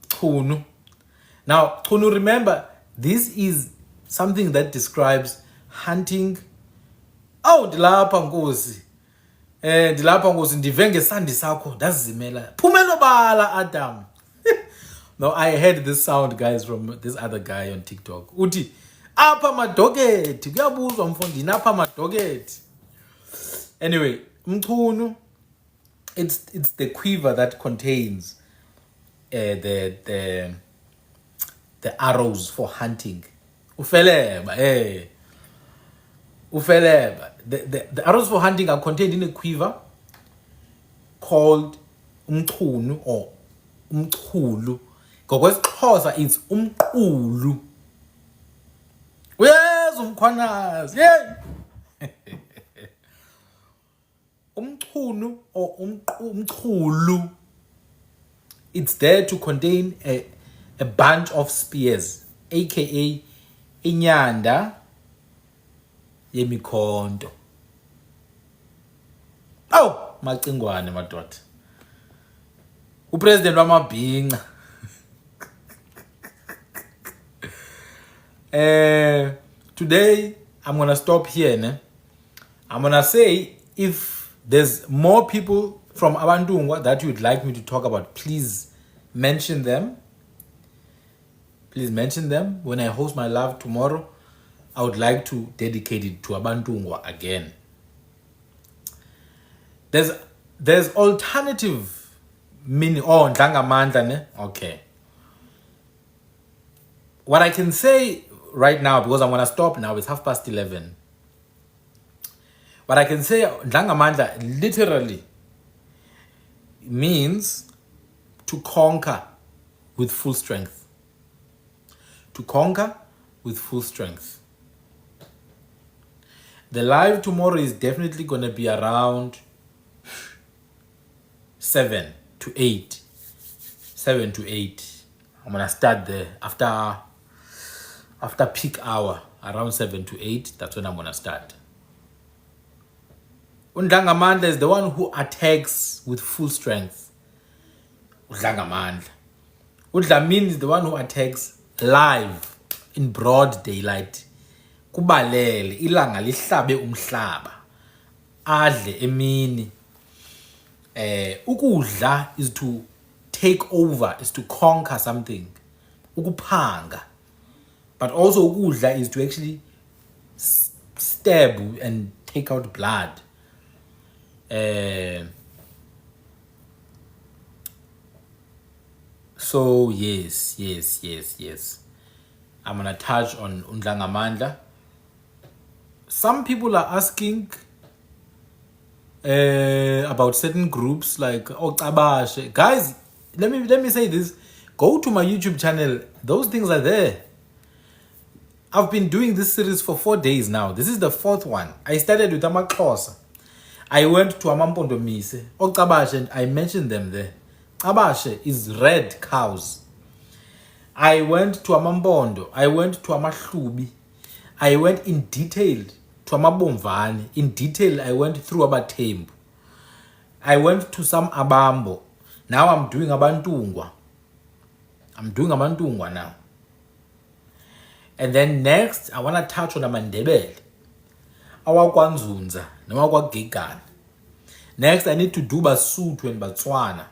Khunu. Now, khunu, remember, this is something that describes hunting. Oh, ndilapha nkosi. Ndilapha nkosi ndive ngesandi sakho ndazimela. Phumelo bala Adam. Now, I heard this sound, guys, from this other guy on TikTok. Uti, apha madoketi. Kuyabuzwa mfundi, napha madoketi. Anyway, mchunu, it's the quiver that contains the arrows for hunting. Ufeleba, Ufeleba. The arrows for hunting are contained in a quiver called umchunu or umchulu. Ngokwesixhosa it's umqulu. Where's umkhwanazi? Yeah. Umchunu or umchulu. It's there to contain a bunch of spears, aka inyanda yemikhonto. Oh, macingwane madoda. President wamabhinqa. Today I'm gonna stop here. Ne? I'm gonna say if there's more people from Abantungwa that you'd like me to talk about, please mention them. Please mention them. When I host my live tomorrow, I would like to dedicate it to Abantungwa again. There's alternative meaning. Oh, Ndlangamandla, ne? Okay. What I can say right now, because I'm gonna stop now, it's 11:30. What I can say, Ndlangamandla literally means to conquer with full strength. To conquer with full strength. The live tomorrow is definitely gonna be around 7 to 8. 7 to 8. I'm gonna start there after peak hour, around 7 to 8. That's when I'm gonna start. Ndlangamandla is the one who attacks with full strength. Ndlangamandla. Udla means the one who attacks live in broad daylight. Kubalele ilanga lihlabe umhlaba. Adle emini. Ukudla is to take over, is to conquer something. Ukupanga. But also ukudla is to actually stab and take out blood. So yes. I'm gonna touch on Ndlangamandla. Some people are asking about certain groups like Okabashe. Guys, let me say this. Go to my YouTube channel. Those things are there. I've been doing this series for 4 days now. This is the 4th one. I started with Amaxhosa. I went to Amampondomise, Okabashe, and I mentioned them there. Abashe is red cows. I went to Amampondo. I went to Amahlubi. I went in detail to Amabomvane. In detail, I went through Abatembu. I went to some Abambo. Now I'm doing Abantungwa. I'm doing Abantungwa now. And then next, I want to touch on Amandebele. Awakwanzunza. NawakwaGigana. Next, I need to do Basotho and Botswana.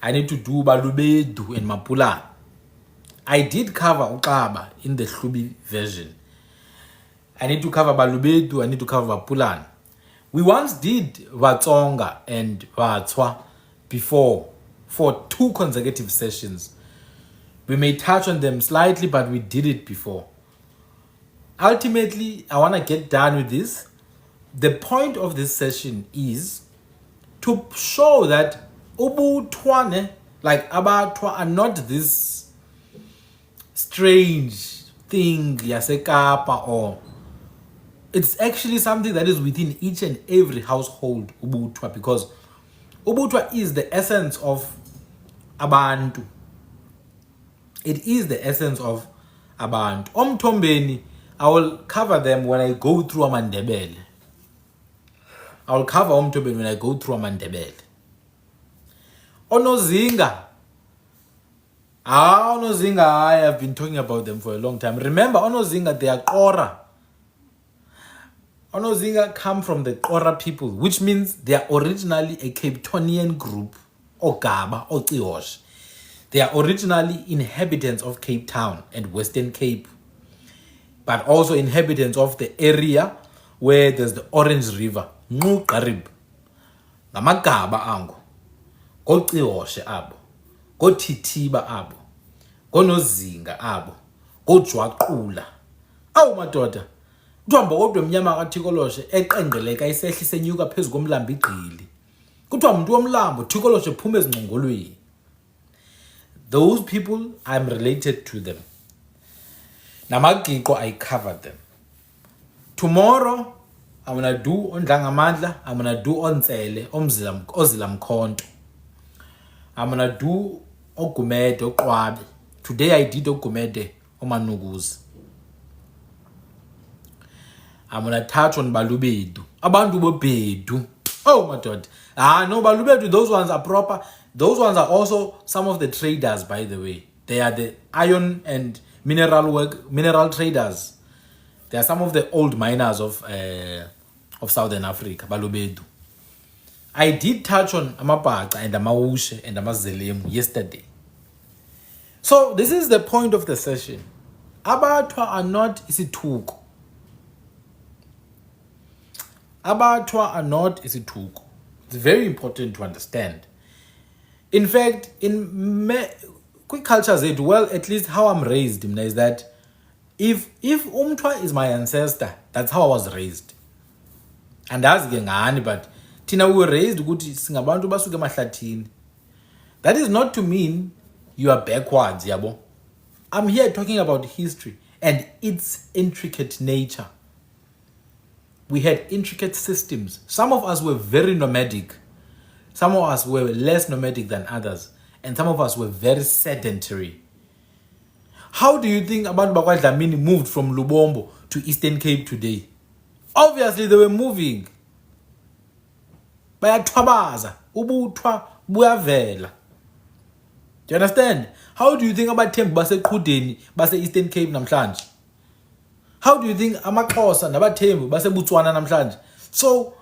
I need to do Balubedu and Mapulana. I did cover Ukaba in the Hlubi version. I need to cover Balubedu, I need to cover Mapulana. We once did Vatsonga and Vatswa before for 2 consecutive sessions. We may touch on them slightly, but we did it before. Ultimately, I want to get done with this. The point of this session is to show that Ubutwane, like Abatwa, are not this strange thing, Yasekapa, or it's actually something that is within each and every household, Ubutwa, because Ubutwa is the essence of Abantu. It is the essence of Abantu. Omtombeni, I will cover them when I go through Amandebele. I will cover Omtombeni when I go through Amandebele. Onozinga. Onozinga, I have been talking about them for a long time. Remember, Onozinga, they are Kora. Onozinga come from the Kora people, which means they are originally a Cape Townian group, or Gaba, or Tsihosh. They are originally inhabitants of Cape Town and Western Cape, but also inhabitants of the area where there's the Orange River, Nquqarib. Namagaba ango. Go Tsihosh abo. Go Titiba abo. Go Nozinga abo. Go Jwaqula. Awu madoda. Kuthamba kodwa emnyama kaThikoloshe eqengeleka isehlise enyuka phezu komlambo igqili. Kuthiwa umuntu womlambo Thikoloshe phuma ezingcongolweni. Those people, I'm related to them. Namagiko, I covered them. Tomorrow, I'm gonna do Ndlangamandla. I'm gonna do Ontsele, Ozila Mkhonto. I'm gonna do Ogumede, Oqwabe. Today I did Ogumede, Omanuguzi. I'm gonna touch on Balubedu. Abantu Bobedu. Oh my God. No, Balubedu, those ones are proper. Those ones are also some of the traders, by the way. They are the iron and mineral traders. They are some of the old miners of Southern Africa, Balobedu. I did touch on Amabhaca and Amawushe and Amazelemu yesterday. So this is the point of the session. Abatwa are not isituko. Abatwa are not isituko. It's very important to understand. In fact, in quick cultures, well, at least how I'm raised is that if Umtwa is my ancestor, that's how I was raised. And that's ngani, but Tina we were raised ukuthi singabantu basuke emahlathini. That is not to mean you are backwards, yabo. I'm here talking about history and its intricate nature. We had intricate systems. Some of us were very nomadic. Some of us were less nomadic than others. And some of us were very sedentary. How do you think abantu bakwaDlamini moved from Lubombo to Eastern Cape today? Obviously, they were moving. Bayathwabaza, ubuthwa buyavela. Do you understand? How do you think abaThembu baseQhudeni base Eastern Cape namhlanje? How do you think amaXhosa nabaThembu baseBotswana namhlanje? So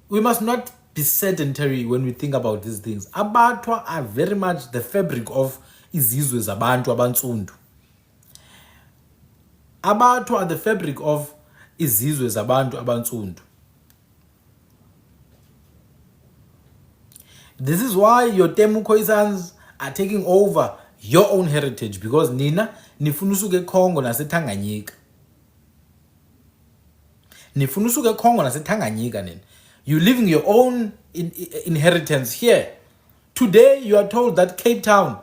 we must not be sedentary when we think about these things. Abatwa are very much the fabric of izizwe zabantu abantsundu. Abatwa are the fabric of izizwe zabantu abantsundu. This is why your Temu Khoisans are taking over your own heritage, because nina nifuna usuke eCongo naseTanganyika. Nifuna usuke eCongo naseTanganyika nina. You're living your own inheritance here. Today you are told that Cape Town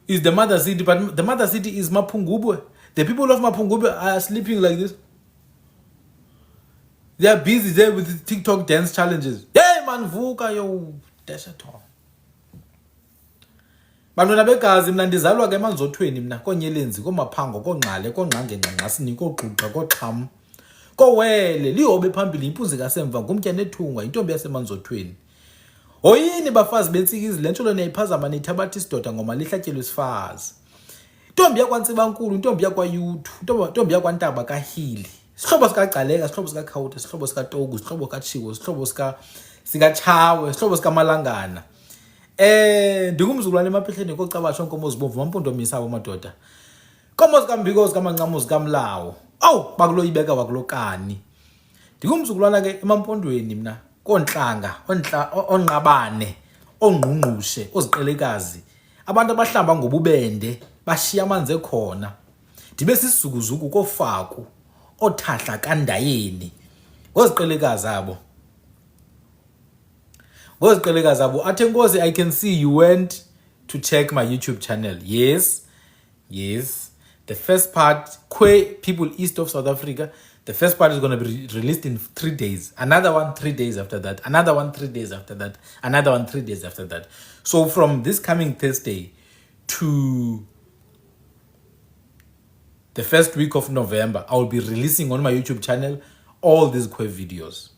is the mother city, but the mother city is Mapungubwe. The people of Mapungubwe are sleeping like this. They are busy there with TikTok dance challenges. Hey man, vuka yo dash at all. Bantwana begazi mina ndizalwa ke emanzothweni mina koNyelenzi koMaphango koNgqale koNgqange Ngqasini koGquqa koXham kowele lihobe phambili impunzi kasemva ngumtya nethungwa intombi yasemanzothweni. Hoyini bafazi bentsikizi lentsholo neyiphazama nithabatha isidoda ngoma lihlatyelwe isifazi. Intombi yakwaNtsibankulu, intombi yakwaYuthu, intombi yakwaNtaba kaHili. Sihlobo sikaGcaleka, sihlobo sikaKhawuta, sihlobo sikaTogu, sihlobo kaTshiwo, sihlobo sikaChawe, sihlobo sikaMalangana. Ndingumzukulwane emaphehleni kocabasho nkomo zibomvu mampondomise abo madoda. Nkomo zikaMbiko zikaMancamu zikaMlawo. Awu bakuloyibeka wakulokani. Ndingumzukulwana ke emampondweni mina konhlanga, onqabane, ongqungqushe, oziqelekazi. Abantu abahlamba ngobubende bashiya amanzi ekhona. Ndibe sisizukuzuku kofaku, othahla kandayeni. Ngoziqelekazi abo. Atengozi, I can see you went to check my YouTube channel. Yes. The first part, Khwe people east of South Africa. The first part is going to be released in 3 days. Another one 3 days after that. Another one 3 days after that. Another one 3 days after that. So from this coming Thursday to the first week of November, I will be releasing on my YouTube channel all these Khwe videos.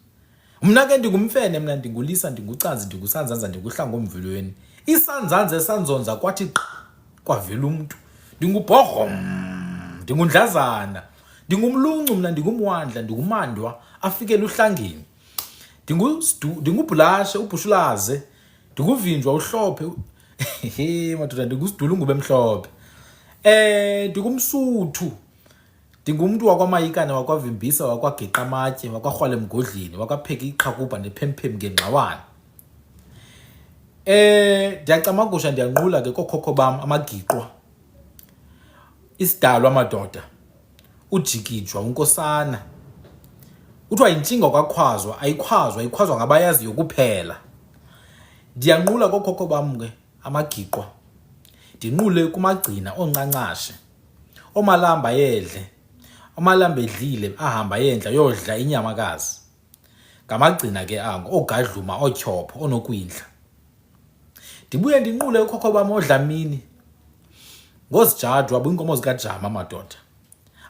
Mna ke ndingumfene, mna ndingulisa, ndingucanzi, ndingusanzanza, ndinguhlanga omvilweni. Isanzanza esanzonza kwathi kwavela umuntu. Ndingubhorho, ndingundlazana, ndingumluncu, mna ndingumwandla, ndingumandwa afikele uhlangeni. Ndingubhulashe, ubhushulaze, ndinguvinjwa uhlophe. Madoda ndingusidulu ngube mhlophe. Ndingumsuthu. Ndingumntu wakwaMayikane, wakwaVimbisa, wakwaGeqa amatye, wakwaRhwale Mgodleni, wakwapheka iqhakuba nephemphem ngengqawana. Ndiyacamagusha, ndiyanqula ke kokhokho bam amagiqwa. Isidalwa amadoda. Ujikijwa unkosana. Kuthiwa yintshinga kwakhwazwa, ayikhwazwa ngabayaziyo kuphela. Ndiyanqula kokhokho bam ke amagiqwa. Ndinqule kumagcina onqanqashe. Omalamba yedle. Omalamba edlile ahamba yendla yodla inyamakazi. Ngamagcina ke ango ogadluma otyhopho onokwindla. Ndibuye ndinqule ukhokho bam oDlamini. Ngozijadu abuyinkomo zikaJama madoda.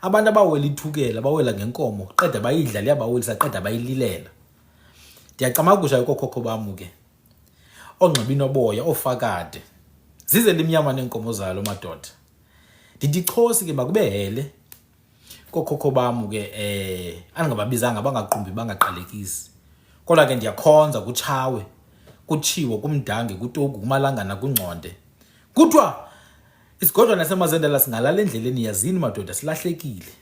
Abantu abawela ithukela bawela ngenkomo qeda bayidla liyabawelisa qeda bayililela. Ndiyacamagusha ukhokho bam ke. onxiba inoboya ofakade zize limnyama nenkomo zalo madoda ndithi Khosi ke makube hele kokhokho bam ke angababizanga bangaqumbi bangaqalekisi kodwa ke ndiyakhonza kutshawe kutshiwo kumdange kutogu kumalangana kungconde kuthiwa isigodlo nasemazendela singalala endleleni yazini madoda silahlekile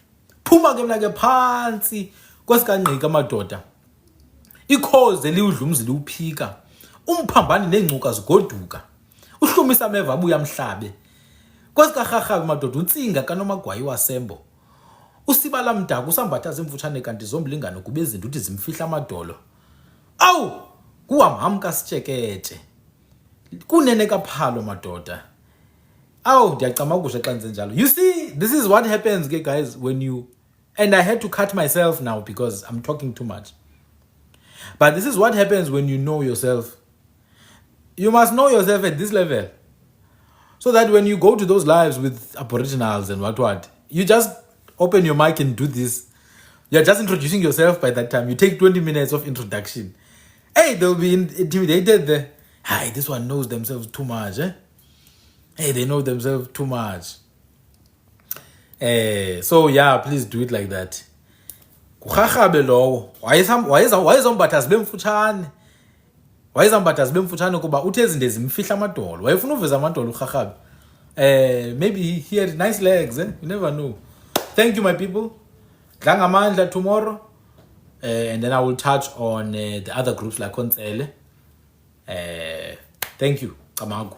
phuma ke mna ke phansi kwesikanqika madoda ikhoze liudlumzi liuphika umphambani nengcuka zigoduka uhlumisa ameva abuya mhlabe kwesikarharhabi madoda untsinga kanomagwayi wasembo usibala mdaka usambatha zimfutshane kanti zomlingano kube izinto uthi zimfihla amadolo awu kuhamham kasitsheketshe kunene kaphalo madoda awu ndiyacama kushe xa ndenze njalo. You see, this is what happens ke guys when you, and I had to cut myself now because I'm talking too much, but this is what happens when you know yourself. You must know yourself at this level so that when you go to those lives with aboriginals and what you just open your mic and do this. You're just introducing yourself by that time. You take 20 minutes of introduction. Hey, they'll be intimidated there. Hi, this one knows themselves too much. Hey, they know themselves too much. So yeah, please do it like that. Kurharhabe lowo. Wayezombatha zibe mfutshane. Wayezombatha zibe mfutshane kuba uthe izinto zimfihla amadolo. Wayefuna uveza amadolo uRharhabe. Maybe he had nice legs, You never know. Thank you, my people. Dlangamandla tomorrow. And then I will touch on the other groups like Konsele. Thank you. Kamagu.